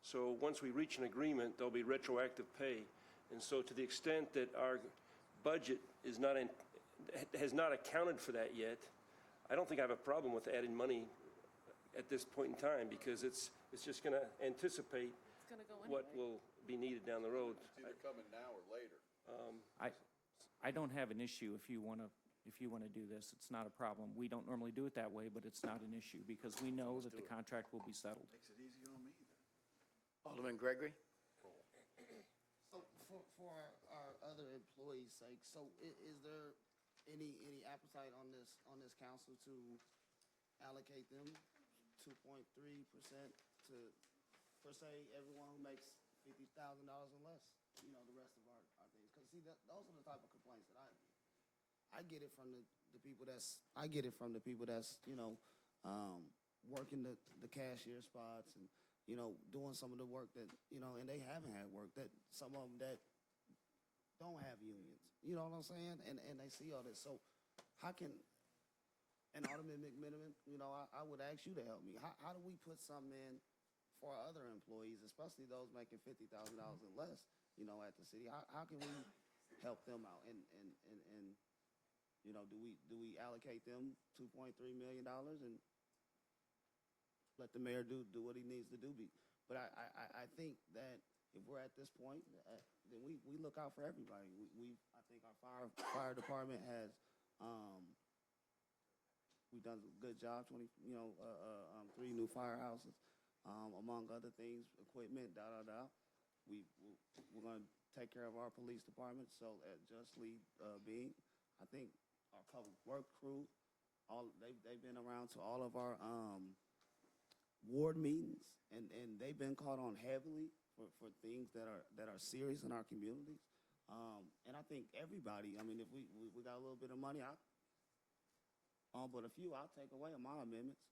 So once we reach an agreement, there'll be retroactive pay. And so to the extent that our budget has not accounted for that yet, I don't think I have a problem with adding money at this point in time because it's just going to anticipate It's going to go what anyway. will be needed down the road. It's either coming now or later. I don't have an issue if you want to do this. It's not a problem. We don't normally do it that way, but it's not an issue because we know that the contract will be settled. Makes it easy on me then. Alderman Gregory? So for our other employees' sake, so is there any appetite on this council to allocate them 2.3% to, per se, everyone who makes $50,000 or less? The rest of our things. Because see, those are the type of complaints that I get it from the people that's working the cashier spots and doing some of the work that and they haven't had work, that some of them that don't have unions, you know what I'm saying, and they see all this. So how can, and Alderman McMiniman, I would ask you to help me. How do we put something in for our other employees, especially those making $50,000 and less, at the city? How can we help them out and do we allocate them $2.3 million and let the mayor do what he needs to do? But I think that if we're at this point, then we look out for everybody. I think our fire department has we've done a good job. 3 new firehouses, among other things, equipment, We're going to take care of our police department. So at Just Lead Being, I think our public work crew, they've been around to all of our ward meetings, and they've been caught on heavily for things that are serious in our communities. And I think everybody, if we got a little bit of money, but a few I'll take away my amendments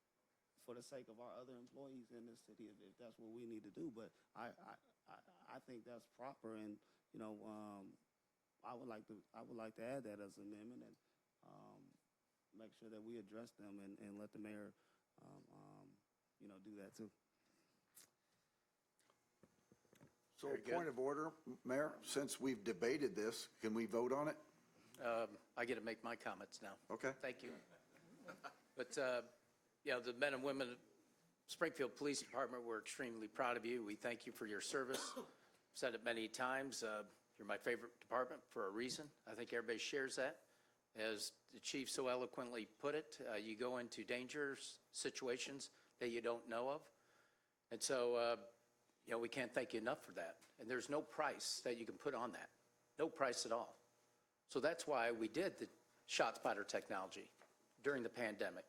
for the sake of our other employees in this city, if that's what we need to do. But I think that's proper, and I would like to add that as an amendment and make sure that we address them and let the mayor do that too. So point of order, Mayor, since we've debated this, can we vote on it? I get to make my comments now. Okay. Thank you. But, the men and women of Springfield Police Department, we're extremely proud of you. We thank you for your service. I've said it many times. You're my favorite department for a reason. I think everybody shares that. As the chief so eloquently put it, you go into dangerous situations that you don't know of. And so, we can't thank you enough for that. And there's no price that you can put on that. No price at all. So that's why we did shot spotter technology during the pandemic,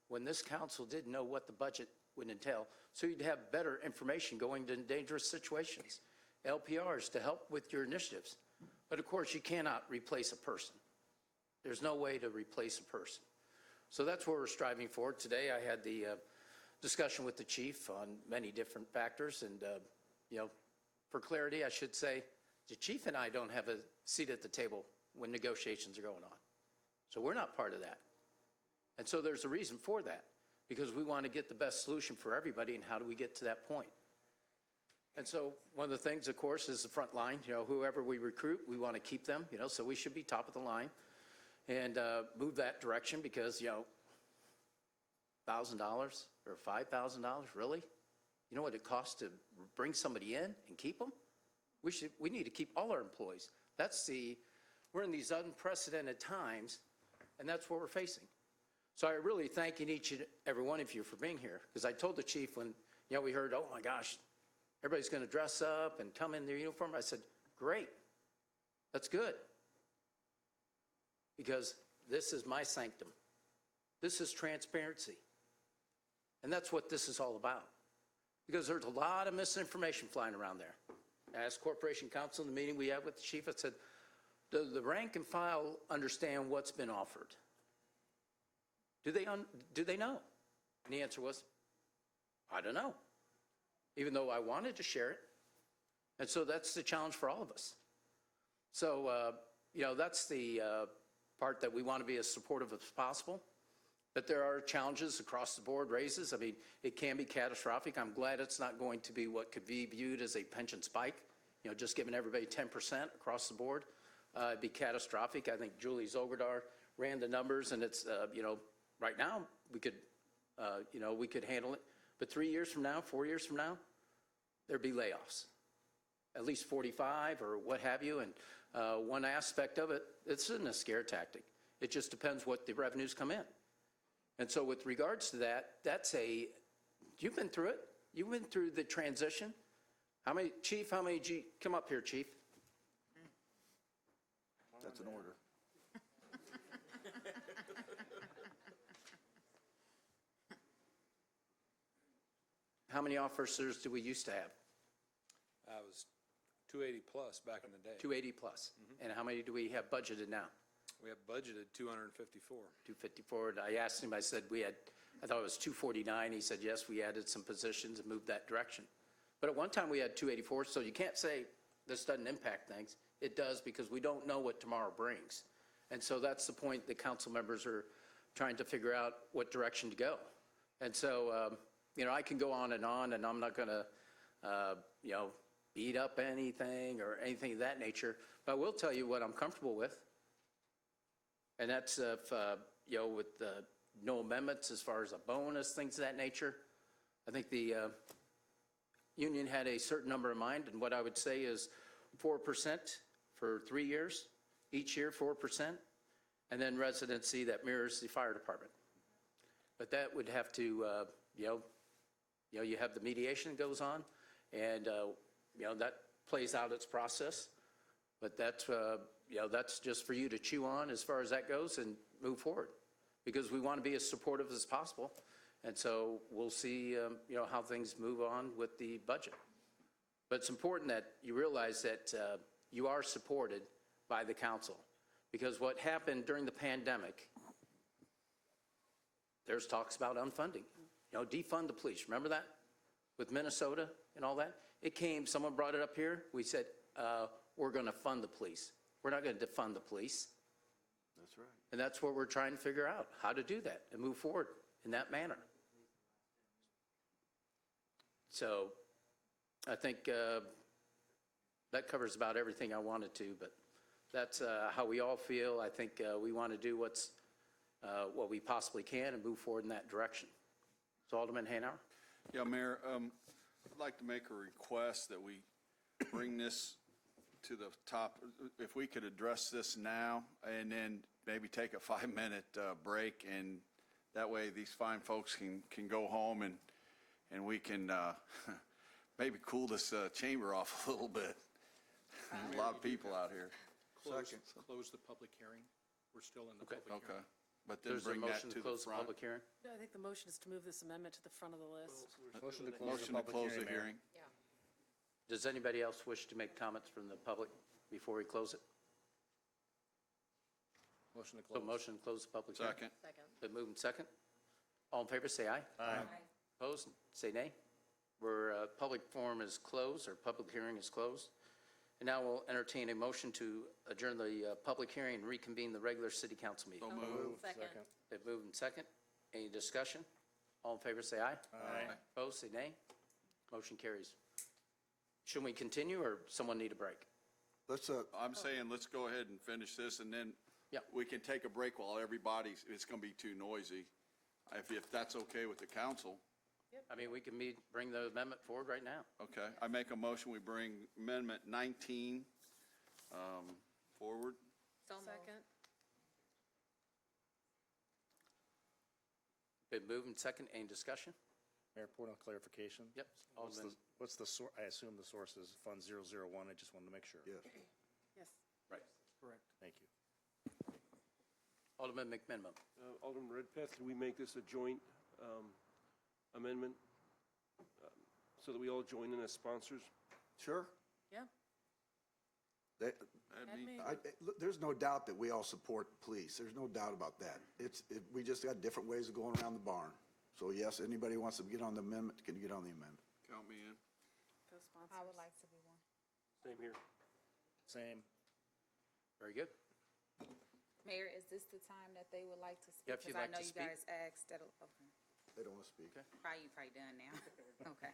when this council didn't know what the budget would entail, so you'd have better information going to dangerous situations, LPRs to help with your initiatives. But of course, you cannot replace a person. There's no way to replace a person. So that's what we're striving for. Today, I had the discussion with the chief on many different factors. And, for clarity, I should say, the chief and I don't have a seat at the table when negotiations are going on. So we're not part of that. And so there's a reason for that, because we want to get the best solution for everybody, and how do we get to that point? And so one of the things, of course, is the front line. Whoever we recruit, we want to keep them, so we should be top of the line and move that direction, because, $1,000 or $5,000, really? You know what it costs to bring somebody in and keep them? We need to keep all our employees. We're in these unprecedented times, and that's what we're facing. So I really thank each and every one of you for being here, because I told the chief when, we heard, oh my gosh, everybody's going to dress up and come in their uniform. I said, great, that's good, because this is my sanctum. This is transparency. And that's what this is all about, because there's a lot of misinformation flying around there. I asked Corporation Counsel in the meeting we had with the chief, I said, do the rank and file understand what's been offered? Do they know? And the answer was, I don't know, even though I wanted to share it. And so that's the challenge for all of us. So, that's the part that we want to be as supportive as possible. But there are challenges across the board, raises. I mean, it can be catastrophic. I'm glad it's not going to be what could be viewed as a pension spike, just giving everybody 10% across the board. It'd be catastrophic. I think Julie Zolgardar ran the numbers, and it's, right now we could handle it. But 3 years from now, 4 years from now, there'd be layoffs, at least 45 or what have you. And one aspect of it, it's isn't a scare tactic. It just depends what the revenues come in. And so with regards to that, you've been through it. You've been through the transition. Chief, come up here, Chief. That's an order. How many officers do we used to have? I was 280 plus back in the day. 280 plus. And how many do we have budgeted now? We have budgeted 254. 254. I asked him, I said, I thought it was 249. He said, yes, we added some positions and moved that direction. But at one time we had 284, so you can't say this doesn't impact things. It does, because we don't know what tomorrow brings. And so that's the point the council members are trying to figure out what direction to go. And so, I can go on, and I'm not going to, beat up anything or anything of that nature. But I will tell you what I'm comfortable with. And that's if, with no amendments as far as a bonus, things of that nature. I think the union had a certain number in mind, and what I would say is 4% for 3 years, each year 4%, and then residency that mirrors the fire department. But that would have to, you have the mediation that goes on, and, that plays out its process. But that's just for you to chew on as far as that goes and move forward, because we want to be as supportive as possible. And so we'll see, how things move on with the budget. But it's important that you realize that you are supported by the council, because what happened during the pandemic, there's talks about unfunding, defund the police. Remember that with Minnesota and all that? Someone brought it up here. We said, we're going to fund the police. We're not going to defund the police. That's right. And that's what we're trying to figure out, how to do that and move forward in that manner. So I think that covers about everything I wanted to, but that's how we all feel. I think we want to do what we possibly can and move forward in that direction. So Alderman Hanauer? Yeah, Mayor, I'd like to make a request that we bring this to the top. If we could address this now and then maybe take a 5-minute break, and that way these fine folks can go home and we can maybe cool this chamber off a little bit. A lot of people out here. Close the public hearing. we're still in the Okay. public hearing. Okay, but then There's a bring that motion to to the close the front. public hearing? I think the motion is to move this amendment to the front of the list. Motion to Motion to close the hearing. Does anybody else wish to make comments from the public before we close it? Motion to So close. motion to close the public hearing? Second. Been moved and second. All in favor, say aye. Aye. Opposed, say nay. Where public forum is closed, or public hearing is closed. And now we'll entertain a motion to adjourn the public hearing and reconvene the regular city council meeting. So moved. Second. Been moved and second. Any discussion? All in favor, say aye. Aye. Opposed, say nay. Motion carries. Should we continue, or someone need a break? Let's, I'm saying, let's go ahead and finish this, and then Yep. we can take a break while everybody's, it's going to be too noisy, if that's okay with the council. I mean, we can bring the amendment forward right now. Okay, I make a motion, we bring Amendment 19 forward. Second. Been moved and second. Any discussion? Mayor, point of clarification. Yep. What's the source? I assume the source is Fund 001. I just wanted to make sure. yes. Yes. Right. Correct. Thank you. Alderman McMinimum. Alderman Redpath, do we make this a joint amendment so that we all join in as sponsors? Sure. Yeah. That'd That'd be- be- Look, there's no doubt that we all support the police. There's no doubt about that. We just got different ways of going around the barn. So yes, anybody who wants to get on the amendment can get on the amendment. Count me in. Co-sponsors. I would like to be one. Same here. Same. Very good. Mayor, is this the time that they would like to speak? Yeah, if you'd like to speak. Because I know you guys asked that, okay. They don't want to speak. Probably done now. Okay.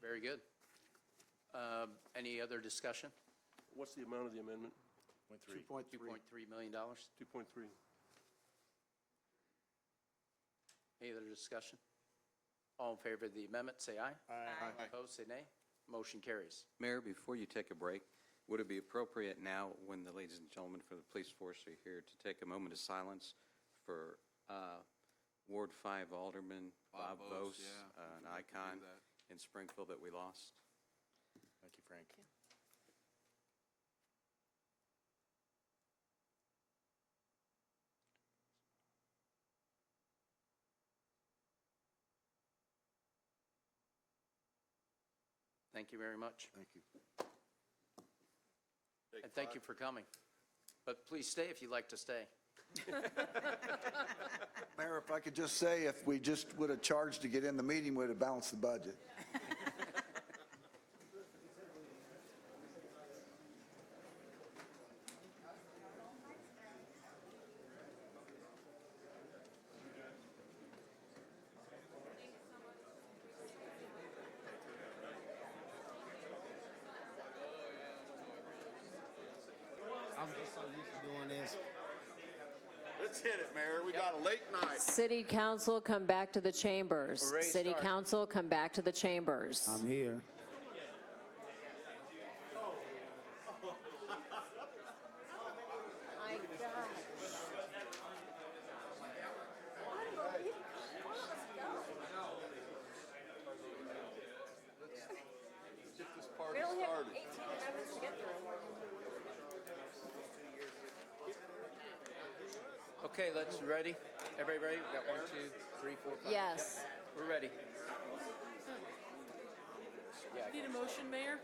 Very good. Any other discussion? What's the amount of the amendment? 2.3. $2.3 million. 2.3. Any other discussion? All in favor of the amendment, say aye. Aye. Opposed, say nay. Motion carries. Mayor, before you take a break, would it be appropriate now, when the ladies and gentlemen for the police force are here, to take a moment of silence for Ward 5 Alderman Bob Vos, yeah. an icon that. in Springfield that we lost? Thank you, Frank. Thank you very much. Thank you. And thank you for coming. But please stay if you'd like to stay. Mayor, if I could just say, if we just would have charged to get in the meeting, we'd have balanced the budget. I'm just so used to doing this. Let's hit it, Mayor. We got a late night. City Council, come back to the chambers. We're ready to City start. Council, come back to the chambers. I'm here. Get this party started. Okay, let's, ready? Everybody ready? We got 1, 2, 3, 4, 5. Yes. We're ready. Need a motion, Mayor?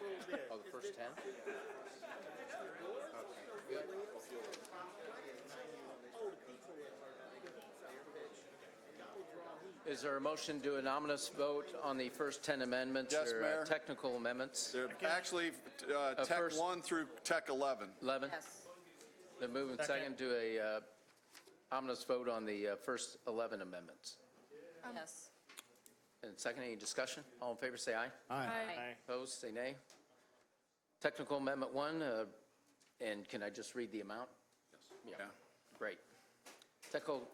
Oh, the first 10? Is there a motion to do an ominous vote on the first 10 amendments? Yes, or, Mayor. Technical amendments? They're actually Tech first- 1 through Tech 11. 11? Yes. Then moving second to a ominous vote on the first 11 amendments. Yes. And second, any discussion? All in favor, say aye. Aye. Opposed, say nay. Technical Amendment 1, and can I just read the amount? Yeah. Great. Technical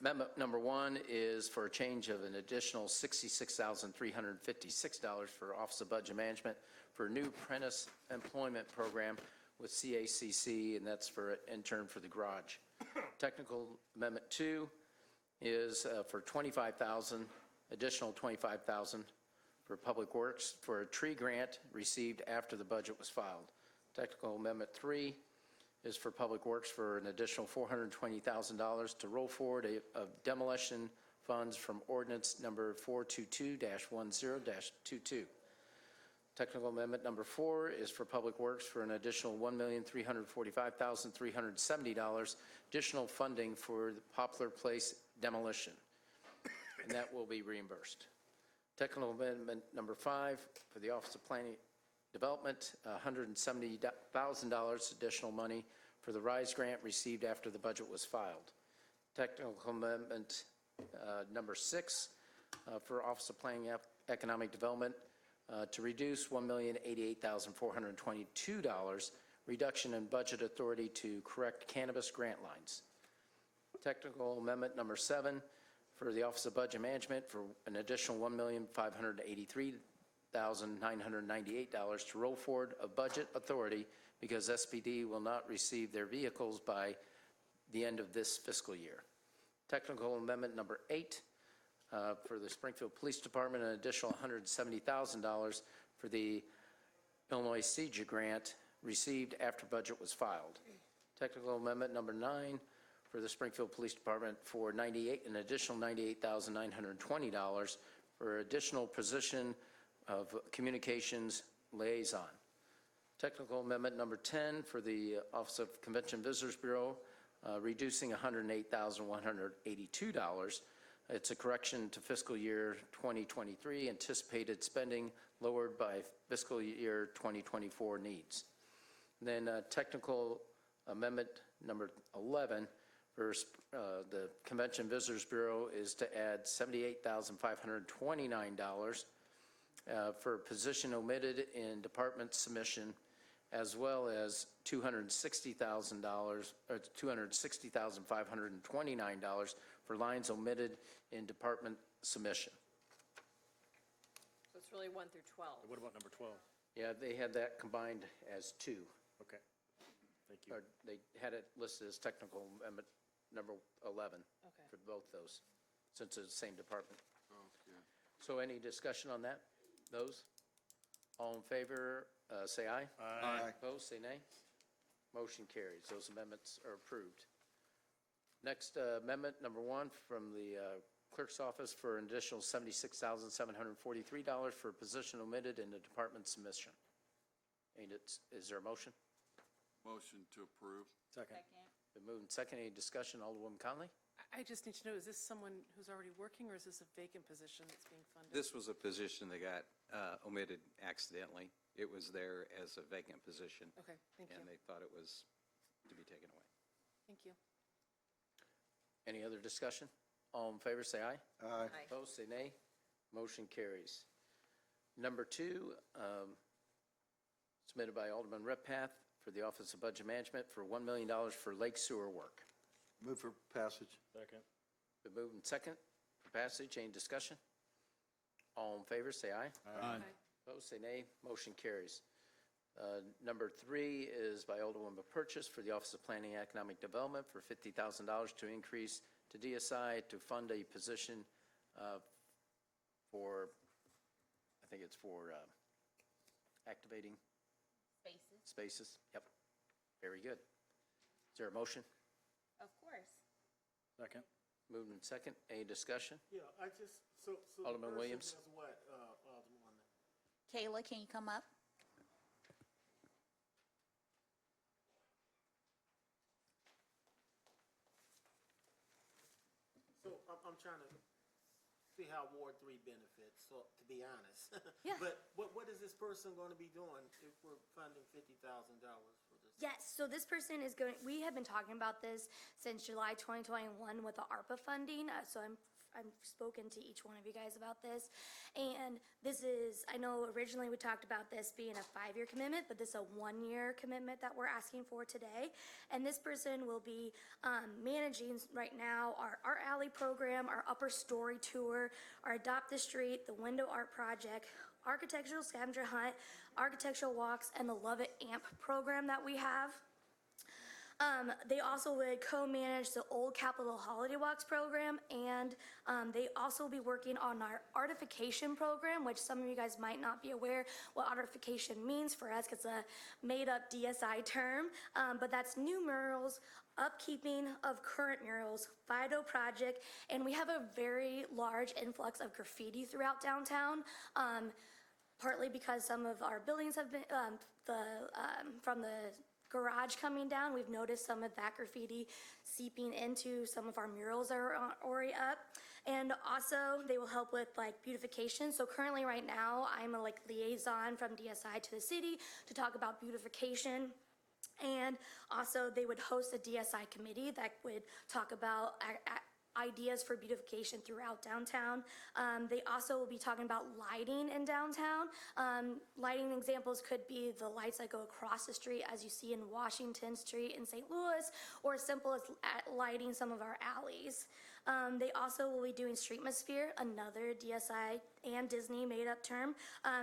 Amendment number 1 is for a change of an additional $66,356 for Office of Budget Management for a new apprentice employment program with CACC, and that's for an intern for the garage. Technical Amendment 2 is for $25,000, additional $25,000 for Public Works for a tree grant received after the budget was filed. Technical Amendment 3 is for Public Works for an additional $420,000 to roll forward of demolition funds from Ordinance number 422-10-22. Technical Amendment number 4 is for Public Works for an additional $1,345,370 additional funding for the Poplar Place demolition, and that will be reimbursed. Technical Amendment number 5 for the Office of Planning Development, $170,000 additional money for the RISE grant received after the budget was filed. Technical Amendment number 6 for Office of Planning Economic Development to reduce $1,088,422 reduction in budget authority to correct cannabis grant lines. Technical Amendment number 7 for the Office of Budget Management for an additional $1,583,998 to roll forward of budget authority because SPD will not receive their vehicles by the end of this fiscal year. Technical Amendment number 8 for the Springfield Police Department, an additional $170,000 for the Illinois CEJA grant received after budget was filed. Technical Amendment number 9 for the Springfield Police Department for an additional $98,920 for additional position of communications liaison. Technical Amendment number 10 for the Office of Convention Visitors Bureau, reducing $108,182. It's a correction to fiscal year 2023, anticipated spending lowered by fiscal year 2024 needs. And then Technical Amendment number 11 for the Convention Visitors Bureau is to add $78,529 for a position omitted in department submission, as well as $260,529 for lines omitted in department submission. So it's really 1 through 12. What about number 12? Yeah, they had that combined as 2. Okay, thank you. Or they had it listed as technical amendment number 11 Okay. for both those, since it's the same department. Okay. So any discussion on that? Those? All in favor, say aye. Aye. Opposed, say nay. Motion carries. Those amendments are approved. Next, amendment number 1 from the clerk's office for an additional $76,743 for a position omitted in the department submission. And is there a motion? Motion to approve. Second. Been moved and second. Any discussion? Alderwoman Conley? I just need to know, is this someone who's already working, or is this a vacant position that's being funded? This was a position that got omitted accidentally. It was there as a vacant position. Okay, thank you. And they thought it was to be taken away. Thank you. Any other discussion? All in favor, say aye. Aye. Opposed, say nay. Motion carries. Number 2, submitted by Alderman Redpath for the Office of Budget Management for $1 million for lake sewer work. Move for passage. Second. Been moved and second for passage. Any discussion? All in favor, say aye. Aye. Opposed, say nay. Motion carries. Number 3 is by Alderwoman Purchase for the Office of Planning and Economic Development for $50,000 to increase to DSI to fund a position for, I think it's for activating spaces. Yep. Very good. Is there a motion? Of course. Second. Moved and second. Any discussion? Yeah, I just, so the Alderman person Williams. does what, Alderman? Kayla, can you come up? So I'm trying to see how Ward 3 benefits, so, to be honest. Yeah. But what is this person going to be doing if we're funding $50,000 for this? Yes, so this person is going, we have been talking about this since July 2021 with the ARPA funding, so I've spoken to each one of you guys about this, and this is, I know originally we talked about this being a 5-year commitment, but this is a 1-year commitment that we're asking for today, and this person will be managing right now our Art Alley program, our Upper Story Tour, our Adopt the Street, the Window Art Project, Architectural Scavenger Hunt, Architectural Walks, and the Love It AMP program that we have. They also would co-manage the Old Capitol Holiday Walks program, and they also will be working on our artification program, which some of you guys might not be aware what artification means for us, 'cause it's a made-up DSI term, but that's new murals, upkeeping of current murals, FIDO project, and we have a very large influx of graffiti throughout downtown, partly because some of our buildings have been, from the garage coming down, we've noticed some of that graffiti seeping into some of our murals that are already up. And also, they will help with like beautification. So currently, right now, I'm a liaison from DSI to the city to talk about beautification. And also, they would host a DSI committee that would talk about ideas for beautification throughout downtown. They also will be talking about lighting in downtown. Lighting examples could be the lights that go across the street as you see in Washington Street in St. Louis, or as simple as lighting some of our alleys. They also will be doing Streetmosphere, another DSI and Disney made-up term.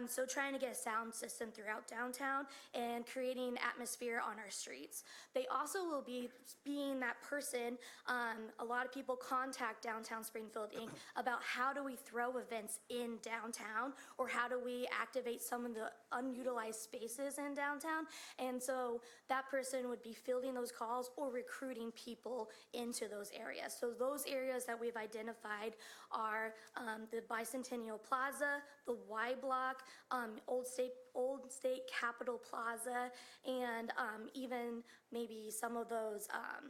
So trying to get a sound system throughout downtown and creating atmosphere on our streets. They also will be being that person, a lot of people contact Downtown Springfield Inc. about how do we throw events in downtown, or how do we activate some of the unutilized spaces in downtown. And so that person would be fielding those calls or recruiting people into those areas. So those areas that we've identified are the Bicentennial Plaza, the Y Block, Old State Capitol Plaza, and even maybe some of those,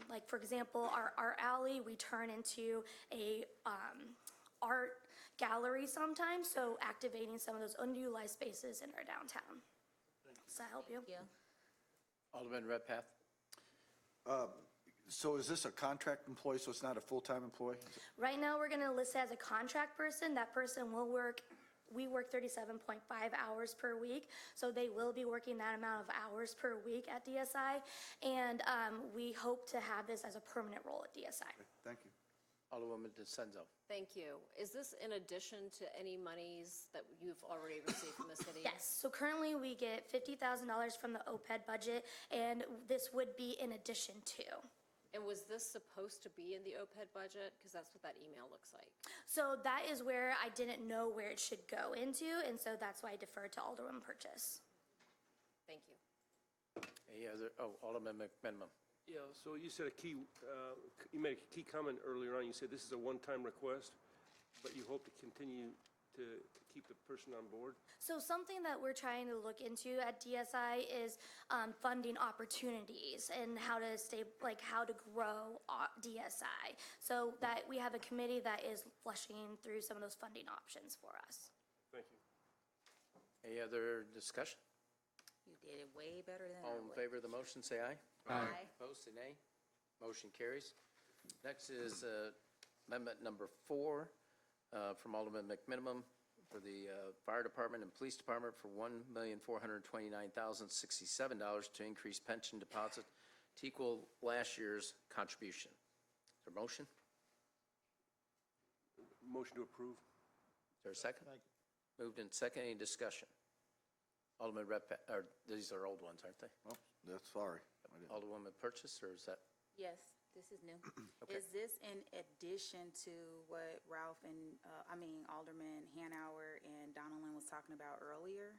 like for example, our alley, we turn into a art gallery sometimes, so activating some of those unutilized spaces in our downtown. Does that help you? Thank you. Alderman Redpath? So is this a contract employee, so it's not a full-time employee? Right now, we're gonna list it as a contract person. That person will work, we work 37.5 hours per week, so they will be working that amount of hours per week at DSI, and we hope to have this as a permanent role at DSI. Thank you. Alderwoman DeCenzo. Thank you. Is this in addition to any monies that you've already received from the city? Yes, so currently we get $50,000 from the OPED budget, and this would be in addition to. And was this supposed to be in the OPED budget? Because that's what that email looks like. So that is where I didn't know where it should go into, and so that's why I deferred to Alderman Purchase. Thank you. Any other, Alderman McMenamin. Yeah, so you said you made a key comment earlier on. You said this is a one-time request, but you hope to continue to keep the person on board? So something that we're trying to look into at DSI is funding opportunities and how to how to grow DSI. So that we have a committee that is flushing through some of those funding options for us. Thank you. Any other discussion? You did it way better than All I in would. favor of the motion, say aye. Aye. Opposed, say nay. Motion carries. Next is amendment number 4 from Alderman McMenamin for the Fire Department and Police Department for $1,429,067 to increase pension deposit to equal last year's contribution. Is there a motion? Motion to approve. Is there a second? Moved in second. Any discussion? Alderman Redpath, or these are old ones, aren't they? Oh, that's sorry. Alderwoman Purchase, or is that? Yes, this is new. Okay. Is this in addition to what Ralph and, Alderman Hanauer and Donaldin was talking about earlier?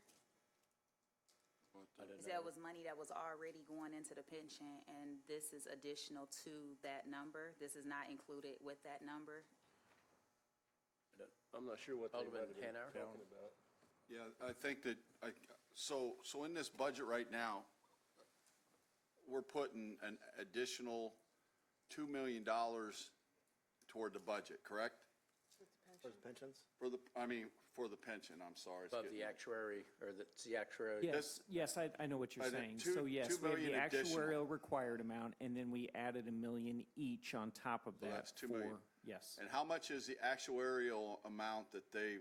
I don't Is that know. was money that was already going into the pension, and this is additional to that number? This is not included with that number? I'm not sure what they Alderman might have been Hanauer? talking about. Yeah, I think that, so in this budget right now, we're putting an additional $2 million toward the budget, correct? For the pensions? For the pension, I'm sorry. It's Above getting- the actuary, or it's the actuary? Yes, I know what you're I think saying. two- So yes, 2 we have the million additional. actuarial required amount, and then we added $1 million each on top of So that. that's 2 million. Yes. And how much is the actuarial amount that they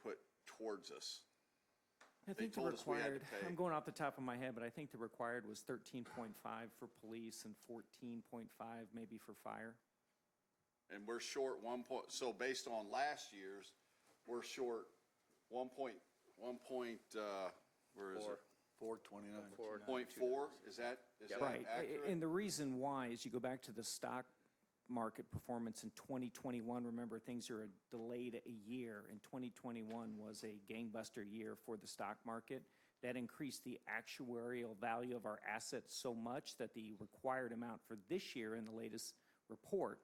put towards us? I think the told us we had to required, pay. I'm going off the top of my head, but I think the required was 13.5 for police and 14.5 maybe for fire. And we're short so based on last year's, we're short where is it? .4, is that Right. accurate? And the reason why is you go back to the stock market performance in 2021. Remember, things are delayed a year, and 2021 was a gangbuster year for the stock market. That increased the actuarial value of our assets so much that the required amount for this year in the latest report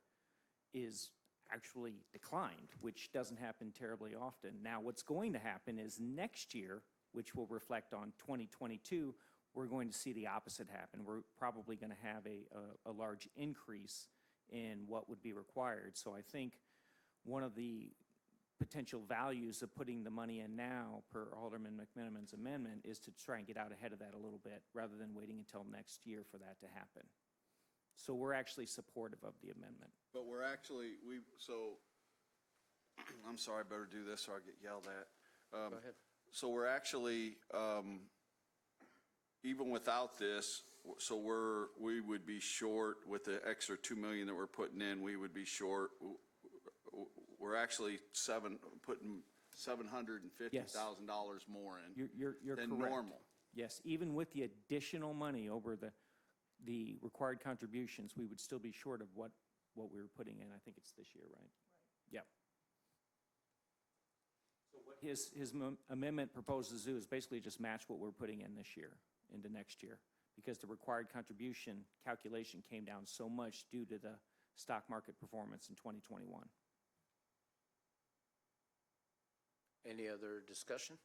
is actually declined, which doesn't happen terribly often. Now, what's going to happen is next year, which will reflect on 2022, we're going to see the opposite happen. We're probably going to have a large increase in what would be required. So I think one of the potential values of putting the money in now, per Alderman McMenamin's amendment, is to try and get out ahead of that a little bit, rather than waiting until next year for that to happen. So we're actually supportive of the amendment. But we're actually, I'm sorry, I better do this or I'll get yelled at. Go ahead. So we're actually, even without this, so we would be short with the extra $2 million that we're putting in, we would be short. We're actually putting $750,000 more in You're than correct. normal. Yes, even with the additional money over the required contributions, we would still be short of what we were putting in. I think it's this year, right? Yep. So what his amendment proposes to do is basically just match what we're putting in this year into next year, because the required contribution calculation came down so much due to the stock market performance in 2021. Any other discussion?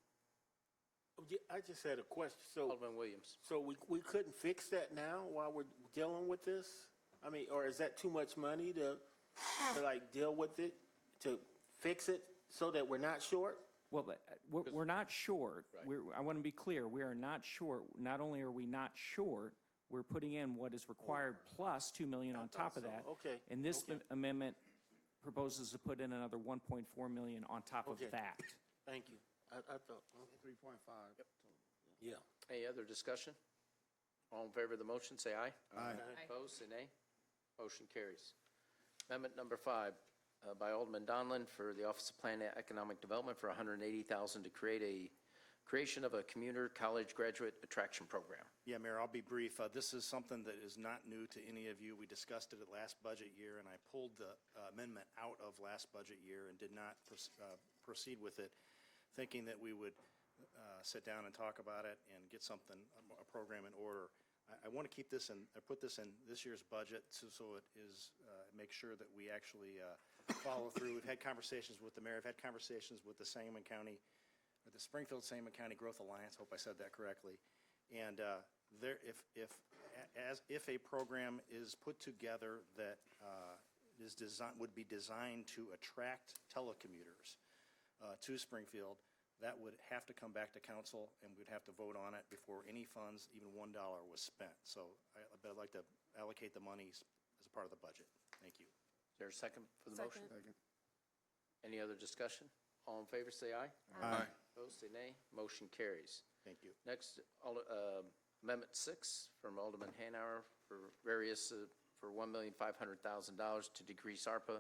Yeah, I just had a question. So, Alderman Williams. so we couldn't fix that now while we're dealing with this? I mean, or is that too much money to like deal with it, to fix it so that we're not short? Well, we're not short. I want to be clear. We are not short. Not only are we not short, we're putting in what is required plus $2 million on top of that. Okay. And this amendment proposes to put in another $1.4 million on top of that. Thank you. I thought, 3.5. yeah. Any other discussion? All in favor of the motion, say aye. Aye. Opposed, say nay. Motion carries. Amendment number 5 by Alderman Donlin for the Office of Plan and Economic Development for $180,000 to creation of a commuter college graduate attraction program. Yeah, Mayor, I'll be brief. This is something that is not new to any of you. We discussed it at last budget year, and I pulled the amendment out of last budget year and did not proceed with it, thinking that we would sit down and talk about it and get a program in order. I want to keep this in, I put this in this year's budget so it is, make sure that we actually follow through. We've had conversations with the mayor. I've had conversations with the Sangamon County, or the Springfield Sangamon County Growth Alliance. Hope I said that correctly. And if a program is put together that would be designed to attract telecommuters to Springfield, that would have to come back to council, and we'd have to vote on it before any funds, even $1, was spent. So I'd like to allocate the monies as a part of the budget. Thank you. Is there a second for the motion? Second. Any other discussion? All in favor, say aye. Aye. Opposed, say nay. Motion carries. Thank you. Next, Amendment 6 from Alderman Hanauer for for $1,500,000 to decrease ARPA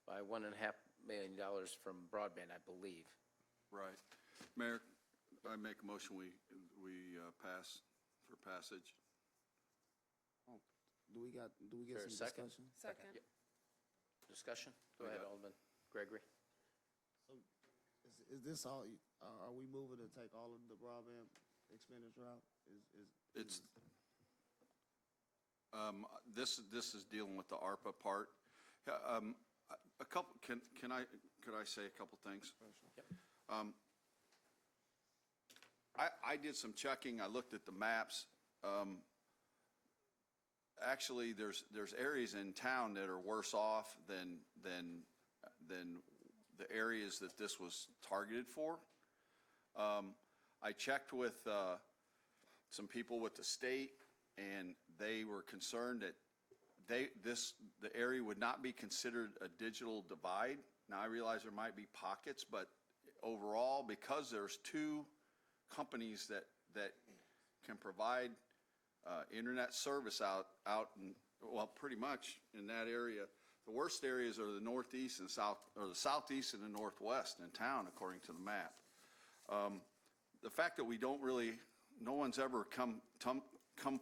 by $1.5 million from broadband, I believe. Right. Mayor, I make a motion, we pass for passage. Do we get Is there a some second? discussion? Second. Yep. Discussion? Go ahead, Alderman Gregory. So is this all, are we moving to take all of the broadband expenditure out? It's, this is dealing with the ARPA part. A couple, could I say a couple things? Yep. I did some checking. I looked at the maps. Actually, there's areas in town that are worse off than the areas that this was targeted for. I checked with some people with the state, and they were concerned that the area would not be considered a digital divide. Now, I realize there might be pockets, but overall, because there's two companies that can provide internet service out in, well, pretty much in that area. The worst areas are the northeast and south, or the southeast and the northwest in town, according to the map. The fact that we don't really no one's ever come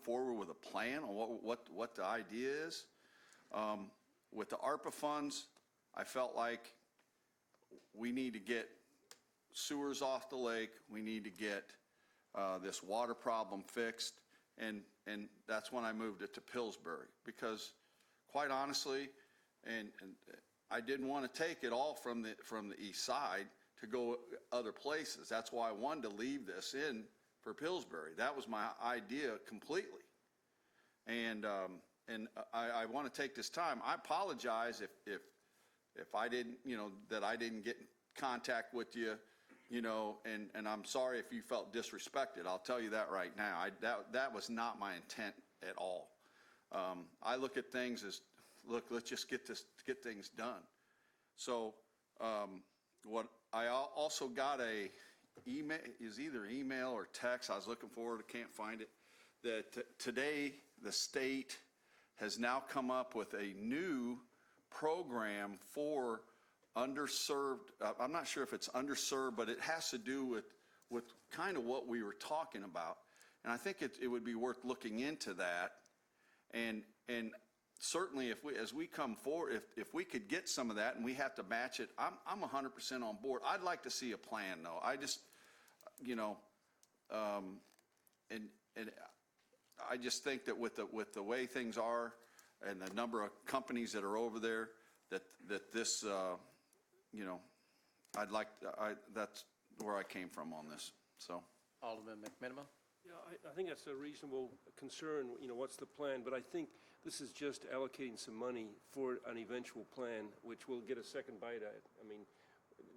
forward with a plan on what the idea is. With the ARPA funds, I felt like we need to get sewers off the lake. We need to get this water problem fixed. And that's when I moved it to Pillsbury, because quite honestly, and I didn't want to take it all from the east side to go other places. That's why I wanted to leave this in for Pillsbury. That was my idea completely. And I want to take this time. I apologize if I didn't, that I didn't get in contact with you, and I'm sorry if you felt disrespected. I'll tell you that right now. That was not my intent at all. I look at things as, look, let's just get things done. So what I also got a email, is either email or text, I was looking for it, I can't find it, that today the state has now come up with a new program for underserved, I'm not sure if it's underserved, but it has to do with kind of what we were talking about. And I think it would be worth looking into that. And certainly as we come forward, if we could get some of that and we have to match it, I'm 100% on board. I'd like to see a plan though. I just, and I just think that with the way things are and the number of companies that are over there, that this, that's where I came from on this, so. Alderman McMenamin? Yeah, I think that's a reasonable concern, what's the plan? But I think this is just allocating some money for an eventual plan, which we'll get a second bite at. I mean,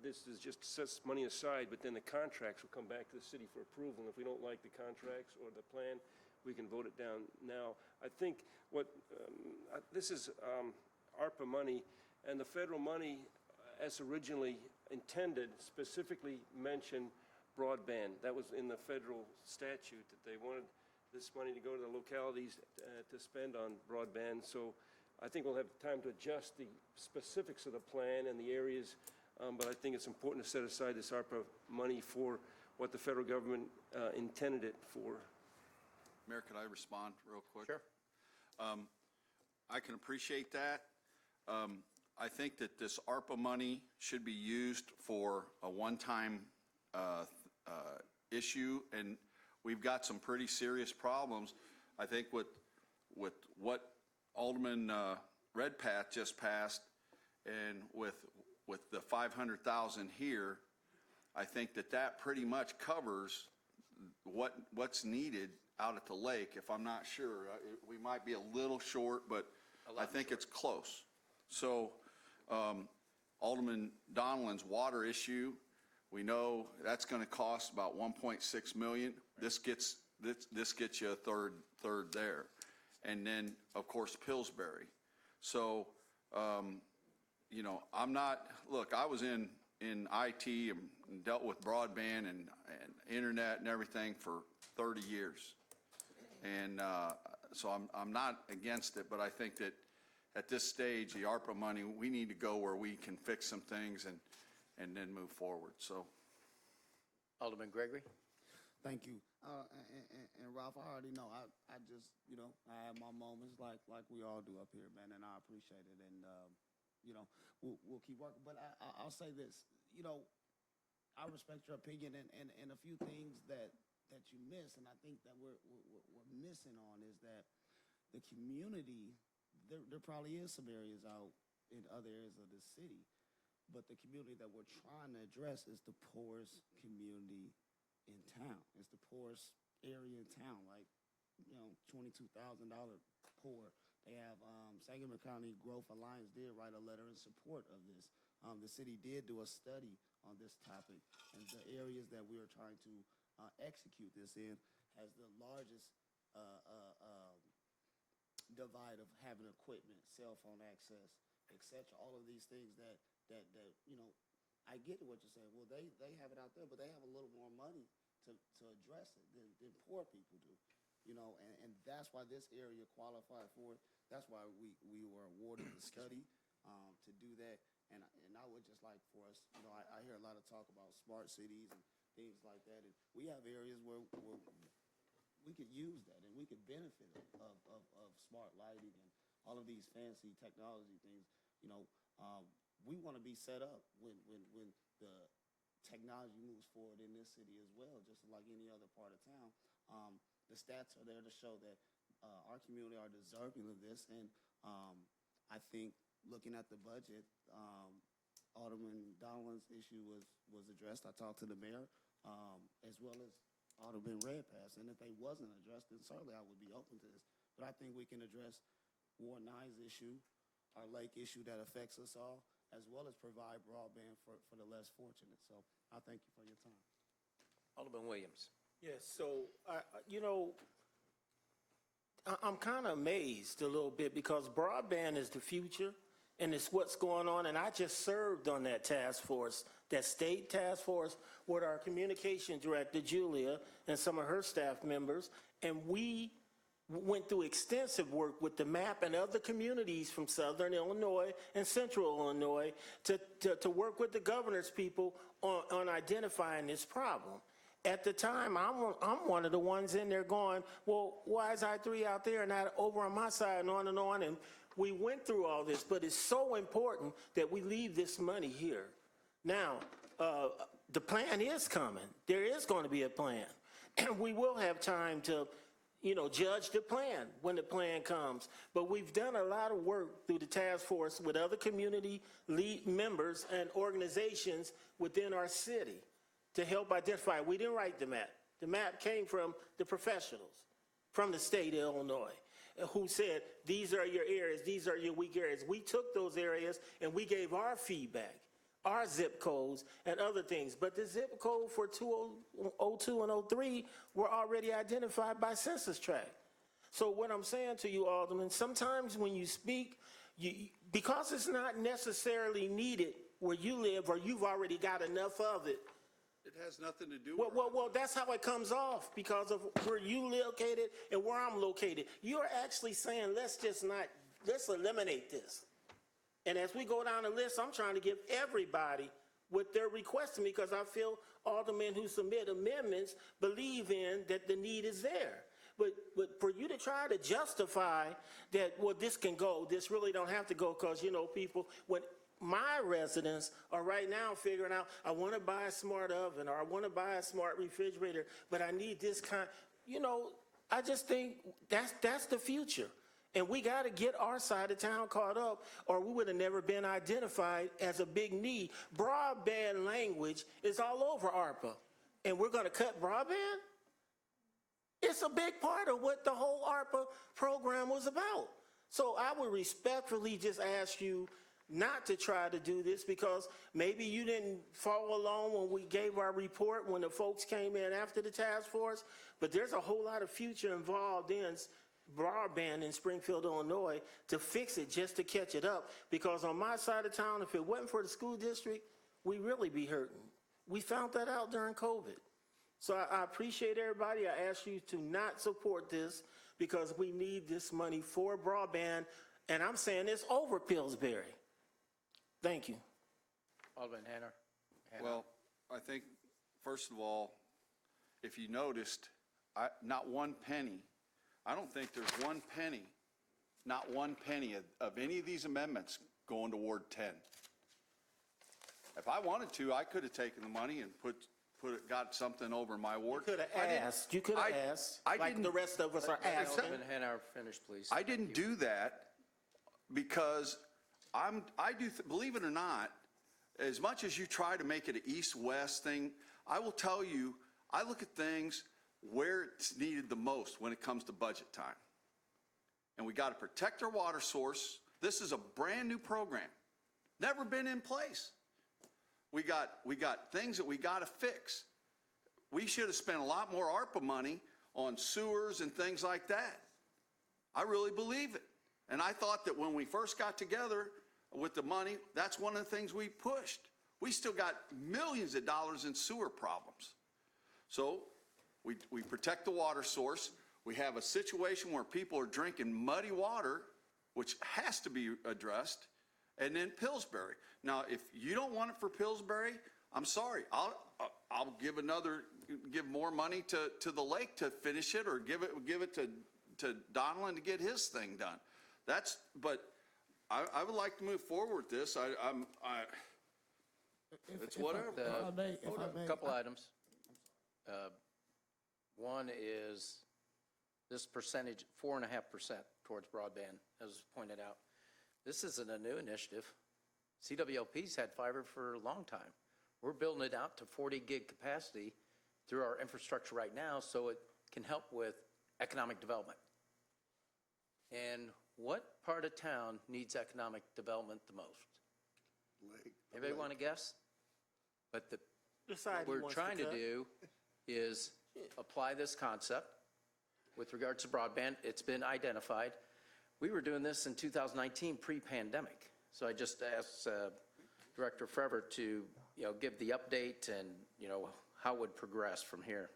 this is just sets money aside, but then the contracts will come back to the city for approval. And if we don't like the contracts or the plan, we can vote it down now. I think this is ARPA money, and the federal money, as originally intended, specifically mentioned broadband. That was in the federal statute, that they wanted this money to go to the localities to spend on broadband. So I think we'll have time to adjust the specifics of the plan and the areas, but I think it's important to set aside this ARPA money for what the federal government intended it for. Mayor, could I respond real quick? Sure. I can appreciate that. I think that this ARPA money should be used for a one-time issue, and we've got some pretty serious problems. I think with what Alderman Redpath just passed, and with the 500,000 here, I think that pretty much covers what's needed out at the lake. If I'm not sure, we might be a little short, but I think it's close. So Alderman Donovan's water issue, we know that's going to cost about $1.6 million. This gets you a third there, and then of course Pillsbury. So I'm not. Look, I was in IT and dealt with broadband and internet and everything for 30 years, and so I'm not against it, but I think that at this stage, the ARPA money, we need to go where we can fix some things and then move forward. So, Alderman Gregory? Thank you. And Ralph, I already know. I just, I have my moments like we all do up here, man, and I appreciate it. And, we'll keep working. But I'll say this, I respect your opinion and a few things that you miss, and I think that we're missing on is that the community, there probably is some areas out in other areas of the city, but the community that we're trying to address is the poorest community in town. It's the poorest area in town, like, $22,000 poor. They have, Sangamon County Growth Alliance did write a letter in support of this. The city did do a study on this topic, and the areas that we are trying to execute this in has the largest divide of having equipment, cell phone access, etc. All of these things that I get what you're saying. Well, they have it out there, but they have a little more money to address it than poor people do. And that's why this area qualified for it. That's why we were awarded the study to do that. And I would just like for us, I hear a lot of talk about smart cities and things like that. And we have areas where we could use that and we could benefit of smart lighting and all of these fancy technology things. We want to be set up when the technology moves forward in this city as well, just like any other part of town. The stats are there to show that our community are deserving of this, and I think looking at the budget, Alderman Donovan's issue was addressed. I talked to the mayor, as well as Alderman Redpath, and if they wasn't addressed, then certainly I would be open to this. But I think we can address Ward 9's issue, our lake issue that affects us all, as well as provide broadband for the less fortunate. So I thank you for your time. Alderman Williams. Yes, so, I'm kind of amazed a little bit because broadband is the future and it's what's going on. And I just served on that task force, that state task force with our communication director, Julia, and some of her staff members. And we went through extensive work with the MAP and other communities from Southern Illinois and Central Illinois to work with the governor's people on identifying this problem. At the time, I'm one of the ones in there going, well, why is I-3 out there and not over on my side, and on and on. And we went through all this, but it's so important that we leave this money here. Now, the plan is coming. There is going to be a plan. And we will have time to, judge the plan when the plan comes. But we've done a lot of work through the task force with other community lead members and organizations within our city to help identify. We didn't write the map. The map came from the professionals from the state of Illinois who said, these are your areas, these are your weak areas. We took those areas and we gave our feedback, our zip codes and other things. But the zip code for 02 and 03 were already identified by census tract. So what I'm saying to you, Alderman, sometimes when you speak, because it's not necessarily needed where you live or you've already got enough of it, It has nothing to do with. well, that's how it comes off because of where you located and where I'm located. You're actually saying, let's eliminate this. And as we go down the list, I'm trying to give everybody what they're requesting because I feel aldermen who submit amendments believe in that the need is there. But for you to try to justify that, well, this can go, this really don't have to go because, people, when my residents are right now figuring out, I want to buy a smart oven or I want to buy a smart refrigerator, but I need this kind. I just think that's the future. And we got to get our side of town caught up or we would have never been identified as a big need. Broadband language is all over ARPA. And we're going to cut broadband? It's a big part of what the whole ARPA program was about. So I would respectfully just ask you not to try to do this because maybe you didn't follow along when we gave our report when the folks came in after the task force, but there's a whole lot of future involved in broadband in Springfield, Illinois to fix it just to catch it up because on my side of town, if it wasn't for the school district, we'd really be hurting. We found that out during COVID. So I appreciate everybody. I ask you to not support this because we need this money for broadband, and I'm saying it's over Pillsbury. Thank you. Alderman Hanner. Well, I think, first of all, if you noticed, not one penny, I don't think there's one penny, not one penny of any of these amendments going to Ward 10. If I wanted to, I could have taken the money and got something over my ward. You could have asked. Like the rest of us are asking. Alderman Hanner, finish, please. I didn't do that because believe it or not, as much as you try to make it an east-west thing, I will tell you, I look at things where it's needed the most when it comes to budget time. And we got to protect our water source. This is a brand new program, never been in place. We got things that we got to fix. We should have spent a lot more ARPA money on sewers and things like that. I really believe it. And I thought that when we first got together with the money, that's one of the things we pushed. We still got millions of dollars in sewer problems. So we protect the water source. We have a situation where people are drinking muddy water, which has to be addressed, and then Pillsbury. Now, if you don't want it for Pillsbury, I'm sorry, I'll give more money to the lake to finish it, or give it to Donlin to get his thing done. But I would like to move forward with this. It's whatever. A couple items. One is this percentage, 4.5% towards broadband, as pointed out. This isn't a new initiative. CWLP's had fiber for a long time. We're building it out to 40 gig capacity through our infrastructure right now so it can help with economic development. And what part of town needs economic development the most? Anybody want to guess? But what we're trying to do is apply this concept with regards to broadband. It's been identified. We were doing this in 2019 pre-pandemic. So I just asked Director Frever to give the update and how it would progress from here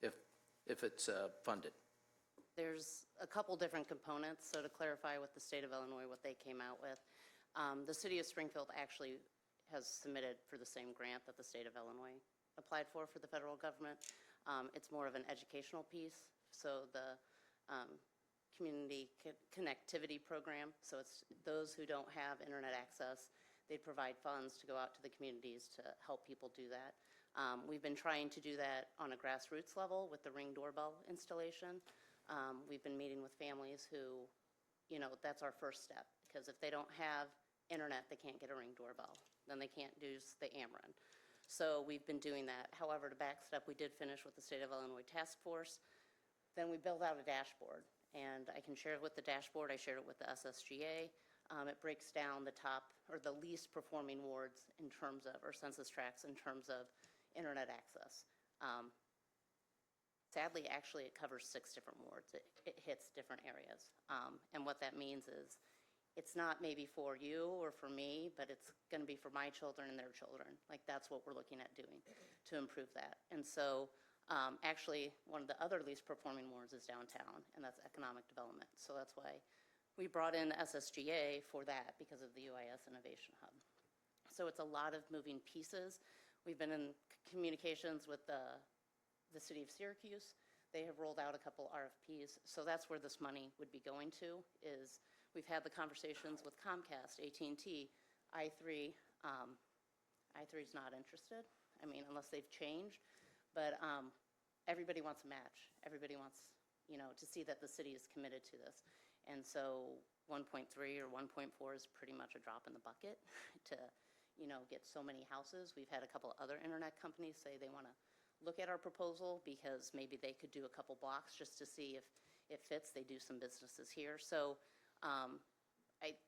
if it's funded. There's a couple different components. So to clarify with the state of Illinois, what they came out with, the city of Springfield actually has submitted for the same grant that the state of Illinois applied for the federal government. It's more of an educational piece. So the community connectivity program. So it's those who don't have internet access, they provide funds to go out to the communities to help people do that. We've been trying to do that on a grassroots level with the Ring doorbell installation. We've been meeting with families who, that's our first step, because if they don't have internet, they can't get a Ring doorbell. Then they can't use the AMRIN. So we've been doing that. However, to back it up, we did finish with the State of Illinois Task Force. Then we built out a dashboard, and I can share it with the dashboard. I shared it with the SSGA. It breaks down the top or the least performing wards in terms of, or census tracts in terms of internet access. Sadly, actually, it covers 6 different wards. It hits different areas. And what that means is it's not maybe for you or for me, but it's going to be for my children and their children. Like, that's what we're looking at doing to improve that. And so actually, one of the other least performing wards is downtown, and that's economic development. So that's why we brought in SSGA for that, because of the UIS Innovation Hub. So it's a lot of moving pieces. We've been in communications with the city of Syracuse. They have rolled out a couple RFPs. So that's where this money would be going to, is we've had the conversations with Comcast, AT&T, i3. i3's not interested, unless they've changed. But everybody wants a match. Everybody wants, to see that the city is committed to this. And so 1.3 or 1.4 is pretty much a drop in the bucket to, get so many houses. We've had a couple other internet companies say they want to look at our proposal because maybe they could do a couple blocks just to see if it fits. They do some businesses here. So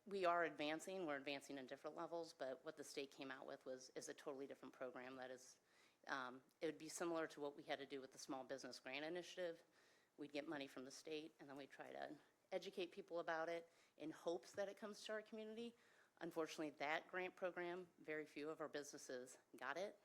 we are advancing. We're advancing in different levels, but what the state came out with is a totally different program that is, it would be similar to what we had to do with the Small Business Grant Initiative. We'd get money from the state, and then we'd try to educate people about it in hopes that it comes to our community. Unfortunately, that grant program, very few of our businesses got it.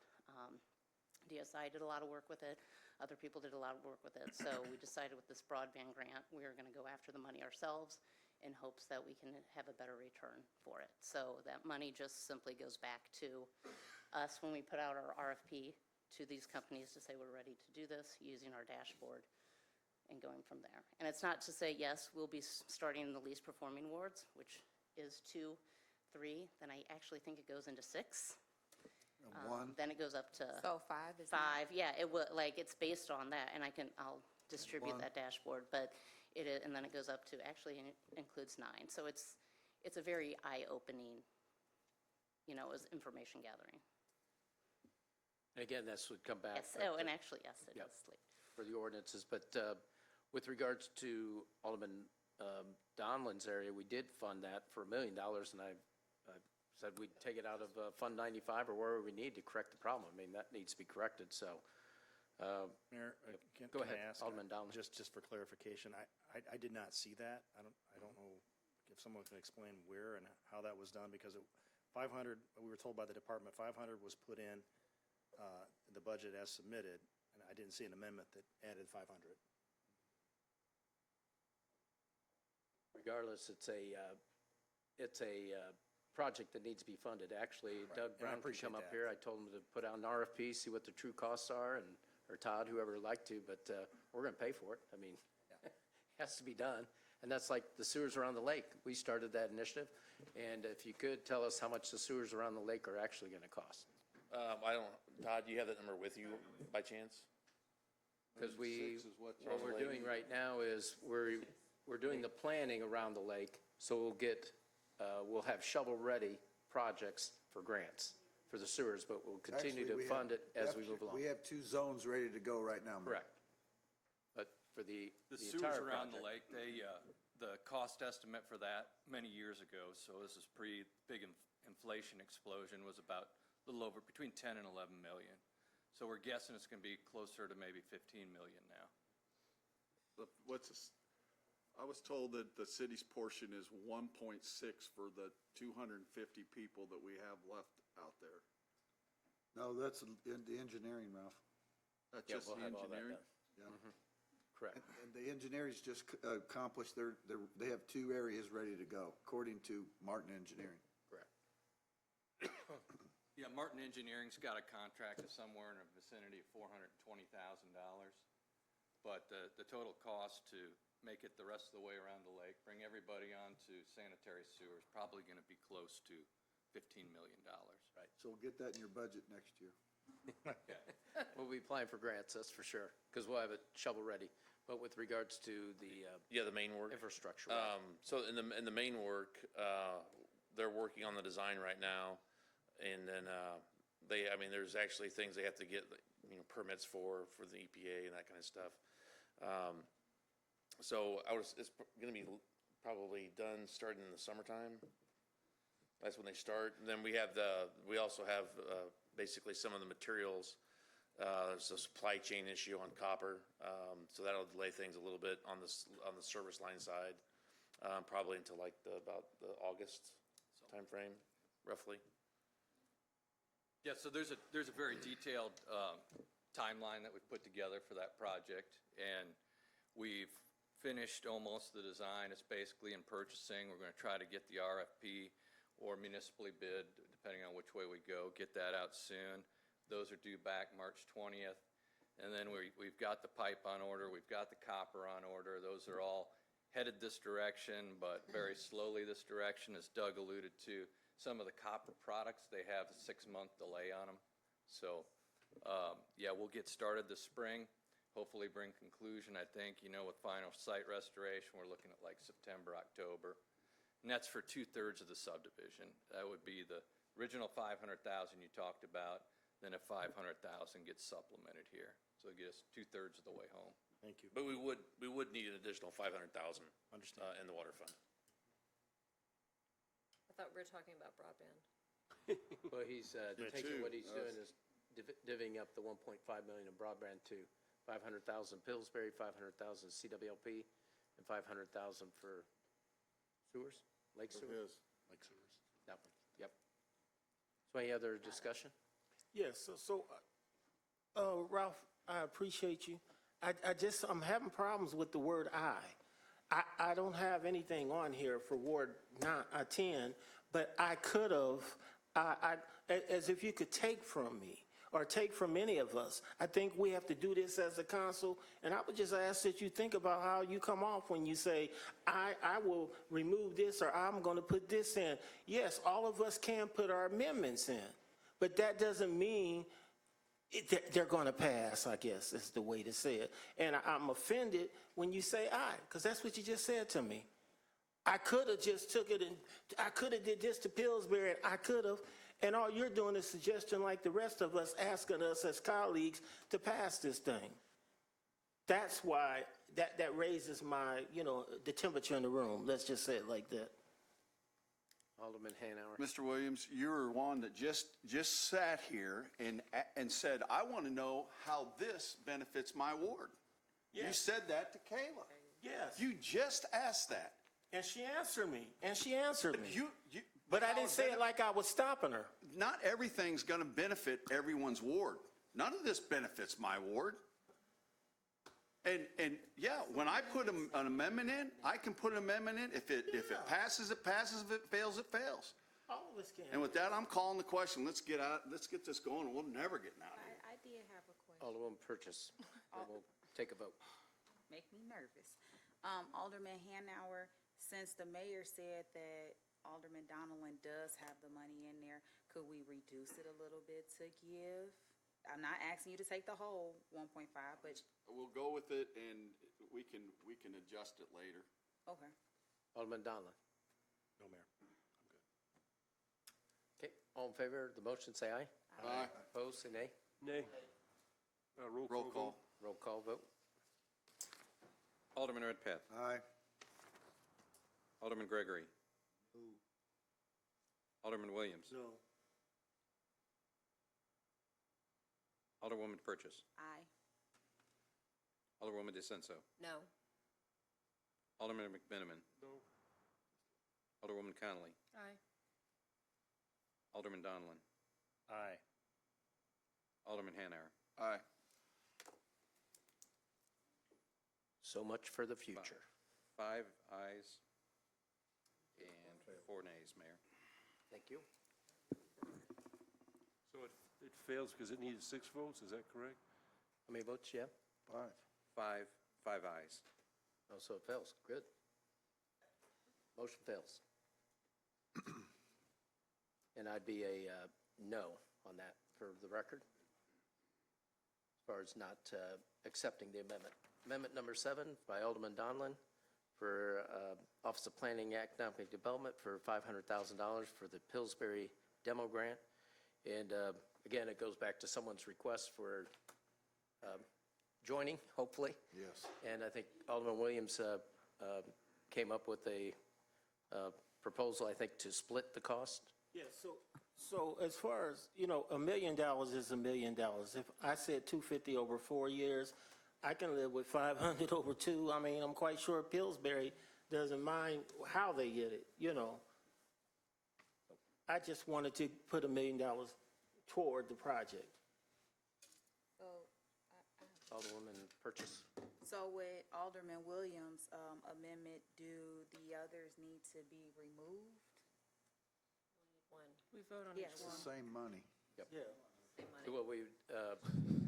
DSI did a lot of work with it. Other people did a lot of work with it. So we decided with this broadband grant, we are going to go after the money ourselves in hopes that we can have a better return for it. So that money just simply goes back to us when we put out our RFP to these companies to say we're ready to do this using our dashboard and going from there. And it's not to say, yes, we'll be starting in the least performing wards, which is 2, 3. Then I actually think it goes into 6. Then it goes up to So 5 is 5. Yeah, it will, it's based on that, and I'll distribute that dashboard, but it is, and then it goes up to, actually it includes 9. So it's a very eye-opening, as information gathering. And again, this would come back. Yes. Oh, and actually, yes, it is. For the ordinances, but with regards to Alderman Donlin's area, we did fund that for $1 million, and I said we'd take it out of Fund 95 or wherever we need to correct the problem. That needs to be corrected, so. Mayor, Go can ahead, I ask, Alderman Donlin. just for clarification, I did not see that. I don't know if someone can explain where and how that was done, because 500, we were told by the department, 500 was put in the budget as submitted, and I didn't see an amendment that added 500. Regardless, it's a project that needs to be funded. Actually, Doug and I Brown can appreciate come up that. here. I told him to put out an RFP, see what the true costs are, and, or Todd, whoever would like to, but we're going to pay for it. I mean, it has to be done. And that's like the sewers around the lake. We started that initiative. And if you could tell us how much the sewers around the lake are actually going to cost. I don't, Todd, do you have that number with you by chance? Because Six is what what we're doing right now is we're doing the planning around the lake. So we'll have shovel-ready projects for grants for the sewers, but we'll continue Actually, to fund it as we move along. We have 2 zones ready to go right now. Mayor. Correct. But for the sewers entire around the project. lake, the cost estimate for that many years ago, so this is pre-big inflation explosion, was about a little over between 10 and 11 million. So we're guessing it's going to be closer to maybe 15 million now. I was told that the city's portion is 1.6 for the 250 people that we have left out there. No, that's in the engineering, Ralph. That's Yeah, just we'll the have all that engineering? done. Yeah. Correct. And the engineers just accomplished they have 2 areas ready to go, according to Martin Engineering. Correct. Yeah, Martin Engineering's got a contract of somewhere in the vicinity of $420,000. But the total cost to make it the rest of the way around the lake, bring everybody onto sanitary sewers, probably going to be close to $15 million. Right. So we'll get that in your budget next year. We'll be applying for grants, that's for sure, because we'll have it shovel-ready. But with regards to the The main work. infrastructure. So in the main work, they're working on the design right now. And then there's actually things they have to get, permits for the EPA and that kind of stuff. So it's going to be probably done starting in the summertime. That's when they start. And then we also have basically some of the materials. There's a supply chain issue on copper, so that'll delay things a little bit on the service line side, probably until like about the August timeframe, roughly. Yeah, so there's a very detailed timeline that we've put together for that project, and we've finished almost the design. It's basically in purchasing. We're going to try to get the RFP or municipally bid, depending on which way we go, get that out soon. Those are due back March 20th. And then we've got the pipe on order. We've got the copper on order. Those are all headed this direction, but very slowly this direction, as Doug alluded to. Some of the copper products, they have a 6-month delay on them. So, yeah, we'll get started this spring, hopefully bring conclusion, I think, with final site restoration, we're looking at like September, October. And that's for 2/3 of the subdivision. That would be the original 500,000 you talked about, then if 500,000 gets supplemented here. So it gets 2/3 of the way home. Thank you. But we would need an additional 500,000 in the water fund. I thought we were talking about broadband. Well, he's taking what he's doing is divvying up the 1.5 million in broadband to 500,000 Pillsbury, 500,000 CWLP, and 500,000 for sewers, lake sewers. Like sewers. That one, yep. So any other discussion? Yes, Ralph, I appreciate you. I'm having problems with the word I don't have anything on here for Ward 10, but I could have, as if you could take from me or take from any of us. I think we have to do this as a council, and I would just ask that you think about how you come off when you say, I will remove this or I'm going to put this in. Yes, all of us can put our amendments in, but that doesn't mean they're going to pass, I guess, is the way to say it. And I'm offended when you say aye, because that's what you just said to me. I could have just took it and I could have did this to Pillsbury, and I could have. And all you're doing is suggesting, like the rest of us, asking us as colleagues to pass this thing. That's why that raises my, the temperature in the room. Let's just say it like that. Alderman Hanauer. Mr. Williams, you're one that just sat here and said, I want to know how this benefits my ward. Yes. You said that to Kayla. Yes. You just asked that. And she answered me. But But I didn't say it like I was stopping her. Not everything's going to benefit everyone's ward. None of this benefits my ward. And yeah, when I put an amendment in, I can put an amendment in. If it passes, it passes. If it fails, it fails. All of us can. And with that, I'm calling the question. Let's get this going. We'll never get out of here. I did have a question. Alderwoman Purchase. Then we'll take a vote. Make me nervous. Alderman Hanauer, since the mayor said that Alderman Donilon does have the money in there, could we reduce it a little bit to give? I'm not asking you to take the whole 1.5, but, We'll go with it, and we can adjust it later. okay. Alderman Donlin. No, Mayor. I'm good. Okay, all in favor of the motion, say aye. Aye. Opposed, say nay. Nay. Roll Roll call. call. Roll call vote. Alderman Redpath. Aye. Alderman Gregory. Alderman Williams. No. Alderwoman Purchase. Aye. Alderwoman DeCenso. No. Alderman McMiniman. No. Alderwoman Connolly. Aye. Alderman Donlin. Aye. Alderman Hanauer. Aye. So much for the future. 5 ayes and 4 nays, Mayor. Thank you. So it fails because it needed 6 votes, is that correct? How many votes you have? 5. 5 ayes. Oh, so it fails. Good. Motion fails. And I'd be a no on that for the record, as far as not accepting the amendment. Amendment number 7 by Alderman Donlin for Office of Planning and Economic Development for $500,000 for the Pillsbury demo grant. And again, it goes back to someone's request for joining, hopefully. Yes. And I think Alderman Williams came up with a proposal, I think, to split the cost. Yeah, so as far as, $1 million is $1 million. If I said 250 over 4 years, I can live with 500 over 2. I mean, I'm quite sure Pillsbury doesn't mind how they get it, I just wanted to put $1 million toward the project. So, Alderwoman Purchase. so with Alderman Williams' amendment, do the others need to be removed? One. We vote on Yes. each It's one. the same money. Yeah. Same money. Well, we, Got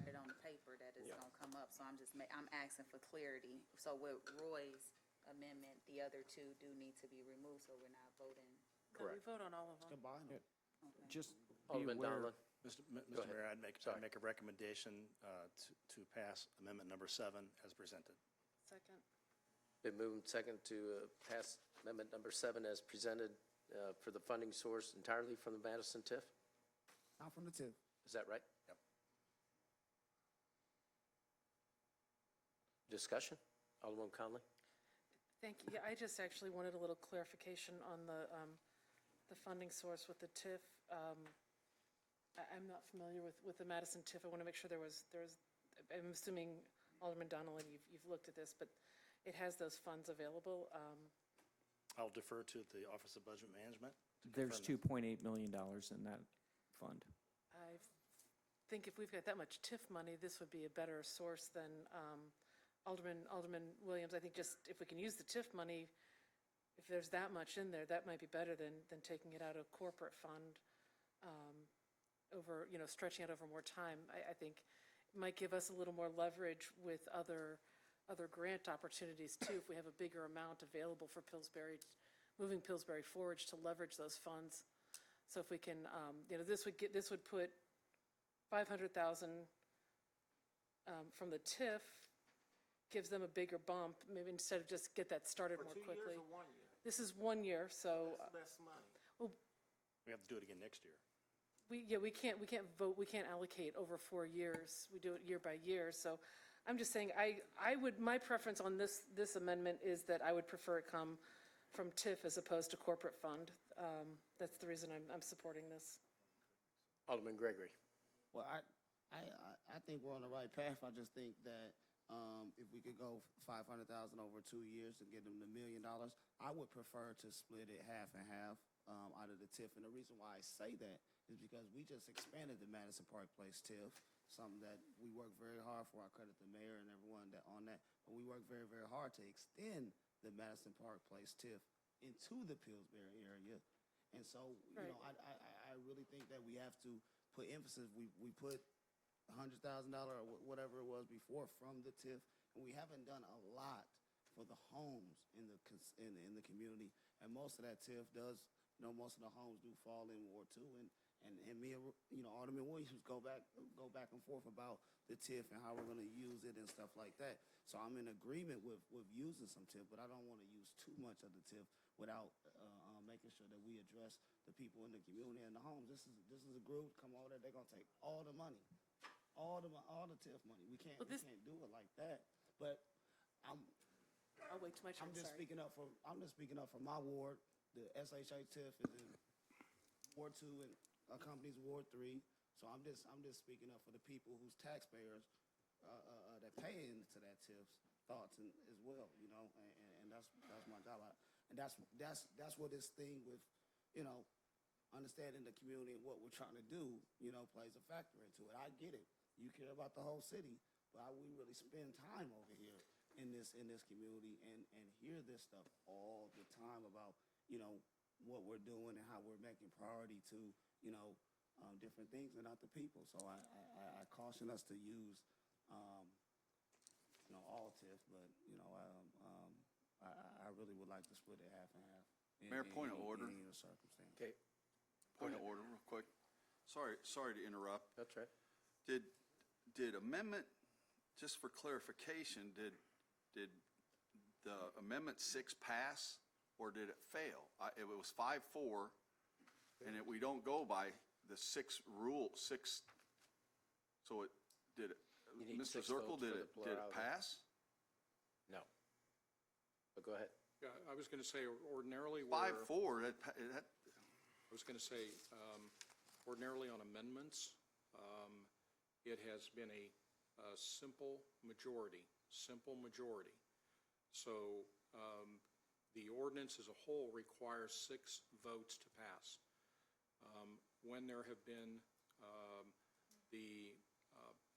it on the paper that it's gonna come up, so I'm asking for clarity. So with Roy's amendment, the other 2 do need to be removed, so we're not voting. No, we vote on all of them. Combine them. Just be Alderman aware, Donlin. Mr. Go ahead. Mayor, I'd make a recommendation to pass amendment number 7 as presented. Second. Been moved second to pass amendment number 7 as presented for the funding source entirely from the Madison TIF. Not from the tip. Is that right? Yep. Discussion? Alderman Conley? Thank you. Yeah, I just actually wanted a little clarification on the funding source with the TIF. I'm not familiar with the Madison TIF. I want to make sure I'm assuming, Alderman Donilon, you've looked at this, but it has those funds available. I'll defer to the Office of Budget Management. there's $2.8 million in that fund. I think if we've got that much TIF money, this would be a better source than Alderman Williams. I think just if we can use the TIF money, if there's that much in there, that might be better than taking it out of corporate fund over, stretching out over more time. I think it might give us a little more leverage with other grant opportunities too, if we have a bigger amount available for Pillsbury, moving Pillsbury forward to leverage those funds. So if we can, this would put 500,000 from the TIF, gives them a bigger bump, maybe instead of just get that started more quickly. For 2 years or 1 year? This is 1 year, so. That's less money. We have to do it again next year. We can't vote, we can't allocate over 4 years. We do it year by year. So I'm just saying, my preference on this amendment is that I would prefer it come from TIF as opposed to corporate fund. That's the reason I'm supporting this. Alderman Gregory. Well, I think we're on the right path. I just think that if we could go 500,000 over 2 years and get them $1 million, I would prefer to split it half and half out of the TIF. And the reason why I say that is because we just expanded the Madison Park Place TIF, something that we worked very hard for. I credit the mayor and everyone on that. But we worked very, very hard to extend the Madison Park Place TIF into the Pillsbury area. And so, you know, I really think that we have to put emphasis. We put $100,000 or whatever it was before from the TIF, and we haven't done a lot for the homes in the community. And most of that TIF does, you know, most of the homes do fall in Ward 2. And me and, you know, Alderman Williams go back and forth about the TIF and how we're going to use it and stuff like that. So I'm in agreement with using some TIF, but I don't want to use too much of the TIF without making sure that we address the people in the community and the homes. This is a group, come over there, they're going to take all the money, all the TIF money. We can't do it like that. But I'll wait till my turn, I'm just sorry. speaking up for my ward. The SHA TIF is in Ward 2 and accompanies Ward 3. So I'm just speaking up for the people whose taxpayers that pay into that TIF's thoughts as well, you know, and that's my job. And that's what this thing with, you know, understanding the community and what we're trying to do, you know, plays a factor into it. I get it. You care about the whole city, but we really spend time over here in this community and hear this stuff all the time about, you know, what we're doing and how we're making priority to, you know, different things and not the people. So I caution us to use, you know, all TIF, but, you know, I really would like to split it half and half. Mayor, point of order. In any circumstance. Okay. Point of order, real quick. Sorry to interrupt. That's right. Did amendment, just for clarification, did the amendment 6 pass or did it fail? It was 5-4, and we don't go by the 6 rule, 6, so You need Mr. 6 Zirkle, votes did for it the plurality. pass? No. But go ahead. Yeah, I was going to say ordinarily. 5-4, I was going to say, ordinarily on amendments, it has been a simple majority. So the ordinance as a whole requires 6 votes to pass. When there have been the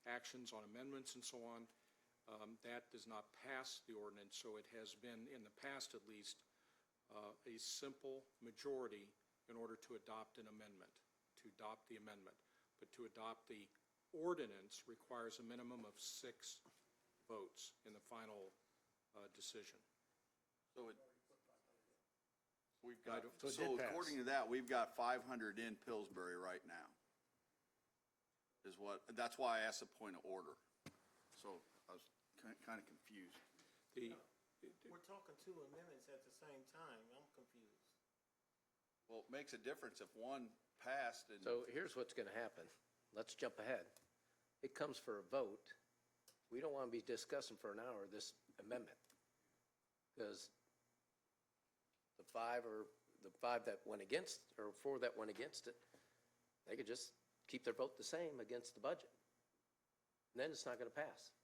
actions on amendments and so on, that does not pass the ordinance. So it has been, in the past at least, a simple majority in order to adopt an amendment, But to adopt the ordinance requires a minimum of 6 votes in the final decision. So So it did pass. according to that, we've got 500 in Pillsbury right now. That's why I asked a point of order. So I was kind of confused. We're talking 2 amendments at the same time. I'm confused. Well, it makes a difference if one passed and. So here's what's going to happen. Let's jump ahead. It comes for a vote. We don't want to be discussing for an hour this amendment, because the 5 that went against, or 4 that went against it, they could just keep their vote the same against the budget. And then it's not going to pass.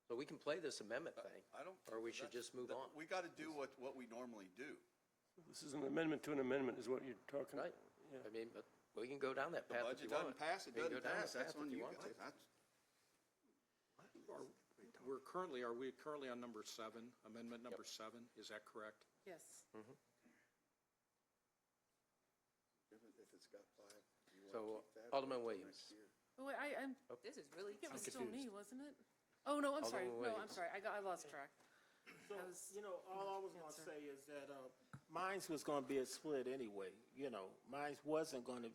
So we can play this amendment thing, or we should just move on. We got to do what we normally do. This is an amendment to an amendment is what you're talking about. Right. I mean, but we can go down that The path if budget you want. doesn't pass, it We can doesn't go down pass. that That's path when if you want to. Are we currently on number 7, amendment number 7? Is that correct? Yes. If it's got 5, you So Alderman Williams. Oh, wait, This is really it was still me, wasn't it? Oh, no, I'm sorry. Alderman No, I'm Williams. sorry. I lost track. So, you know, all I was going to say is that mine's was going to be a split anyway, you know. Mine's wasn't going to,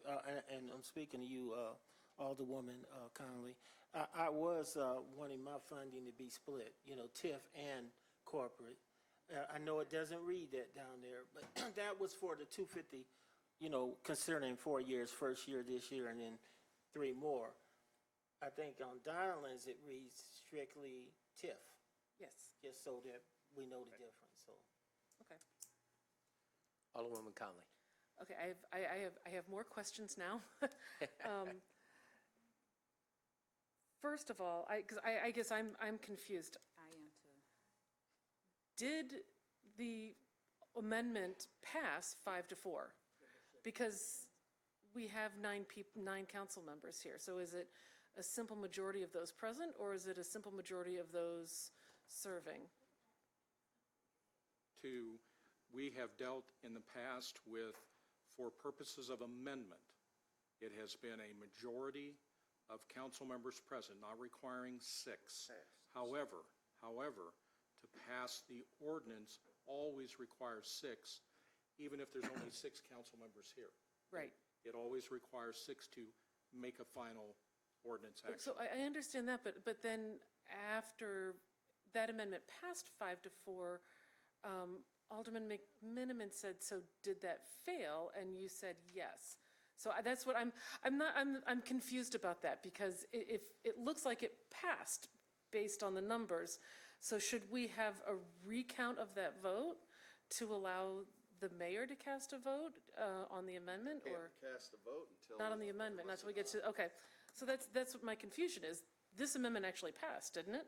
and I'm speaking to you, Alderwoman Conley. I was wanting my funding to be split, you know, TIF and corporate. I know it doesn't read that down there, but that was for the 250, you know, concerning 4 years, first year this year, and then 3 more. I think on Darlan's, it reads strictly TIF. Yes. Just so that we know the difference, so. Okay. Alderwoman Conley. Okay, I have more questions now. First of all, because I guess I'm confused. I am too. Did the amendment pass 5-4? Because we have 9 council members here. So is it a simple majority of those present, or is it a simple majority of those serving? We have dealt in the past with for purposes of amendment, it has been a majority of council members present, not requiring 6. However, to pass the ordinance always requires 6, even if there's only 6 council members here. Right. It always requires 6 to make a final ordinance action. So I understand that, but then after that amendment passed 5-4, Alderman McMiniman said, so did that fail? And you said yes. So that's what I'm confused about that, because if it looks like it passed based on the numbers, so should we have a recount of that vote to allow the mayor to cast a vote on the amendment, or? Can't cast a vote until. Not on the amendment, that's what we get to, okay. So that's what my confusion is. This amendment actually passed, didn't it?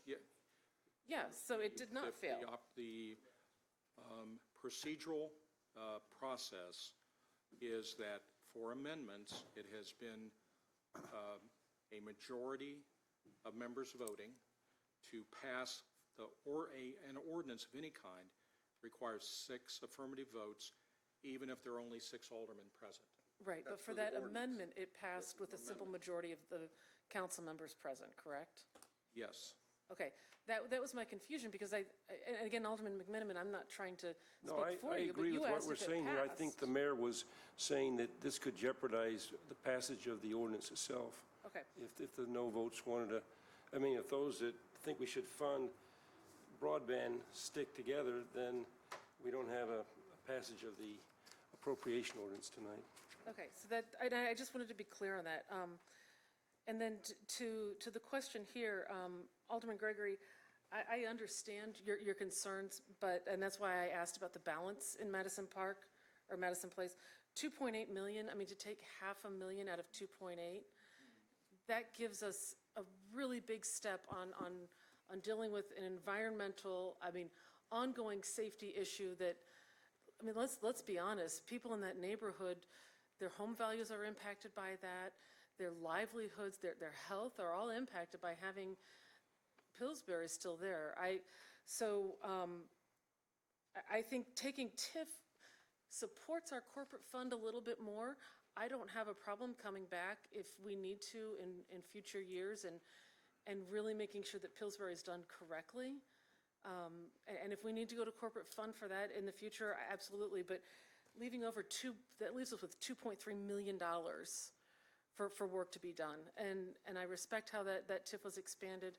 Yeah. Yeah, so it did not fail. The procedural process is that for amendments, it has been a majority of members voting to pass an ordinance of any kind requires 6 affirmative votes, even if there are only 6 aldermen present. Right, but for that amendment, it passed with a simple majority of the council members present, correct? Yes. Okay, that was my confusion, because and again, Alderman McMiniman, I'm not trying to No, speak for I you, but agree you with what asked we're if it saying here. I think passed. the mayor was saying that this could jeopardize the passage of the ordinance itself. Okay, If the no votes wanted to, I mean, if those that think we should fund broadband stick together, then we don't have a passage of the appropriation ordinance tonight. okay, so I just wanted to be clear on that. And then to the question here, Alderman Gregory, I understand your concerns, and that's why I asked about the balance in Madison Park, or Madison Place. 2.8 million, I mean, to take $500,000 out of 2.8, that gives us a really big step on dealing with an environmental, ongoing safety issue that, let's be honest, people in that neighborhood, their home values are impacted by that, their livelihoods, their health are all impacted by having Pillsbury still there. I think taking TIF supports our corporate fund a little bit more. I don't have a problem coming back if we need to in future years and really making sure that Pillsbury is done correctly. And if we need to go to corporate fund for that in the future, absolutely. But that leaves us with $2.3 million for work to be done. And I respect how that TIF was expanded.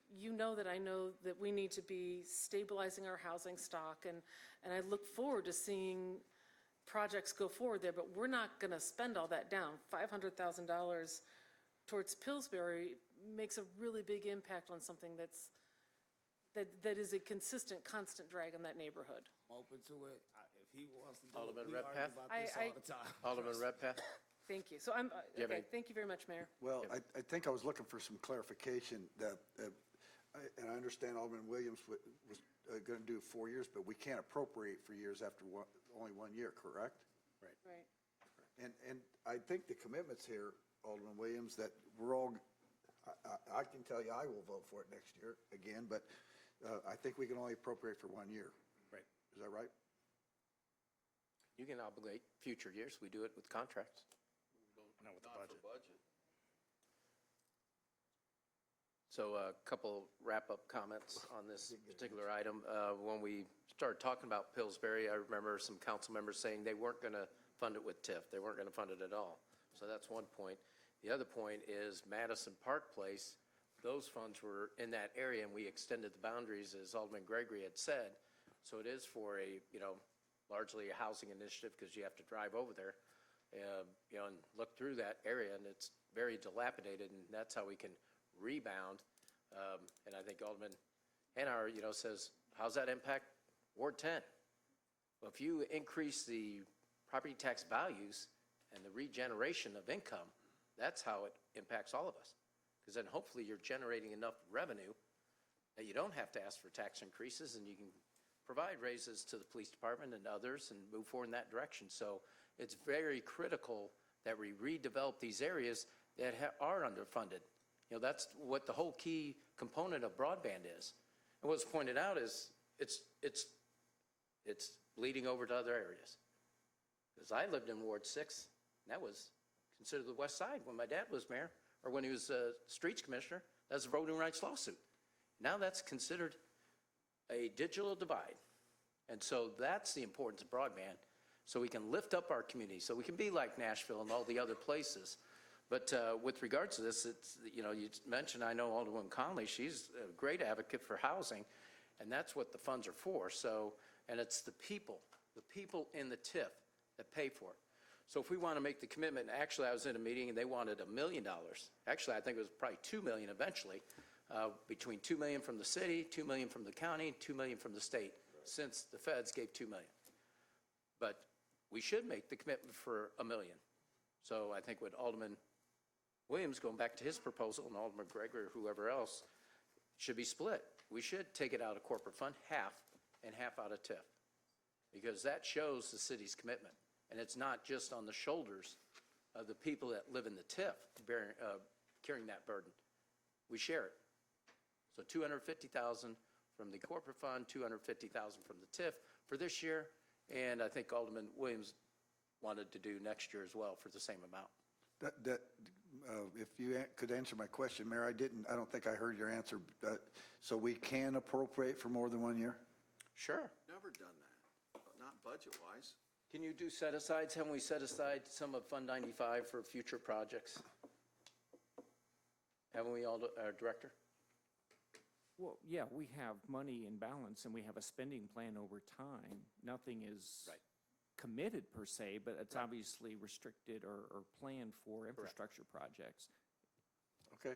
You know that I know that we need to be stabilizing our housing stock, and I look forward to seeing projects go forward there, but we're not going to spend all that down. $500,000 towards Pillsbury makes a really big impact on something that is a consistent, constant drag on that neighborhood. I'm open to it. If he wants to do Alderman it, we argue Redpath? about this all the time. Alderman Redpath? Thank you. So thank you very much, Mayor. Well, I think I was looking for some clarification that, and I understand Alderman Williams was going to do 4 years, but we can't appropriate for years after only 1 year, correct? Right. And I think the commitments here, Alderman Williams, that we're all, I can tell you I will vote for it next year again, but I think we can only appropriate for 1 year. Right. Is that right? You can obligate future years. We do it with contracts. Not with the Not budget. for budget. So a couple wrap-up comments on this particular item. When we started talking about Pillsbury, I remember some council members saying they weren't going to fund it with TIF. They weren't going to fund it at all. So that's one point. The other point is Madison Park Place, those funds were in that area, and we extended the boundaries, as Alderman Gregory had said. So it is for largely a housing initiative, because you have to drive over there, and look through that area, and it's very dilapidated, and that's how we can rebound. And I think Alderman Hanauer, says, how's that impact Ward 10? Well, if you increase the property tax values and the regeneration of income, that's how it impacts all of us. Because then hopefully you're generating enough revenue that you don't have to ask for tax increases, and you can provide raises to the police department and others and move forward in that direction. So it's very critical that we redevelop these areas that are underfunded. That's what the whole key component of broadband is. And what's pointed out is it's bleeding over to other areas. Because I lived in Ward 6, and that was considered the west side when my dad was mayor, or when he was streets commissioner. That's a voting rights lawsuit. Now that's considered a digital divide. And so that's the importance of broadband, so we can lift up our community, so we can be like Nashville and all the other places. But with regards to this, it's, you know, you mentioned, I know Alderwoman Conley, she's a great advocate for housing, and that's what the funds are for. So, and it's the people in the TIF that pay for it. So if we want to make the commitment, actually, I was in a meeting and they wanted $1 million. Actually, I think it was probably $2 million eventually, between $2 million from the city, $2 million from the county, $2 million from the state, since the feds gave $2 million. But we should make the commitment for $1 million. So I think with Alderman Williams going back to his proposal, and Alderman Gregory or whoever else, should be split. We should take it out of corporate fund, half, and half out of TIF, because that shows the city's commitment. And it's not just on the shoulders of the people that live in the TIF carrying that burden. We share it. So $250,000 from the corporate fund, $250,000 from the TIF for this year, and I think Alderman Williams wanted to do next year as well for the same amount. If you could answer my question, Mayor, I don't think I heard your answer. So we can appropriate for more than 1 year? Sure. Never done that, not budget-wise. Can you do set-asides? Haven't we set aside some of Fund 95 for future projects? Haven't we, Director? Well, yeah, we have money in balance and we have a spending plan over time. Nothing is committed per se, but it's obviously restricted or planned for infrastructure projects. Okay,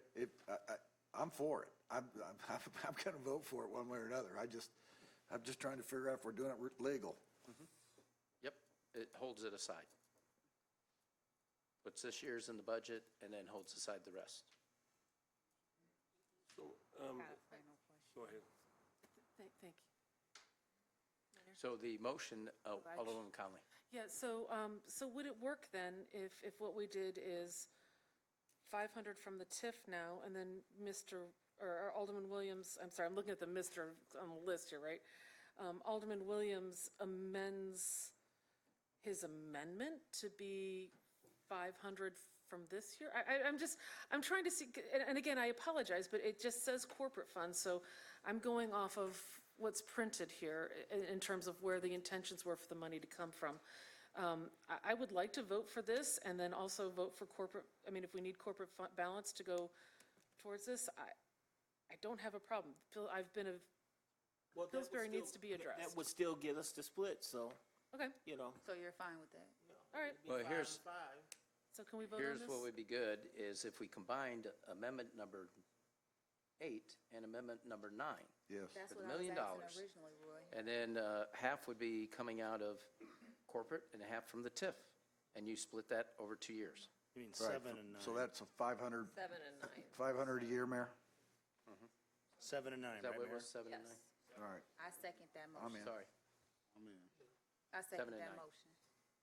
I'm for it. I'm going to vote for it one way or another. I'm just trying to figure out if we're doing it legal. Yep, it holds it aside. Puts this year's in the budget and then holds aside the rest. So, go ahead. Thank you. So the motion, Alderwoman Conley. Yeah, so would it work then if what we did is 500 from the TIF now, and then Alderman Williams, I'm sorry, I'm looking at the Mr. on the list here, right? Alderman Williams amends his amendment to be 500 from this year? I'm trying to see, and again, I apologize, but it just says corporate funds, so I'm going off of what's printed here in terms of where the intentions were for the money to come from. I would like to vote for this and then also vote for corporate, I mean, if we need corporate balance to go towards this, I don't have a problem. I've been Pillsbury needs to be addressed. That would still get us to split, so, Okay, you know. So you're fine with that? all right. Well, here's So can we vote on this? what would be good is if we combined amendment number 8 and amendment number 9. Yes. That's For what $1 I was million. asking originally, Roy. And then half would be coming out of corporate and half from the TIF. And you split that over 2 years. You mean Right. 7 and 9? So that's a 500, 7 and 9. 500 a year, Mayor? 7 and 9, Is that right, what it Mayor? was, 7 and 9? Yes. All right. I second that I'm motion. in. Sorry. I 7 second and that 9. motion.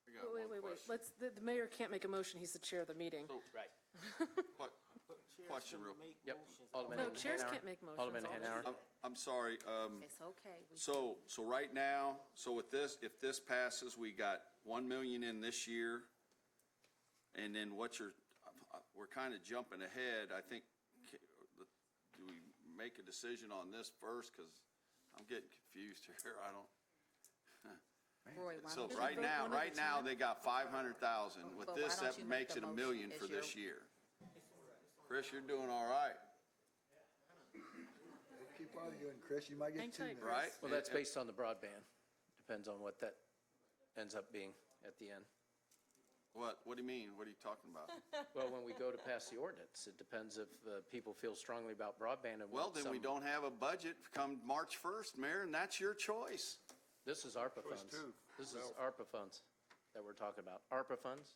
I got Wait, one wait. question. The mayor can't make a motion, he's the chair of the meeting. Right. Question real. Yep. Alderman No, chairs Hanauer. can't make motions. Alderman Hanauer. I'm sorry, It's okay. so right now, so with this, if this passes, we got 1 million in this year, and then we're kind of jumping ahead, I think, do we make a decision on this first, because I'm getting confused here, I don't. Roy, why So don't you right vote now, one at a time? they got 500,000, with But this, why don't that you make makes the it $1 motion million as for your- this year. Chris, you're doing all right, Keep arguing, Chris, you might Hang get two tight, minutes. right? Well, that's based on the broadband. Depends on what that ends up being at the end. What do you mean, what are you talking about? Well, when we go to pass the ordinance, it depends if people feel strongly about broadband and Well, want then we some. don't have a budget come March 1st, Mayor, and that's your choice. This is ARPA funds. This is ARPA funds that we're talking about. ARPA funds?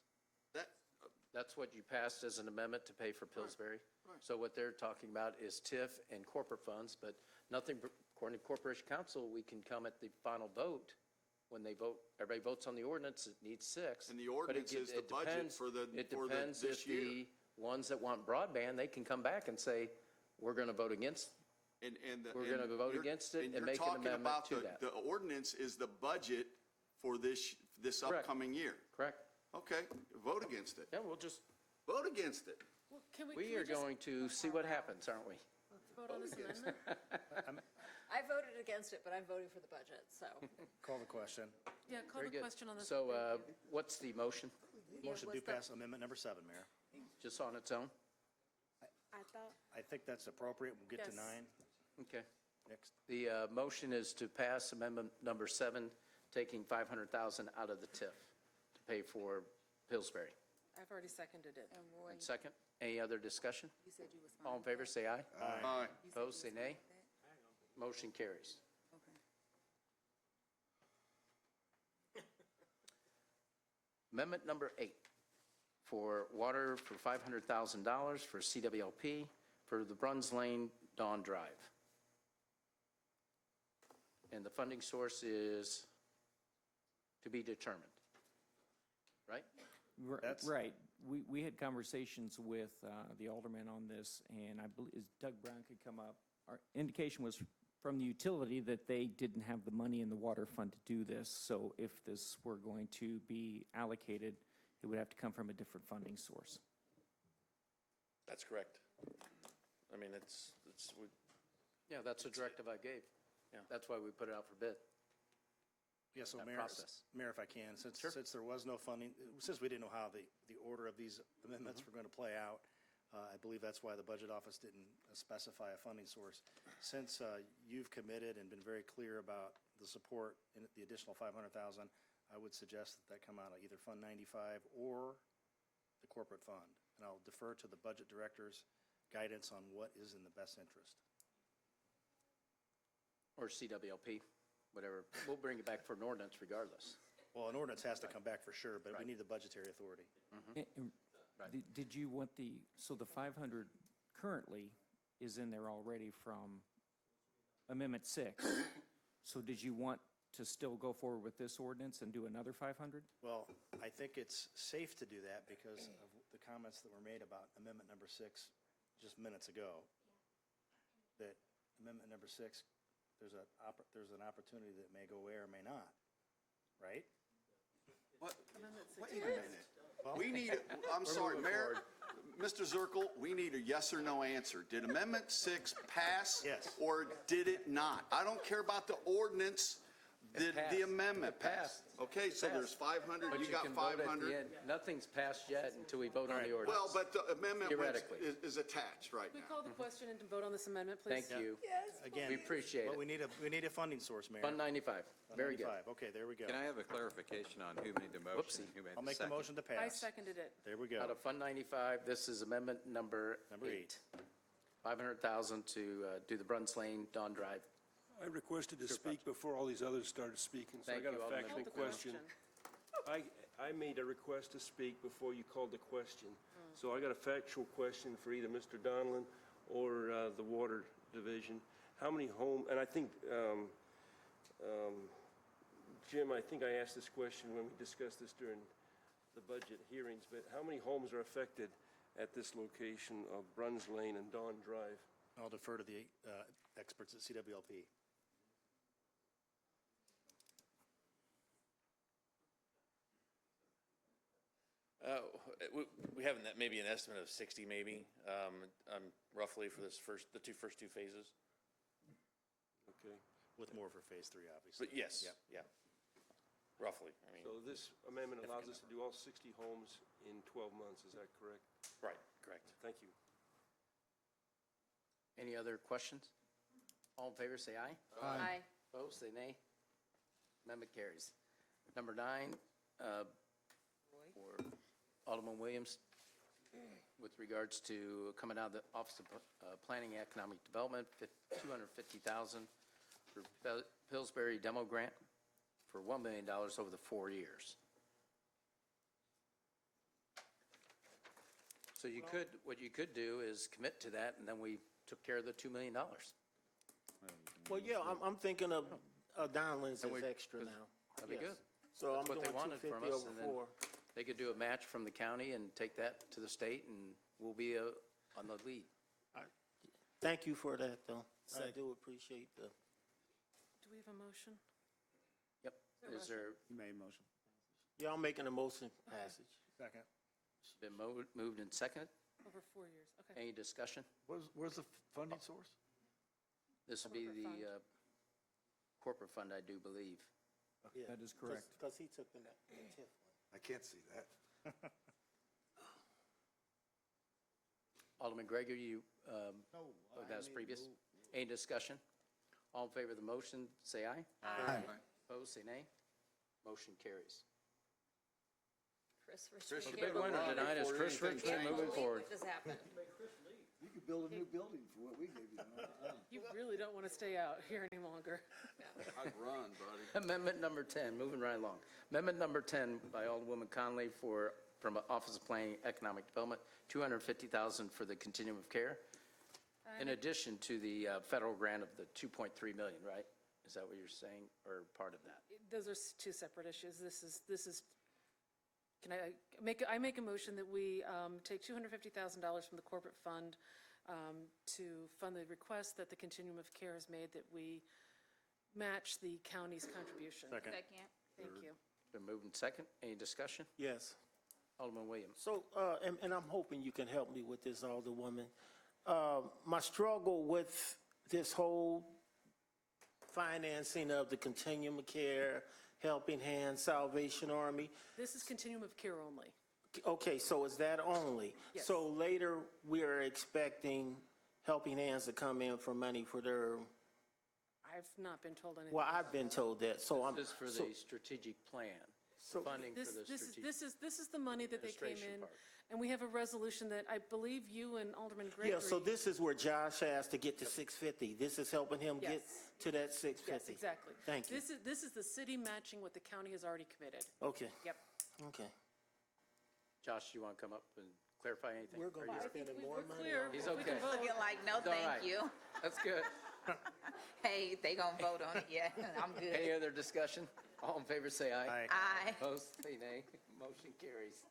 That's what you passed as an amendment to pay for Pillsbury. So what they're talking about is TIF and corporate funds, but nothing, according to Corporation Council, we can come at the final vote. When they vote, everybody votes on the ordinance, it needs 6. And the But ordinance is the budget for It depends this if year. the ones that want broadband, they can come back and say, we're going to vote against. We're gonna vote against it and make an amendment to that. The ordinance is the budget for this this Correct. upcoming year. Correct? Okay, vote against it. Yeah, we'll just, Vote against it. Well, can we we are just going to see what happens, aren't we? vote on this amendment? I voted against it, but I'm voting for the budget, so. Call the question. Yeah, call Very the good. question on this. So what's the motion? Motion what's to that? pass amendment number 7, Mayor. Just on its own? I thought, I think that's appropriate. We'll get to Yes. 9 Okay. next. The motion is to pass amendment number 7, taking $500,000 out of the TIF to pay for Pillsbury. I've already seconded it. and Roy, And second, any other discussion? you said you was fine. All in favor, say aye. Aye. Opposed, say nay. Motion carries. Okay. Amendment number 8, for water for $500,000 for CWLP for the Bruns Lane Dawn Drive. And the funding source is to be determined, right? That's- Right. We had conversations with the alderman on this, and I believe Doug Brown could come up. Our indication was from the utility that they didn't have the money in the water fund to do this, so if this were going to be allocated, it would have to come from a different funding source. That's correct. I mean, Yeah, that's a directive I gave. Yeah. That's why we put it out for bid. Yeah, so that Mayor, process. Mayor, if I can, since Sure. there was no funding, since we didn't know how the order of these amendments were going to play out, I believe that's why the Budget Office didn't specify a funding source. Since you've committed and been very clear about the support in the additional $500,000, I would suggest that come out of either Fund 95 or the corporate fund. And I'll defer to the Budget Director's guidance on what is in the best interest. Or CWLP, whatever. We'll bring it back for an ordinance regardless. Well, an ordinance has to come back for sure, but we Right. need the budgetary authority. And Right. Did you want so the 500 currently is in there already from Amendment 6. So did you want to still go forward with this ordinance and do another 500? Well, I think it's safe to do that because of the comments that were made about amendment number 6 just minutes ago. That amendment number 6, there's an opportunity that may go away or may not, right? What? Wait a minute. We need, I'm sorry, Mayor, Mr. Zirkle, we need a yes or no answer. Did Amendment 6 pass? Yes. Or did it not? I don't care about the ordinance. Did passed. the amendment It pass? passed. Okay, so there's 500, But you got can vote at the 500. end. Nothing's passed yet until we vote on the ordinance. Well, but the amendment Theoretically. is attached right We now. call the question and vote on this amendment, please. Thank you. Again, We appreciate but it. we need a funding source, Mayor. Fund 95. Very good. 95. Okay, there we go. Can I have a clarification on who made the motion? Whoopsie. and who made I'll the make the second? motion to I pass. seconded it. There we Out go. of Fund 95, this is amendment number 8. 500,000 to do the Bruns Lane Dawn Drive. I requested to speak before all these others started speaking, so I Thank got you, a Alderman. factual Called the question. I made a request to speak before you called the question. So I got a factual question for either Mr. Donlin or the Water Division. How many and I think, Jim, I think I asked this question when we discussed this during the budget hearings, but how many homes are affected at this location of Bruns Lane and Dawn Drive? I'll defer to the experts at CWLP. we have maybe an estimate of 60 maybe, roughly for the first two phases. Okay. With more for Phase 3, obviously. But yes, Yep. yeah, roughly. I mean, So this amendment allows us to do all 60 homes in 12 months, is that correct? right, correct. Thank you. Any other questions? All in favor, say aye. Aye. Opposed, say nay. Amendment carries. Number 9, for Alderman Williams, with regards to coming out of the Office of Planning and Economic Development, $250,000 for Pillsbury Demo Grant for $1 million over the 4 years. So what you could do is commit to that, and then we took care of the $2 million. Well, yeah, I'm thinking of Donlin's And as we- extra now. That'd be good. So I'm That's what doing they wanted from 250 us, over and then 4. they could do a match from the county and take that to the state, and we'll be on the lead. Thank you for that, though. I do appreciate Do we have a motion? Yep. Is there, You made a motion. Y'all making a motion passage. Second. It's been moved and seconded. Over 4 years, okay. Any discussion? Where's the funding source? This will be Corporate the fund. corporate fund, I do believe. That is correct. Because he took the TIF one. I can't see that. Alderman Gregory, you, No. that's previous. Any discussion? All in favor of the motion, say aye. Aye. Opposed, say nay. Motion carries. Chris The Richmond. big winner tonight is Chris Richmond moving forward. This happened. You could build a new building for what we gave you. You really don't want to stay out here any longer. I'd run, buddy. Amendment number 10, moving right along. Amendment number 10 by Alderwoman Conley from Office of Planning and Economic Development, $250,000 for the continuum of care, in addition to the federal grant of the $2.3 million, right? Is that what you're saying, or part of that? Those are two separate issues. This is, can I make a motion that we take $250,000 from the corporate fund to fund the request that the continuum of care has made, that we match the county's contribution. Second. Thank you. Been moved and second. Any discussion? Yes. Alderman Williams. So, and I'm hoping you can help me with this, Alderwoman. My struggle with this whole financing of the continuum of care, Helping Hand, Salvation Army. This is continuum of care only. Okay, so is that only? Yes. So later, we are expecting Helping Hands to come in for money for their, I've not been told anything. well, I've been told that, so I'm. This is for so- the strategic plan, So- funding for This, the this is, strategic. this is the money that they came administration in, part. and we have a resolution that I believe you and Alderman Gregory. Yeah, so this is where Josh has to get to 650. This is helping him get Yes. to that 650. Yes, exactly. Thank you. This is the city matching what the county has already committed. Okay, Yep. okay. Josh, you want to come up and clarify anything? We're going to Are be you- spending more We're money. clear. on He's We can okay. vote. Looking like, no, It's all right. thank you. That's good. Hey, they gonna vote on it, yeah, I'm good. Any other discussion? All in favor, say aye. Aye. Aye. Opposed, say nay. Motion carries.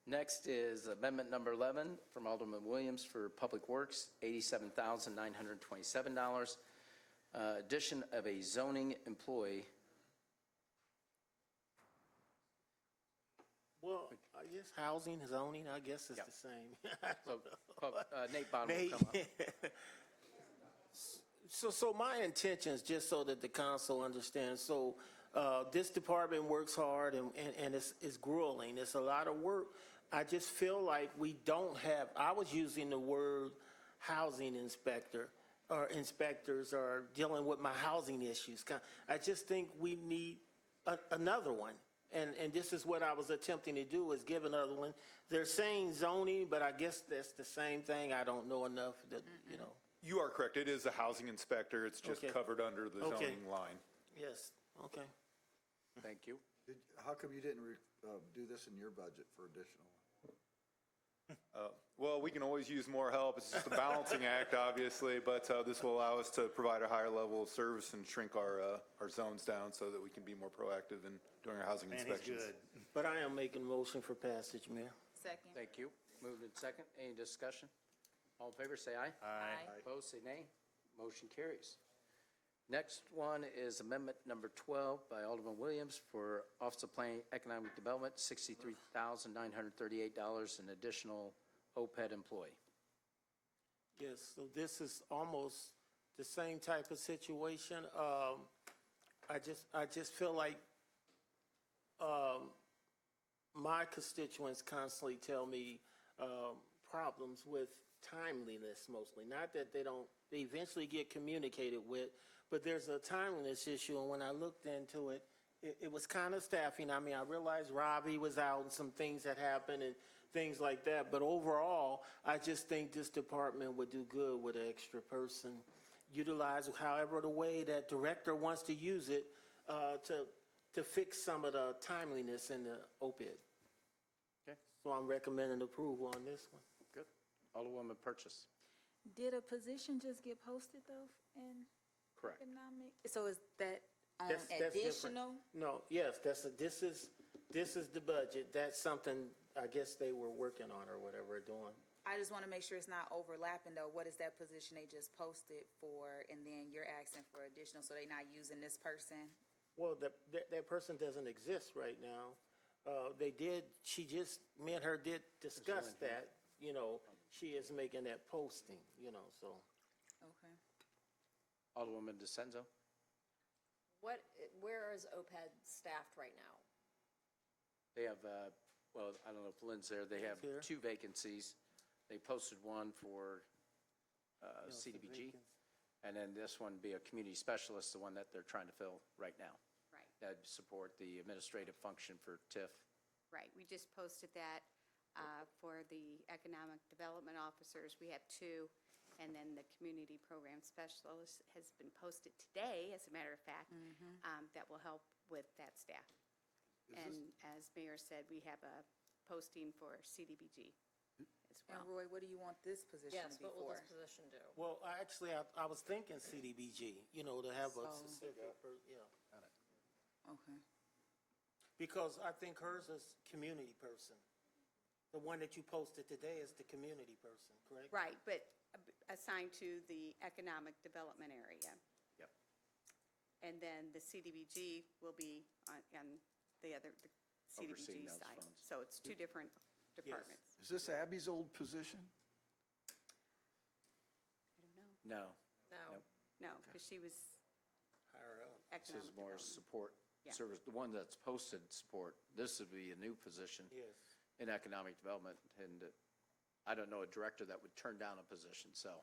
Next is amendment number 11 from Alderman Williams for Public Works, $87,927. Addition of a zoning employee. Well, I guess housing, zoning, I guess it's Yeah. the same. So Nate Bottom will Nate. come up. So my intention is just so that the council understands, so this department works hard and it's grueling. It's a lot of work. I just feel like we don't have, I was using the word housing inspector, or inspectors are dealing with my housing issues. I just think we need another one. And this is what I was attempting to do, is give another one. They're saying zoning, but I guess that's the same thing. I don't know enough that, you know. You are correct. It is a housing inspector. It's just Okay. covered under the Okay. zoning line. Yes, okay. Thank you. How come you didn't do this in your budget for additional? Well, we can always use more help. It's just a balancing act, obviously, but this will allow us to provide a higher level of service and shrink our zones down so that we can be more proactive in doing our housing Man, he's inspections. good. But I am making a motion for passage, Mayor. Second. Thank you. Moved in second. Any discussion? All in favor, say aye. Aye. Opposed, say nay. Motion carries. Next one is amendment number 12 by Alderman Williams for Office of Planning Economic Development, $63,938, an additional OPED employee. Yes, so this is almost the same type of situation. I just feel like my constituents constantly tell me problems with timeliness mostly. Not that they eventually get communicated with, but there's a timeliness issue, and when I looked into it, it was kind of staffing. I mean, I realized Robbie was out and some things had happened and things like that, but overall, I just think this department would do good with an extra person. Utilize however the way that director wants to use it to fix some of the timeliness in the OPID. Okay. So I'm recommending approval on this one. Good. Alderwoman Purchase. Did a position just get posted though in Correct. economic? So is that That's different. additional? No, yes, this is the budget. That's something I guess they were working on or whatever doing. I just want to make sure it's not overlapping though. What is that position they just posted for? And then you're asking for additional, so they're not using this person Well, that person doesn't exist right now. Me and her did discuss that, she is making that posting, so. Okay. Alderwoman DeSenzo? Where is OPED staffed right now? They have, well, I don't know if Lynn's there, they have Here. 2 vacancies. They posted one for CDBG, and then this one be a community specialist, the one that they're trying to fill right now. Right, That'd support the administrative function for TIF. right. We just posted that for the economic development officers. We have 2, and then the community program specialist has been posted today, as a matter of fact, that will help with that staff. And as Mayor said, we have a posting for CDBG as well. And Roy, what do you want this position Yes, to be what will for? this position do? Well, actually, I was thinking CDBG, to have a So- specific, Okay. because I think hers is community person. The one that you posted today is the community person, correct? Right, but assigned to the economic development area. Yep. And then the CDBG will be on the other, the Overseeing CDBG those side. funds. So it's 2 different departments. Is this Abby's old position? I don't know. No. No. Nope. No, because she was Higher up. This economic is more development. support Yeah. service, the one that's posted support. This would be a new position Yes. in economic development, and I don't know a director that would turn down a position, so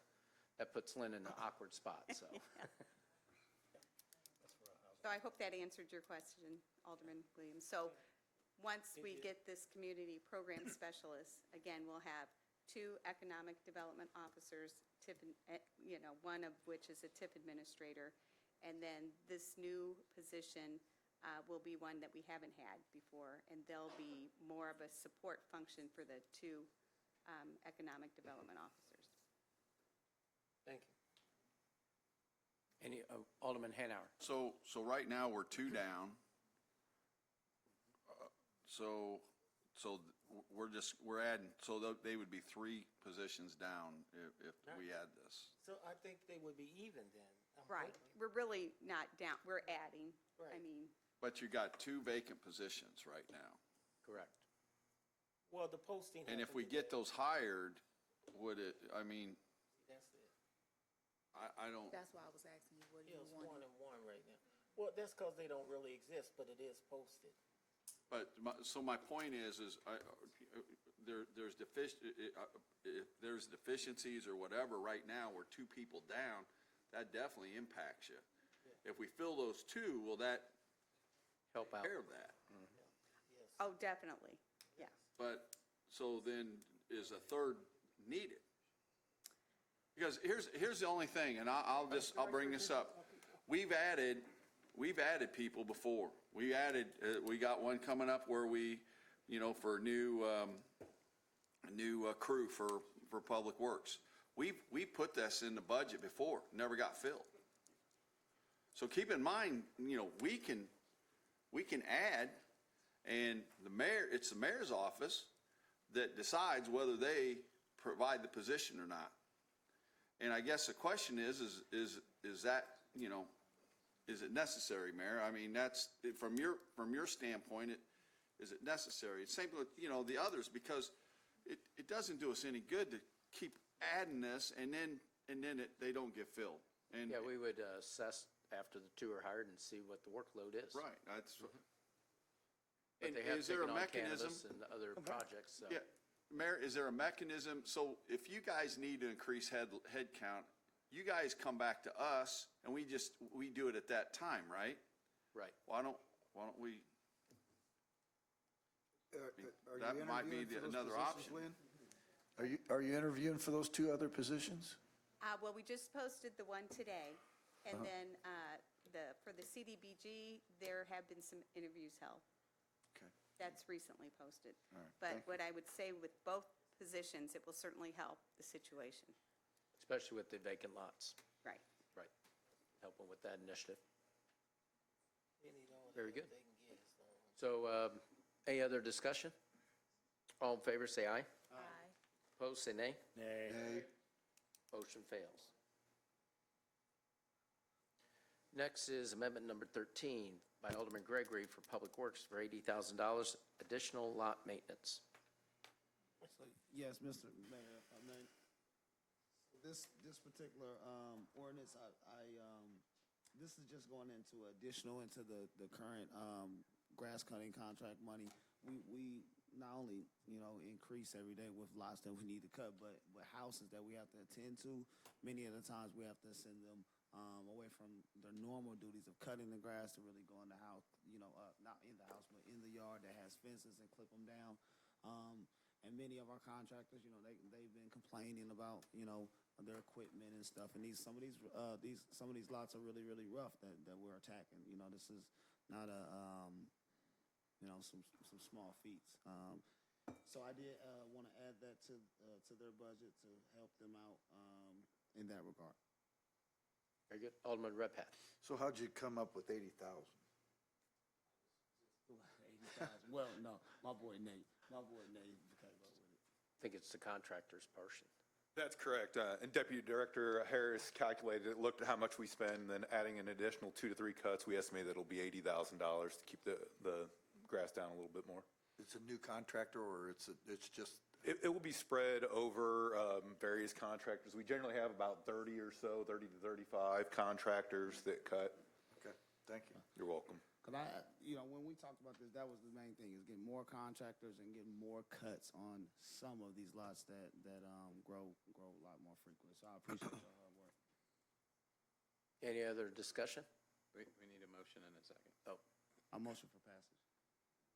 that puts Lynn in an awkward spot, so. So I hope that answered your question, Alderman Williams. So once we get this community program specialist, again, we'll have 2 economic development officers, one of which is a TIF administrator. And then this new position will be one that we haven't had before, and they'll be more of a support function for the 2 economic development officers. Thank you. Any, Alderman Hanauer? So right now, we're 2 down. So we're adding, so they would be 3 positions down if we add this. So I think they would be even then. I'm Right. hoping. We're really not down, we're adding. I Right. mean, But you got 2 vacant positions right now. Correct. Well, the posting. And if happened we today. get those hired, would it, I mean, That's it. I don't, That's why I was asking you, what do Yeah, you it's want? 1 and 1 right now. Well, that's because they don't really exist, but it is posted. but, so my point is there's if there's deficiencies or whatever, right now, we're 2 people down, that definitely impacts you. If we fill those 2, will that Help out. take care of that? Yes. oh, definitely, yeah. But, so then, is a 3rd needed? Because here's the only thing, and I'll bring this up. We've added people before. We got one coming up where we, for new crew for Public Works. We put this in the budget before, never got filled. So keep in mind, we can add, and it's the mayor's office that decides whether they provide the position or not. And I guess the question is that, is it necessary, Mayor? I mean, that's, from your standpoint, is it necessary? It's same with, the others, because it doesn't do us any good to keep adding this and then they don't get filled. And Yeah, we would assess after the 2 are hired and see what the workload is. right, that's. But And they have is there taken a on mechanism? cannabis and other projects, so. Yeah, Mayor, is there a mechanism? So if you guys need to increase head count, you guys come back to us and we do it at that time, right? Right. Why don't we? Are That you might be interviewing for those another positions, option. Lynn? Are you interviewing for those 2 other positions? Well, we just posted the one today, and then for the CDBG, there have been some interviews held. Okay. That's recently posted. All right, But thank you. what I would say with both positions, it will certainly help the situation. Especially with the vacant lots. Right. Right. Helping with that initiative. They need all the Very help good. they can get, so. So, any other discussion? All in favor, say aye. Aye. Opposed, say nay. Nay. Motion fails. Next is amendment number 13 by Alderman Gregory for Public Works for $80,000 additional lot maintenance. So, yes, Mr. Mayor, if I may. This particular ordinance, this is just going into additional into the current grass cutting contract money. We not only, increase every day with lots that we need to cut, but houses that we have to attend to. Many of the times we have to send them away from their normal duties of cutting the grass to really go in the house, not in the house, but in the yard that has fences and clip them down. And many of our contractors, they've been complaining about, their equipment and stuff. And some of these lots are really, really rough that we're attacking. This is not some small feats. So I did want to add that to their budget to help them out in that regard. Very good. Alderman Redpath. So how'd you come up with 80,000? 80,000. Well, no, my boy Nate came up with it. I think it's the contractor's portion. That's correct. And Deputy Director Harris calculated it, looked at how much we spend, and then adding an additional 2 to 3 cuts, we estimate that it'll be $80,000 to keep the grass down a little bit more. It's a new contractor, or it's just? It will be spread over various contractors. We generally have about 30 or so, 30 to 35 contractors that cut. Okay, thank you. You're welcome. Because when we talked about this, that was the main thing, is getting more contractors and getting more cuts on some of these lots that grow a lot more frequently. So I appreciate your hard work. Any other discussion? We need a motion and a second. Oh, I motion for passage.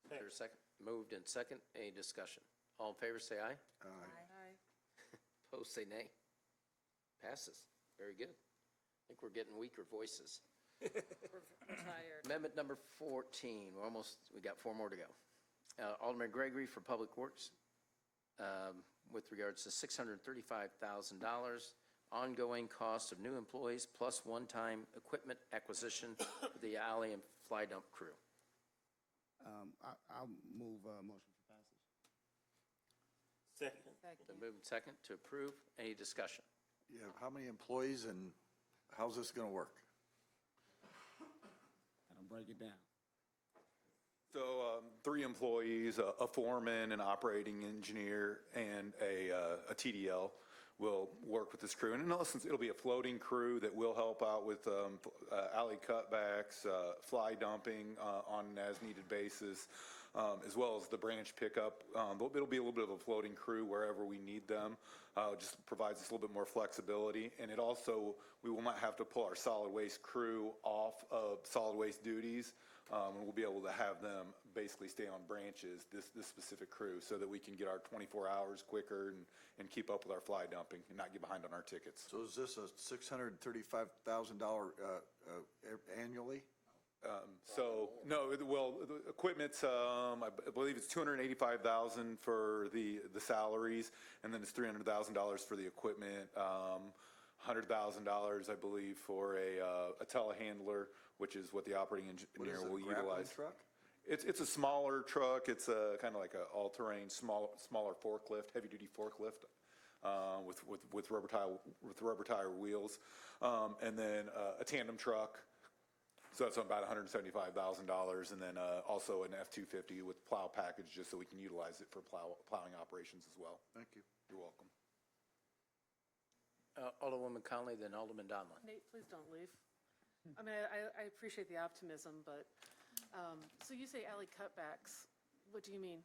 is there a second? Moved and second. Any discussion? All in favor, say aye. Aye. Opposed, say nay. Passes. Very good. I think we're getting weaker voices. We're tired. Amendment number 14. We got 4 more to go. Alderman Gregory for Public Works with regards to $635,000 ongoing cost of new employees plus one-time equipment acquisition for the alley and fly dump crew. I'll move motion for passage. Second. The move and second to approve. Any discussion? Yeah, how many employees and how's this going to work? And break it down. So 3 employees, a foreman, an operating engineer, and a TDL will work with this crew. And in essence, it'll be a floating crew that will help out with alley cutbacks, fly dumping on an as-needed basis, as well as the branch pickup. It'll be a little bit of a floating crew wherever we need them. Just provides us a little bit more flexibility. And it also, we will not have to pull our solid waste crew off of solid waste duties. And we'll be able to have them basically stay on branches, this specific crew, so that we can get our 24 hours quicker and keep up with our fly dumping and not get behind on our tickets. So is this a $635,000 annually? No, well, the equipment's, I believe it's $285,000 for the salaries, and then it's $300,000 for the equipment, $100,000, I believe, for a telehandler, which is what the operating engineer will utilize. Grappling truck? It's a smaller truck. It's kind of like an all-terrain, smaller forklift, heavy-duty forklift, with rubber tire wheels, and then a tandem truck. So that's about $175,000, and then also an F-250 with plow package, just so we can utilize it for plowing operations as well. Thank you. You're welcome. Alderwoman Conley, then Alderman Donlin. Nate, please don't leave. I mean, I appreciate the optimism, but, so you say alley cutbacks. What do you mean?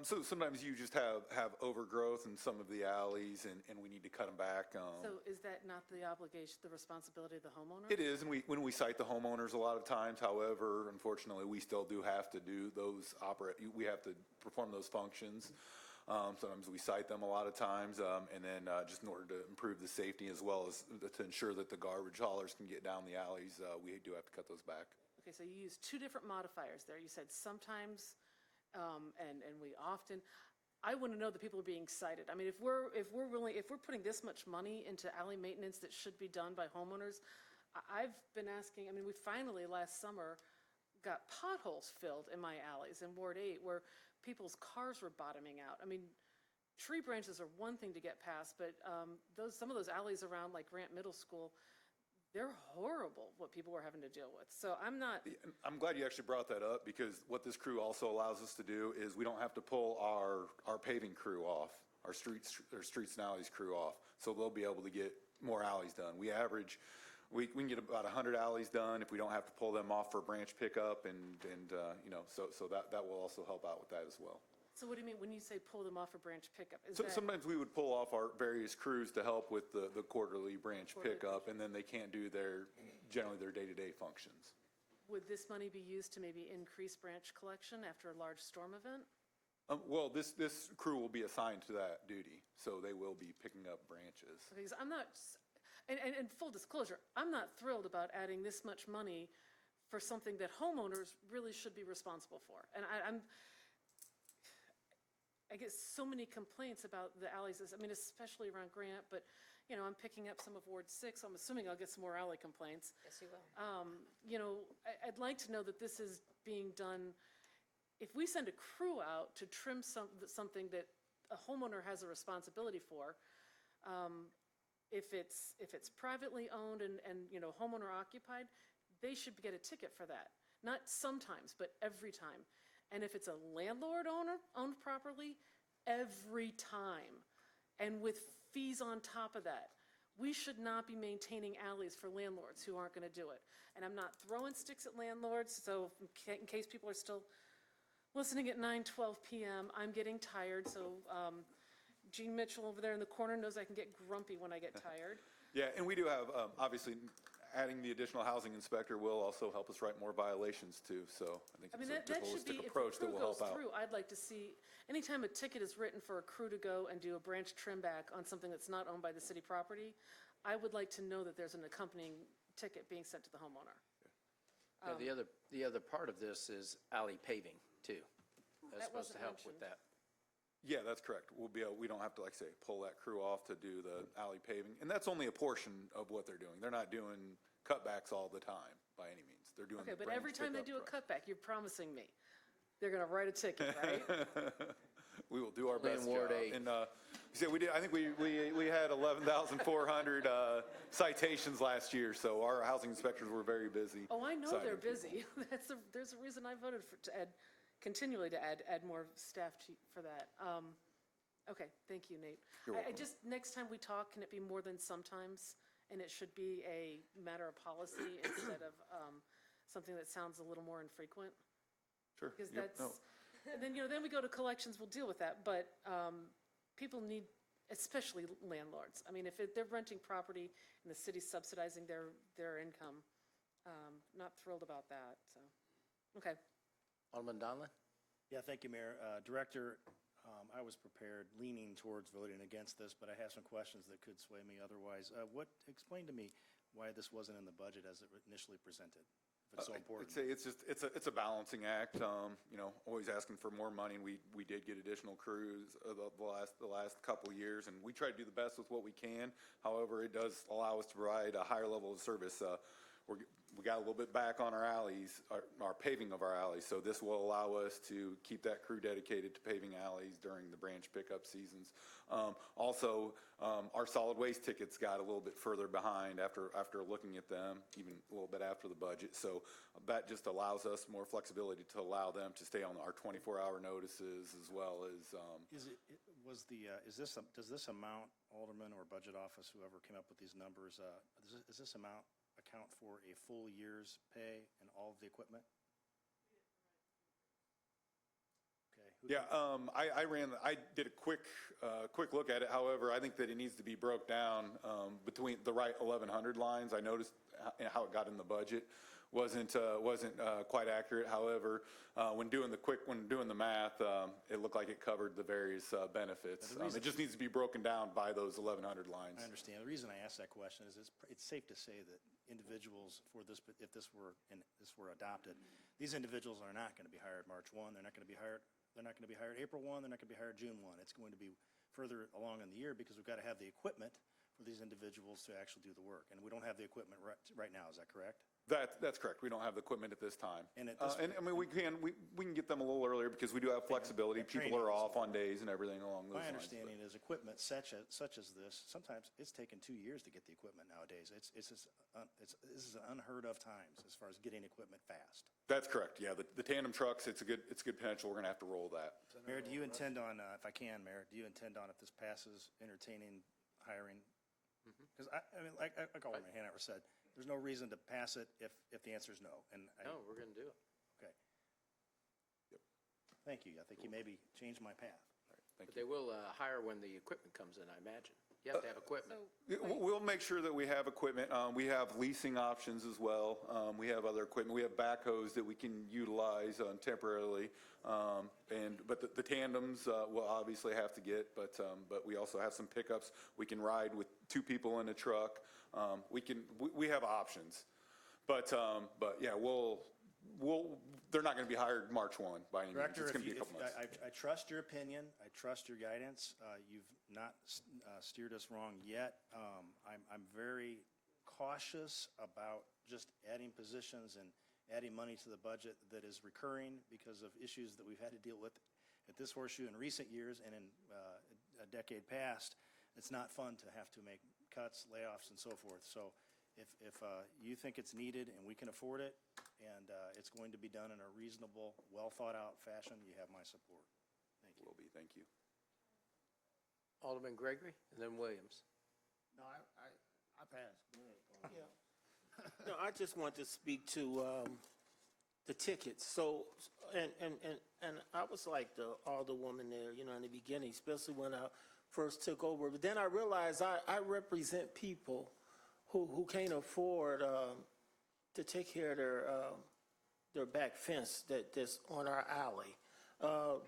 So sometimes you just have overgrowth in some of the alleys, and we need to cut them back. So is that not the obligation, the responsibility of the homeowner? It is, and when we cite the homeowners a lot of times, however, unfortunately, we still do have to do those we have to perform those functions. Sometimes we cite them a lot of times, and then just in order to improve the safety as well as to ensure that the garbage haulers can get down the alleys, we do have to cut those back. Okay, so you use 2 different modifiers there. You said sometimes, and we often. I want to know that people are being cited. I mean, if we're putting this much money into alley maintenance that should be done by homeowners, I've been asking. I mean, we finally last summer got potholes filled in my alleys in Ward 8 where people's cars were bottoming out. I mean, tree branches are one thing to get past, but some of those alleys around like Grant Middle School, they're horrible, what people were having to deal with. So I'm not, I'm glad you actually brought that up, because what this crew also allows us to do is we don't have to pull our paving crew off, our streets and alleys crew off. So they'll be able to get more alleys done. We can get about 100 alleys done if we don't have to pull them off for branch pickup, and so that will also help out with that as well. so what do you mean when you say pull them off a branch pickup? Is So that, sometimes we would pull off our various crews to help with the quarterly branch pickup, and then they can't do generally their day-to-day functions. would this money be used to maybe increase branch collection after a large storm event? Well, this crew will be assigned to that duty, so they will be picking up branches. Because I'm not, and full disclosure, I'm not thrilled about adding this much money for something that homeowners really should be responsible for. And I get so many complaints about the alleys, I mean, especially around Grant, but, you know, I'm picking up some of Ward 6, I'm assuming I'll get some more alley complaints. Yes, you will. You know, I'd like to know that this is being done, if we send a crew out to trim something that a homeowner has a responsibility for, if it's privately owned and, you know, homeowner occupied, they should get a ticket for that. Not sometimes, but every time. And if it's a landlord owned properly, every time. And with fees on top of that. We should not be maintaining alleys for landlords who aren't going to do it. And I'm not throwing sticks at landlords, so in case people are still listening at 9:12 p.m., I'm getting tired, so Gene Mitchell over there in the corner knows I can get grumpy when I get tired. Yeah, and we do have, obviously, adding the additional housing inspector will also help us write more violations too, so I think it's a holistic approach that will help out. If a crew goes through, I'd like to see, anytime a ticket is written for a crew to go and do a branch trim back on something that's not owned by the city property, I would like to know that there's an accompanying ticket being sent to the homeowner. Yeah, the other part of this is alley paving, too. That's That supposed to wasn't help with mentioned. that. Yeah, that's correct. We don't have to, like I say, pull that crew off to do the alley paving, and that's only a portion of what they're doing. They're not doing cutbacks all the time, by any means. They're doing Okay, the but branch every time they do a pickup cutback, you're promising me they're going to write a ticket, right? We will do our Only in best Ward job. 8. And I think we had 11,400 citations last year, so our housing inspectors were very busy. Oh, I know citing they're people. busy. There's a reason I voted continually to add more staff for that. Okay, thank you, Nate. You're welcome. Next time we talk, can it be more than sometimes? And it should be a matter of policy instead of something that sounds a little more infrequent? Sure. Because Yep, no. and then, then we go to collections, we'll deal with that, but people need, especially landlords. I mean, if they're renting property and the city's subsidizing their income, not thrilled about that, so, okay. Alderman Donlin? Yeah, thank you, Mayor. Director, I was prepared, leaning towards voting against this, but I have some questions that could sway me otherwise. Explain to me why this wasn't in the budget as it initially presented, if it's so important? I'd say it's a balancing act, always asking for more money, and we did get additional crews the last couple of years, and we try to do the best with what we can. However, it does allow us to provide a higher level of service. We got a little bit back on our alleys, our paving of our alleys, so this will allow us to keep that crew dedicated to paving alleys during the branch pickup seasons. Also, our solid waste tickets got a little bit further behind after looking at them, even a little bit after the budget. So that just allows us more flexibility to allow them to stay on our 24-hour notices, as well as. Does this amount, Alderman or Budget Office, whoever came up with these numbers, does this amount account for a full year's pay and all of the equipment? Okay. Yeah, I did a quick look at it. However, I think that it needs to be broke down between the right 1,100 lines. I noticed how it got in the budget wasn't quite accurate. However, when doing the math, it looked like it covered the various benefits. It just needs to be broken down by those 1,100 lines. I understand. The reason I asked that question is it's safe to say that individuals if this were adopted, these individuals are not going to be hired March 1. They're not going to be hired April 1. They're not going to be hired June 1. It's going to be further along in the year because we've got to have the equipment for these individuals to actually do the work. And we don't have the equipment right now. Is that correct? That's correct. We don't have the equipment at this time. And at this And I mean, we can get them a little earlier because we do have flexibility. People are off on days and everything along those My lines. understanding is equipment such as this, sometimes it's taken 2 years to get the equipment nowadays. This is unheard of times as far as getting equipment fast. That's correct. Yeah, the tandem trucks, it's a good potential. We're going to have to roll that. Mayor, do you intend on, if I can, Mayor, do you intend on, if this passes, entertaining hiring? Because I mean, like Alderman Hanover said, there's no reason to pass it if the answer is no. No, we're going to do it. Okay. Thank you. I think you maybe changed my path. But they will hire when the equipment comes in, I imagine. You have to have equipment. We'll make sure that we have equipment. We have leasing options as well. We have other equipment. We have backhoes that we can utilize temporarily. But the tandems we'll obviously have to get, but we also have some pickups. We can ride with 2 people in a truck. We have options. But yeah, they're not going to be hired March 1 by any means. Director, It's going to be a couple months. I trust your opinion. I trust your guidance. You've not steered us wrong yet. I'm very cautious about just adding positions and adding money to the budget that is recurring because of issues that we've had to deal with at this horseshoe in recent years and in a decade past. It's not fun to have to make cuts, layoffs, and so forth. So if you think it's needed and we can afford it, and it's going to be done in a reasonable, well-thought-out fashion, you have my support. Thank you. Will be. Thank you. Alderman Gregory, and then Williams. No, I pass. No, I just want to speak to the tickets. So, and I was like the alderwoman there, in the beginning, especially when I first took over. But then I realized I represent people who can't afford to take care of their back fence that's on our alley.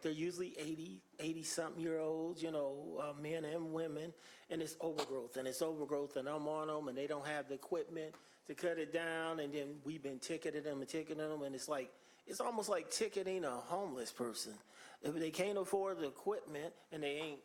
They're usually 80-something-year-olds, men and women, and it's overgrowth, and I'm on them, and they don't have the equipment to cut it down, and then we've been ticketing them, and it's almost like ticketing a homeless person. If they can't afford the equipment, and they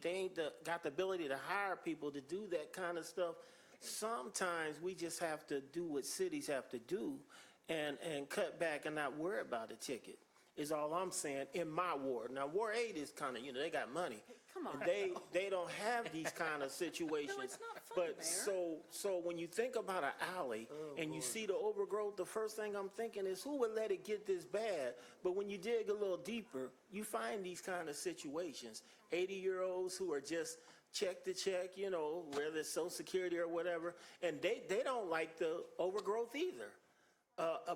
ain't got the ability to hire people to do that kind of stuff, sometimes we just have to do what cities have to do and cut back and not worry about a ticket, is all I'm saying, in my ward. Now, Ward 8 is kind of, they got money. Come on. And they don't have these kind of situations. No, it's not funny, But Mayor. so when you think about an alley and you see the overgrowth, the first thing I'm thinking is, who would let it get this bad? But when you dig a little deeper, you find these kind of situations. 80-year-olds who are just check to check, whether it's Social Security or whatever, and they don't like the overgrowth either.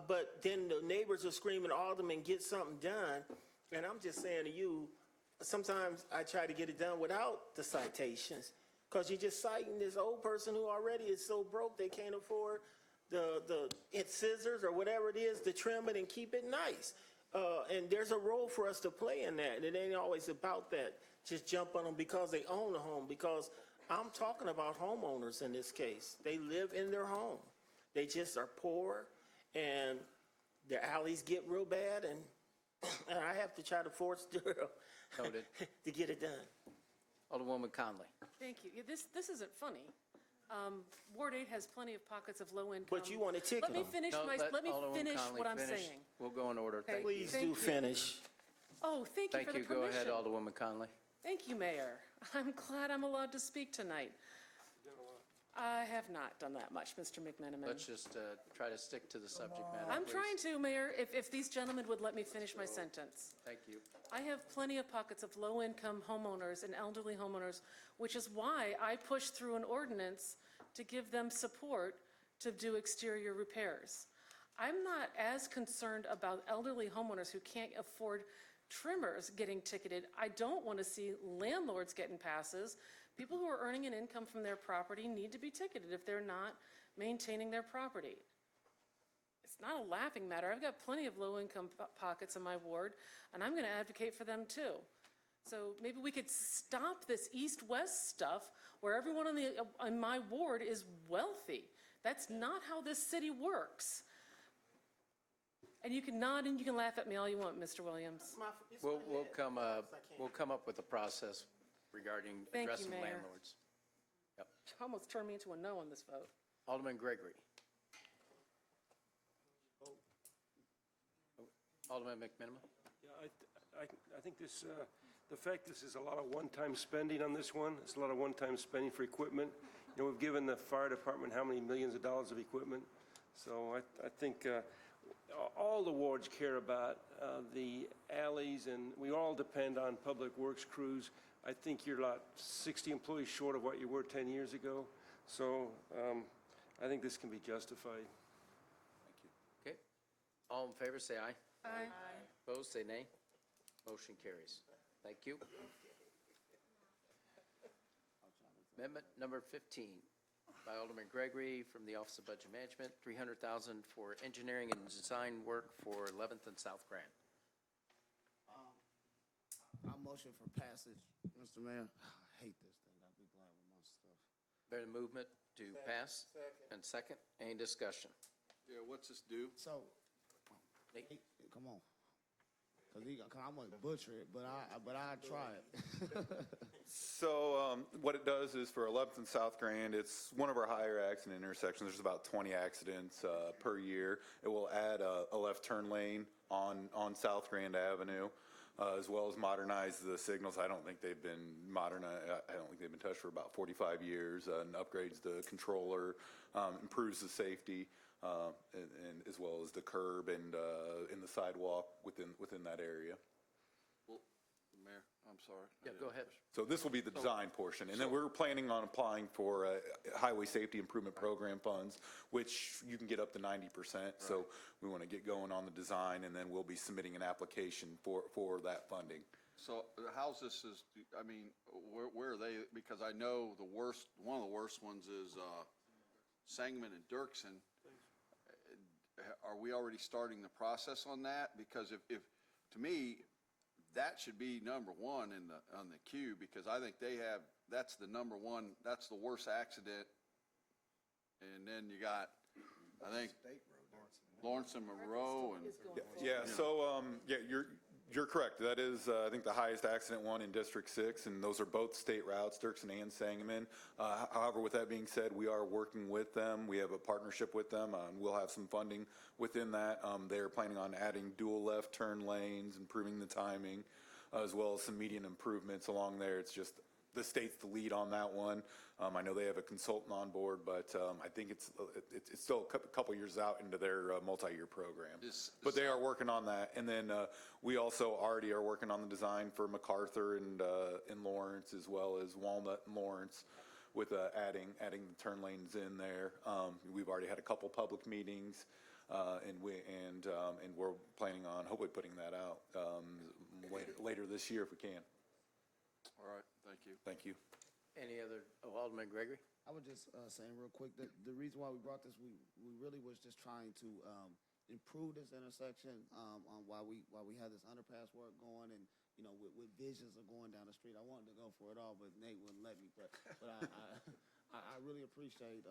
But then the neighbors are screaming, Alderman, get something done. And I'm just saying to you, sometimes I try to get it done without the citations, because you're just citing this old person who already is so broke they can't afford the scissors or whatever it is to trim it and keep it nice. And there's a role for us to play in that. And it ain't always about that. Just jump on them because they own a home, because I'm talking about homeowners in this case. They live in their home. They just are poor, and their alleys get real bad, and I have to try to force Noted. to get it done. Alderwoman Conley. Thank you. Yeah, this isn't funny. Ward 8 has plenty of pockets of low income. But you want to ticket Let me them. finish No, let me Alderwoman finish Conley what I'm finish. saying. We'll go in order. Okay. Thank you. Please Thank do you. finish. Oh, thank you for the Go permission. ahead, Alderwoman Conley. Thank you, Mayor. I'm glad I'm allowed to speak tonight. I have not done that much, Mr. McMenamin. Let's just try to stick to the subject matter, I'm please. trying to, Mayor, if these gentlemen would let me finish my sentence. Thank you. I have plenty of pockets of low-income homeowners and elderly homeowners, which is why I pushed through an ordinance to give them support to do exterior repairs. I'm not as concerned about elderly homeowners who can't afford trimmers getting ticketed. I don't want to see landlords getting passes. People who are earning an income from their property need to be ticketed if they're not maintaining their property. It's not a laughing matter. I've got plenty of low-income pockets in my ward, and I'm going to advocate for them too. So maybe we could stop this east-west stuff where everyone in my ward is wealthy. That's not how this city works. And you can nod and you can laugh at me all you want, Mr. Williams. We'll come up with a process regarding Thank you, addressing Mayor. landlords. Yep. Almost turned me into a no on this vote. Alderman Gregory. Alderman McMiniman? Yeah, I think this, the fact this is a lot of one-time spending on this one, it's a lot of one-time spending for equipment. You know, we've given the fire department how many millions of dollars of equipment? So I think all the wards care about the alleys, and we all depend on public works crews. I think you're about 60 employees short of what you were 10 years ago. So I think this can be justified. Okay. All in favor, say aye. Aye. Opposed, say nay. Motion carries. Thank you. Amendment number 15 by Alderman Gregory from the Office of Budget Management, $300,000 for engineering and design work for 11th and South Grand. I motion for passage, Mr. Mayor. I hate this thing. I'll be glad with my stuff. Bear the movement to pass. And second, any discussion? Yeah, what's this do? So, Nate? come on. Cause I'm gonna butcher it, but I try it. So what it does is for 11th and South Grand, it's one of our higher accident intersections. There's about 20 accidents per year. It will add a left turn lane on South Grand Avenue, as well as modernize the signals. I don't think they've been modernized. I don't think they've been touched for about 45 years, and upgrades the controller, improves the safety, and as well as the curb and in the sidewalk within that area. Well, Mayor, I'm sorry. Yeah, go ahead. So this will be the design portion, and then we're planning on applying for Highway Safety Improvement Program funds, which you can get up to 90%. So we want to get going on the design, and then we'll be submitting an application for that funding. So how's this is, I mean, where are they? Because I know one of the worst ones is Sangamon and Dirksen. Are we already starting the process on that? Because if to me, that should be number one on the queue, because I think that's the number one, that's the worst accident. And then you got, I think, Lawrence and Monroe and. Yeah, so, yeah, you're correct. That is, I think, the highest accident one in District 6, and those are both state routes, Dirksen and Sangamon. However, with that being said, we are working with them. We have a partnership with them, and we'll have some funding within that. They're planning on adding dual left turn lanes, improving the timing, as well as some median improvements along there. It's just the state's the lead on that one. I know they have a consultant on board, but I think it's still a couple years out into their multi-year program. But they are working on that. And then we also already are working on the design for MacArthur and Lawrence, as well as Walnut and Lawrence, with adding the turn lanes in there. We've already had a couple public meetings, and we're planning on hopefully putting that out later this year if we can. All right, thank you. Thank you. Any other, Alderman Gregory? I was just saying real quick that the reason why we brought this, we really was just trying to improve this intersection on why we had this underpass work going, and you know with visions of going down the street. I wanted to go for it all, but Nate wouldn't let me. But I really appreciate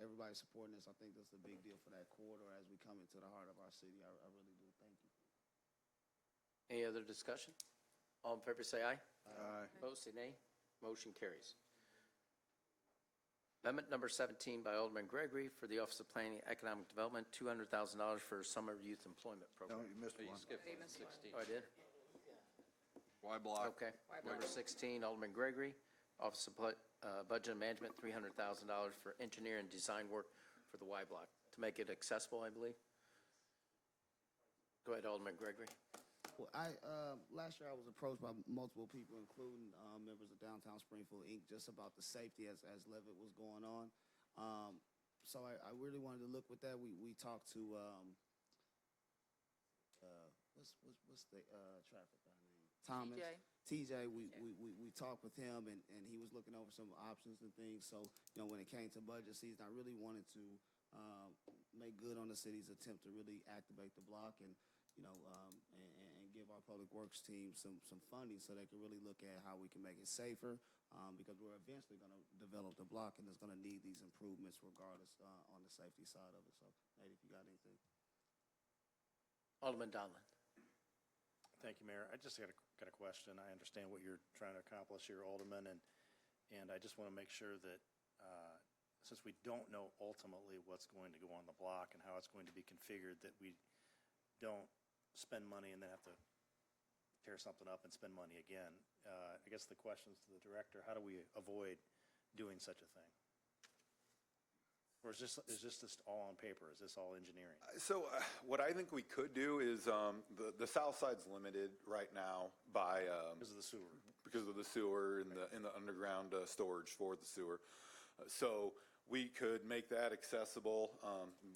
everybody supporting this. I think this is a big deal for that corridor as we come into the heart of our city. I really do. Thank you. Any other discussion? All in favor, say aye. Aye. Opposed, say nay. Motion carries. Amendment number 17 by Alderman Gregory for the Office of Planning and Economic Development, $200,000 for Summer Youth Employment Program. No, you missed one. Skipped 16. Oh, I did? Y block. Okay. Number 16, Alderman Gregory, Office of Budget and Management, $300,000 for engineer and design work for the Y block, to make it accessible, I believe. Go ahead, Alderman Gregory. Well, last year I was approached by multiple people, including members of Downtown Springfield, Inc., just about the safety as Levitt was going on. So I really wanted to look with that. We talked to what's the traffic guy name? Thomas. TJ. We talked with him, and he was looking over some options and things. So you know, when it came to budget season, I really wanted to make good on the city's attempt to really activate the block and give our public works team some funding so they can really look at how we can make it safer, because we're eventually going to develop the block, and it's going to need these improvements regardless on the safety side of it. So, Nate, if you got anything. Alderman Donlin. Thank you, Mayor. I just got a question. I understand what you're trying to accomplish here, Alderman, and I just want to make sure that since we don't know ultimately what's going to go on the block and how it's going to be configured, that we don't spend money and then have to tear something up and spend money again. I guess the question's to the director, how do we avoid doing such a thing? Or is this just all on paper? Is this all engineering? So what I think we could do is, the south side's limited right now by, Because of the sewer. because of the sewer and the underground storage for the sewer. So we could make that accessible.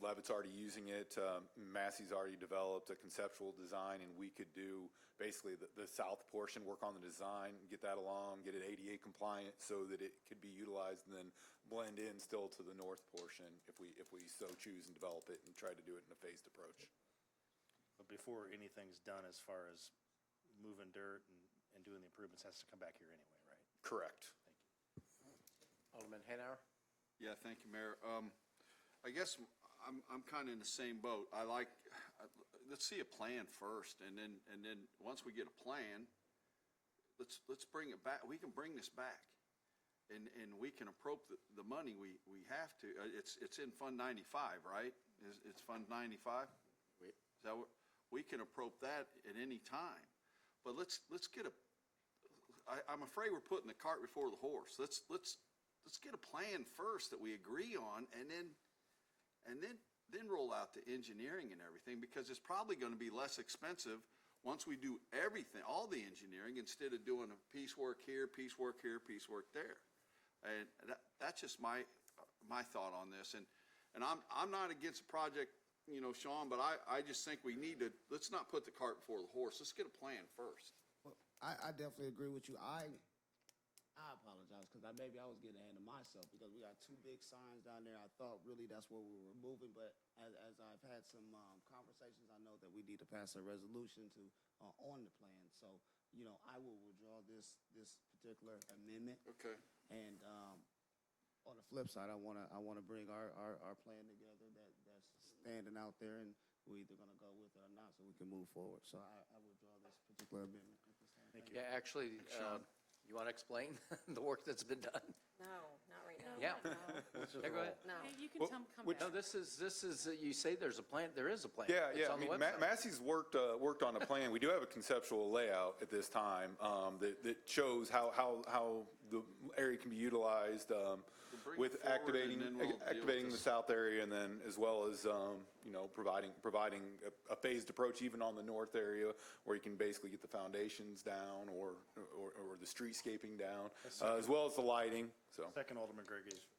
Levitt's already using it. Massey's already developed a conceptual design, and we could do basically the south portion, work on the design, get that along, get it ADA compliant so that it could be utilized, and then blend in still to the north portion if we so choose and develop it and try to do it in a phased approach. But before anything's done as far as moving dirt and doing the improvements, has to come back here anyway, right? Correct. Alderman Hanauer? Yeah, thank you, Mayor. I guess I'm kind of in the same boat. Let's see a plan first, and then once we get a plan, let's bring it back. We can bring this back, and we can appropriate the money we have to. It's in Fund 95, right? It's Fund 95? Is that what, we can appropriate that at any time. But let's get I'm afraid we're putting the cart before the horse. Let's get a plan first that we agree on, and then roll out the engineering and everything, because it's probably going to be less expensive once we do everything, all the engineering, instead of doing a piecework here, piecework here, piecework there. And that's just my thought on this. And I'm not against the project, Sean, but I just think we need to, let's not put the cart before the horse. Let's get a plan first. Well, I definitely agree with you. I apologize, because maybe I was getting ahead of myself, because we got two big signs down there. I thought really that's where we were moving, but as I've had some conversations, I know that we need to pass a resolution on the plan. So, I will withdraw this particular amendment. Okay. And on the flip side, I want to bring our plan together that's standing out there, and we're either going to go with it or not, so we can move forward. So I withdraw this particular amendment at this time. Thank you. Yeah, actually, you want to explain the work that's been done? No, not right now. Yeah. Yeah, go ahead. No. Hey, you can come back. No, this is, you say there's a plan, there is a plan. Yeah, It's yeah. I on the mean, website. Massey's worked on a plan. We do have a conceptual layout at this time that shows how the area can be utilized bring with it forward, activating and then we'll deal with activating the this. south area, and then as well as providing a phased approach even on the north area, where you can basically get the foundations down or the streetscaping down, as well as the lighting. So. Second Alderman Gregory's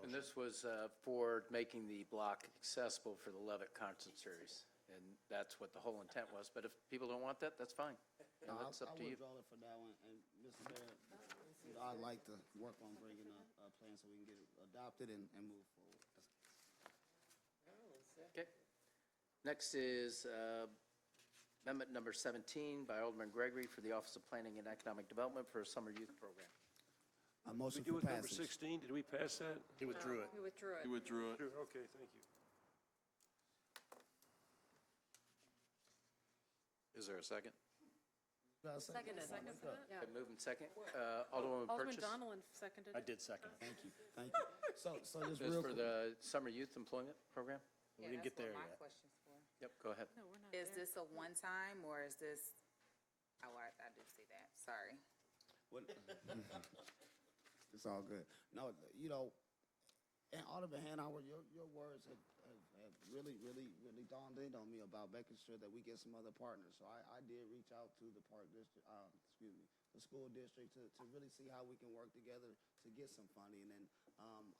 And motion. this was for making the block accessible for the Levitt concert series. And that's what the whole intent was. But if people don't want that, that's fine. And No, that's up to I you. withdraw it for that one. And Mr. Mayor, I'd like to work on bringing a plan so we can get it adopted and move forward. Okay. Next is amendment number 17 by Alderman Gregory for the Office of Planning and Economic Development for a summer youth program. A We motion do for with number passage. 16, did we pass that? He withdrew it. We withdrew it. He withdrew it. Okay, thank you. Is there a second? Seconded. Yeah. Okay, moving second. Alderwoman Alderman Purchase. Donilon seconded. I did second. Thank you. So just This real for quick. the summer youth employment program? We didn't get there my yet. question's for. Yep, go ahead. No, we're not Is there. this a one-time, or is this, I do see that, sorry. It's all good. No, and Alderman Hanauer, your words have really dawned in on me about making sure that we get some other partners. So I did reach out to the the school district to really see how we can work together to get some funding. And then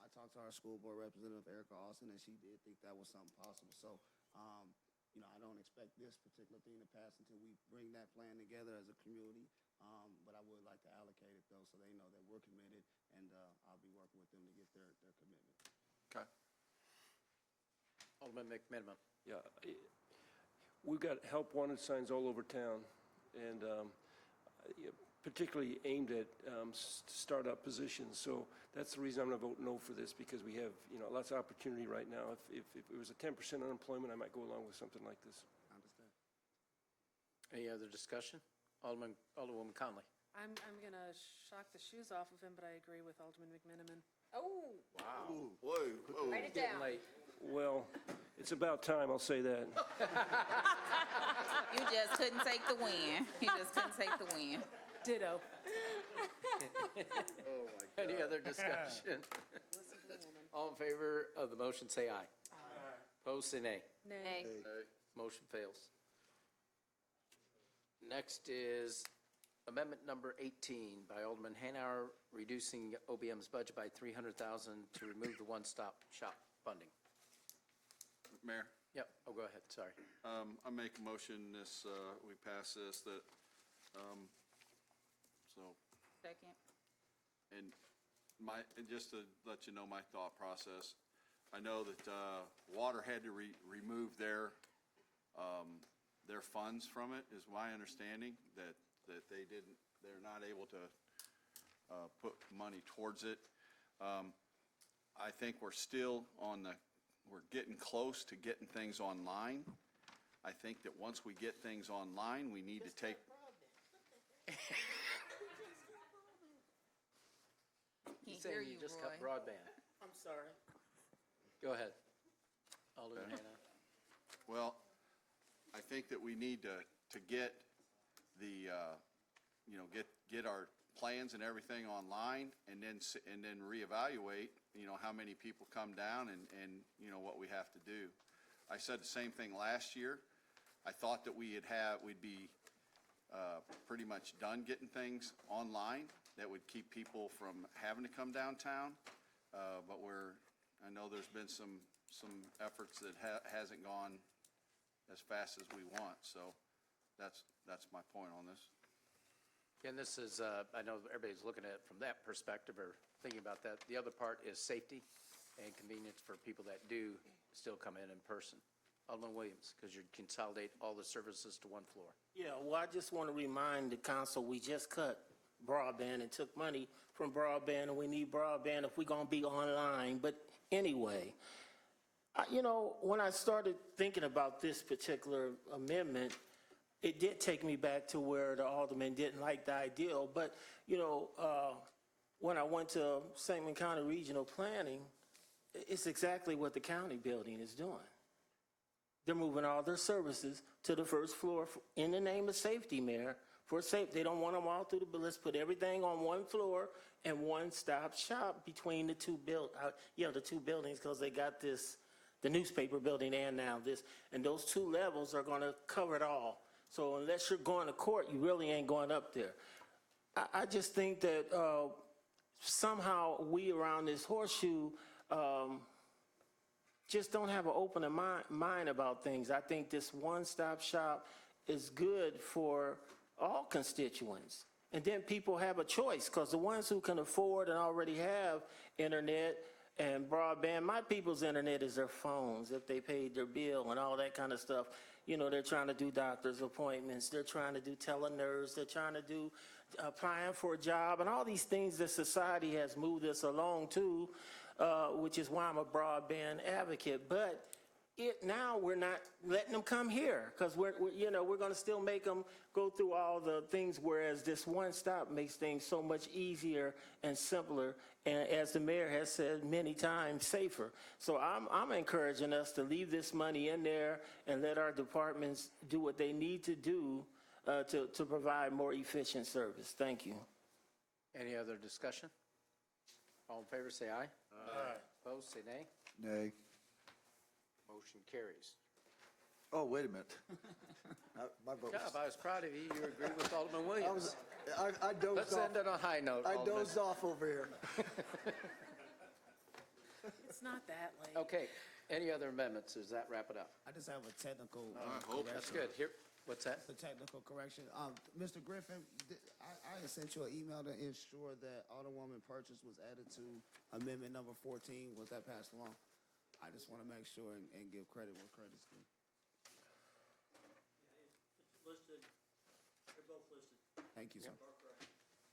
I talked to our school board representative, Erica Austin, and she did think that was something possible. So, I don't expect this particular thing to pass until we bring that plan together as a community. But I would like to allocate it, though, so they know that we're committed, and I'll be working with them to get their commitment. Okay. Alderman McMiniman. Yeah, we've got help wanted signs all over town, and particularly aimed at startup positions. So that's the reason I'm going to vote no for this, because we have, lots of opportunity right now. If it was a 10% unemployment, I might go along with something like this. I understand. Any other discussion? Alderwoman Conley. I'm going to shock the shoes off of him, but I agree with Alderman McMiniman. Oh, Wow. Whoa. write it down. Getting late. Well, It's about time, I'll say that. You just couldn't take the win. You just couldn't take the win. Ditto. Any other discussion? All in favor of the motion, say aye. Opposed, say nay. Nay. Motion fails. Next is amendment number 18 by Alderman Hanauer, reducing OBM's budget by $300,000 to remove the one-stop shop funding. Mayor, Yep, oh, go ahead, sorry. I make a motion we pass this that, so, Second. and just to let you know my thought process, I know that water had to remove their funds from it, is my understanding, that they're not able to put money towards it. I think we're still we're getting close to getting things online. I think that once we get things online, we need to take. He's saying you just cut broadband. I'm sorry. Go ahead. Alderman Hanauer. Well, I think that we need to get the, get our plans and everything online, and then reevaluate, how many people come down and what we have to do. I said the same thing last year. I thought that we'd be pretty much done getting things online that would keep people from having to come downtown, but I know there's been some efforts that hasn't gone as fast as we want, so that's my point on this. And this is, I know everybody's looking at it from that perspective or thinking about that. The other part is safety and convenience for people that do still come in person. Alderman Williams, because you consolidate all the services to one floor. Yeah, well, I just want to remind the council, we just cut broadband and took money from broadband, and we need broadband if we're going to be online. But anyway, when I started thinking about this particular amendment, it did take me back to where the alderman didn't like the ideal. But, when I went to Sangamon County Regional Planning, it's exactly what the county building is doing. They're moving all their services to the first floor in the name of safety, Mayor, for safety. They don't want them all through but let's put everything on one floor and one-stop shop between the two buildings, because they got the newspaper building and now this, and those two levels are going to cover it all. So unless you're going to court, you really ain't going up there. I just think that somehow we around this horseshoe just don't have an open mind about things. I think this one-stop shop is good for all constituents. And then people have a choice, because the ones who can afford and already have internet and broadband, my people's internet is their phones, if they paid their bill and all that kind of stuff. They're trying to do doctor's appointments, they're trying to do telenurse, they're trying to do applying for a job, and all these things that society has moved us along to, which is why I'm a broadband advocate. But now we're not letting them come here, because we're going to still make them go through all the things, whereas this one stop makes things so much easier and simpler, and as the mayor has said many times, safer. So I'm encouraging us to leave this money in there and let our departments do what they need to do to provide more efficient service. Thank you. Any other discussion? All in favor, say aye. Aye. Opposed, say nay. Nay. Motion carries. Oh, wait a minute. My vote Good was- job, I was proud of you. You agree with Alderman Williams. I dozed Let's off. end on a high note, I Alderman. dozed off over here. It's not that late. Okay, any other amendments? Does that wrap it up? I just have a technical That's good. Here, what's that? The technical correction. Mr. Griffin, I had sent you an email to ensure that Alderwoman Purchase was added to amendment number 14. Was that passed along? I just want to make sure and give credit where credit's due. Listed. They're both listed. Thank you, sir.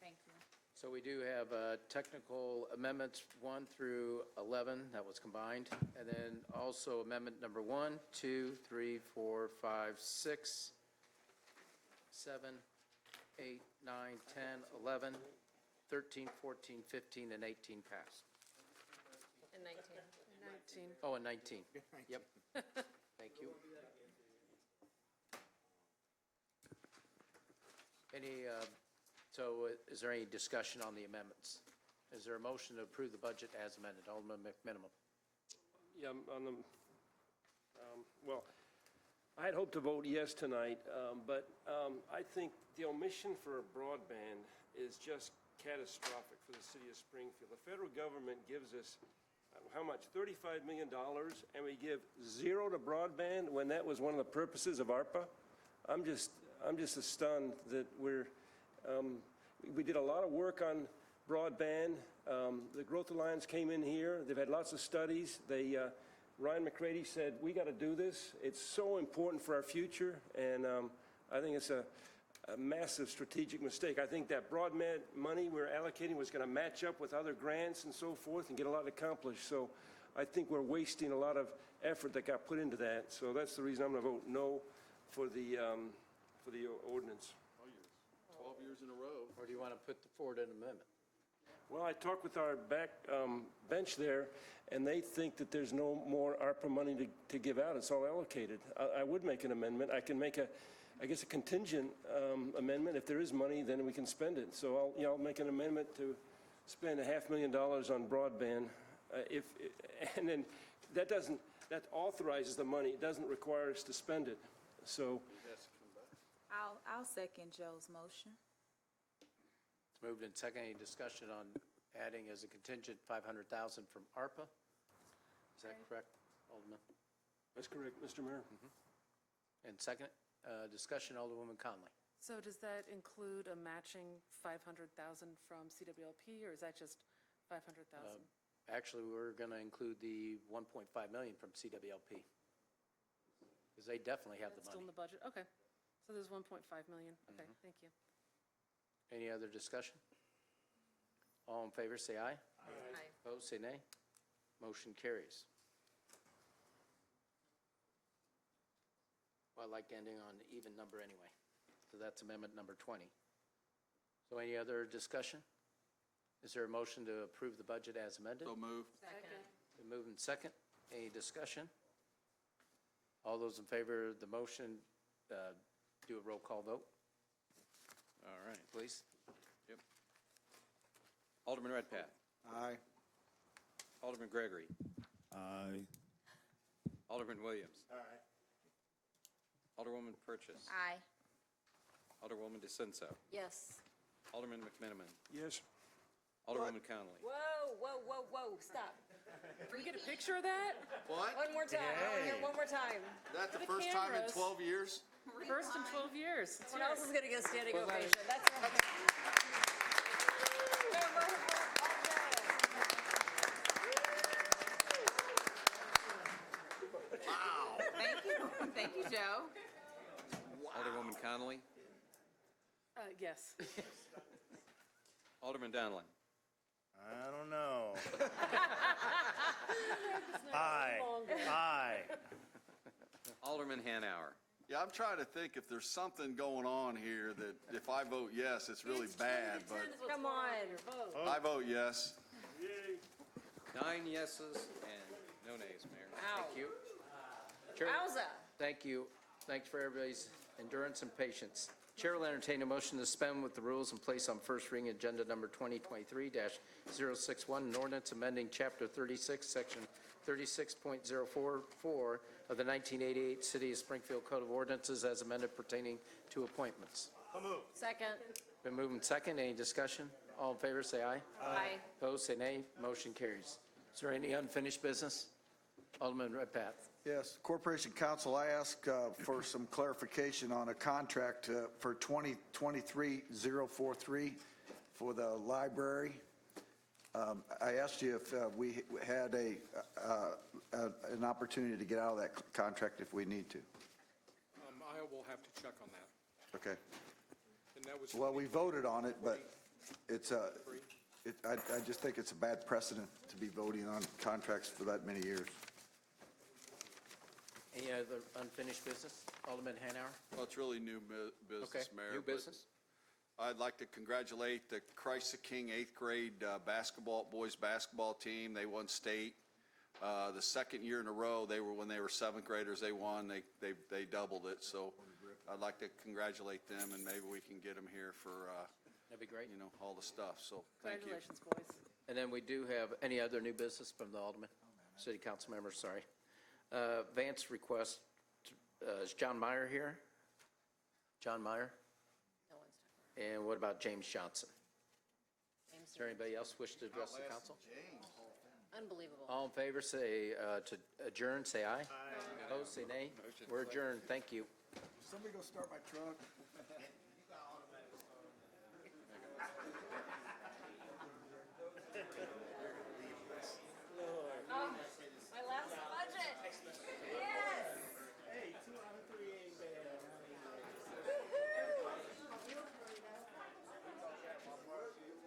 Thank you. So we do have technical amendments 1 through 11 that was combined, and then also amendment number 1, 2, 3, 4, 5, 6, 7, 8, 9, 10, 11, 13, 14, 15, and 18 passed. And 19. 19. Oh, and 19. Yep. Thank you. So is there any discussion on the amendments? Is there a motion to approve the budget as amended? Alderman McMinimum. Yeah, on the, well, I had hoped to vote yes tonight, but I think the omission for broadband is just catastrophic for the city of Springfield. The federal government gives us, how much, $35 million, and we give zero to broadband when that was one of the purposes of ARPA? I'm just stunned that we did a lot of work on broadband. The Growth Alliance came in here. They've had lots of studies. Ryan McCready said, we got to do this. It's so important for our future, and I think it's a massive strategic mistake. I think that broadband money we're allocating was going to match up with other grants and so forth and get a lot accomplished. So I think we're wasting a lot of effort that got put into that. So that's the reason I'm going to vote no for the ordinance. Oh, you're 12 years in a row. Or do you want to put forward an amendment? Well, I talked with our back bench there, and they think that there's no more ARPA money to give out. It's all allocated. I would make an amendment. I can make a contingent amendment. If there is money, then we can spend it. So I'll make an amendment to spend $500,000 on broadband. And then that authorizes the money. It doesn't require us to spend it. So I'll second Joe's motion. It's moved and second. Any discussion on adding as a contingent $500,000 from ARPA? Is that correct, Alderman? That's correct, Mr. Mayor. And second, discussion, Alderwoman Conley. So does that include a matching 500,000 from CWLP, or is that just 500,000? Actually, we're going to include the 1.5 million from CWLP, because they definitely have the That's still money. in the budget, okay. So there's 1.5 million, okay, thank you. Any other discussion? All in favor, say aye. Aye. Opposed, say nay. Motion carries. Well, I like ending on an even number anyway. So that's amendment number 20. So any other discussion? Is there a motion to approve the budget as amended? So moved. Second. Been moved and second. Any discussion? All those in favor of the motion, do a roll call vote, All right. please. Yep. Alderman Redpath. Aye. Alderman Gregory. Aye. Alderman Williams. Aye. Alderwoman Purchase. Aye. Alderwoman DeCenso. Yes. Alderman McMiniman. Yes. Alderwoman Conley. Whoa, whoa, whoa, whoa, stop. Can we get a picture of that? What? One more time. I want to hear it one more time. That's the the first time in cameras. 12 years? First in 12 years. It's Someone else is going to get a standing Well, that ovation. That's Thank you, Joe. Alderwoman Conley. Yes. Alderman Donlin. I don't know. Aye. Aye. Alderman Hanauer. Yeah, I'm trying to think if there's something going on here that if I vote yes, it's really bad, but Come on. I vote yes. 9 yeses and no nays, Mayor. Ow. Thank you. Chair, Wowza. thank you. Thanks for everybody's endurance and patience. Chair will entertain a motion to suspend with the rules in place on first reading agenda number 2023-061, an ordinance amending Chapter 36, Section 36.044 of the 1988 City of Springfield Code of Ordinances as amended pertaining to appointments. Second. Been moved and second. Any discussion? All in favor, say aye. Aye. Opposed, say nay. Motion carries. Is there any unfinished business? Alderman Redpath. Yes, Corporation Council, I ask for some clarification on a contract for 2023-043 for the library. I asked you if we had an opportunity to get out of that contract if we need to. I will have to check on that. Okay. And that was. Well, we voted on it, but it's I just think it's a bad precedent to be voting on contracts for that many years. Any other unfinished business? Alderman Hanauer? Well, it's really new business, Okay, Mayor. new but business? I'd like to congratulate the Christ the King 8th grade boys basketball team. They won state. The second year in a row, when they were seventh graders, they won, they doubled it. So I'd like to congratulate them, and maybe we can get them here for, That'd be great. all the stuff. So thank you. Congratulations, boys. And then we do have any other new business from the Alderman, City Council members, sorry. Vance request, is John Meyer here? John Meyer? No one's talking. And what about James Johnson? James, Is there anybody else wish to address the council? unbelievable. All in favor, say, to adjourn, say aye. Opposed, say nay. We're adjourned. Thank you. Somebody go start my truck.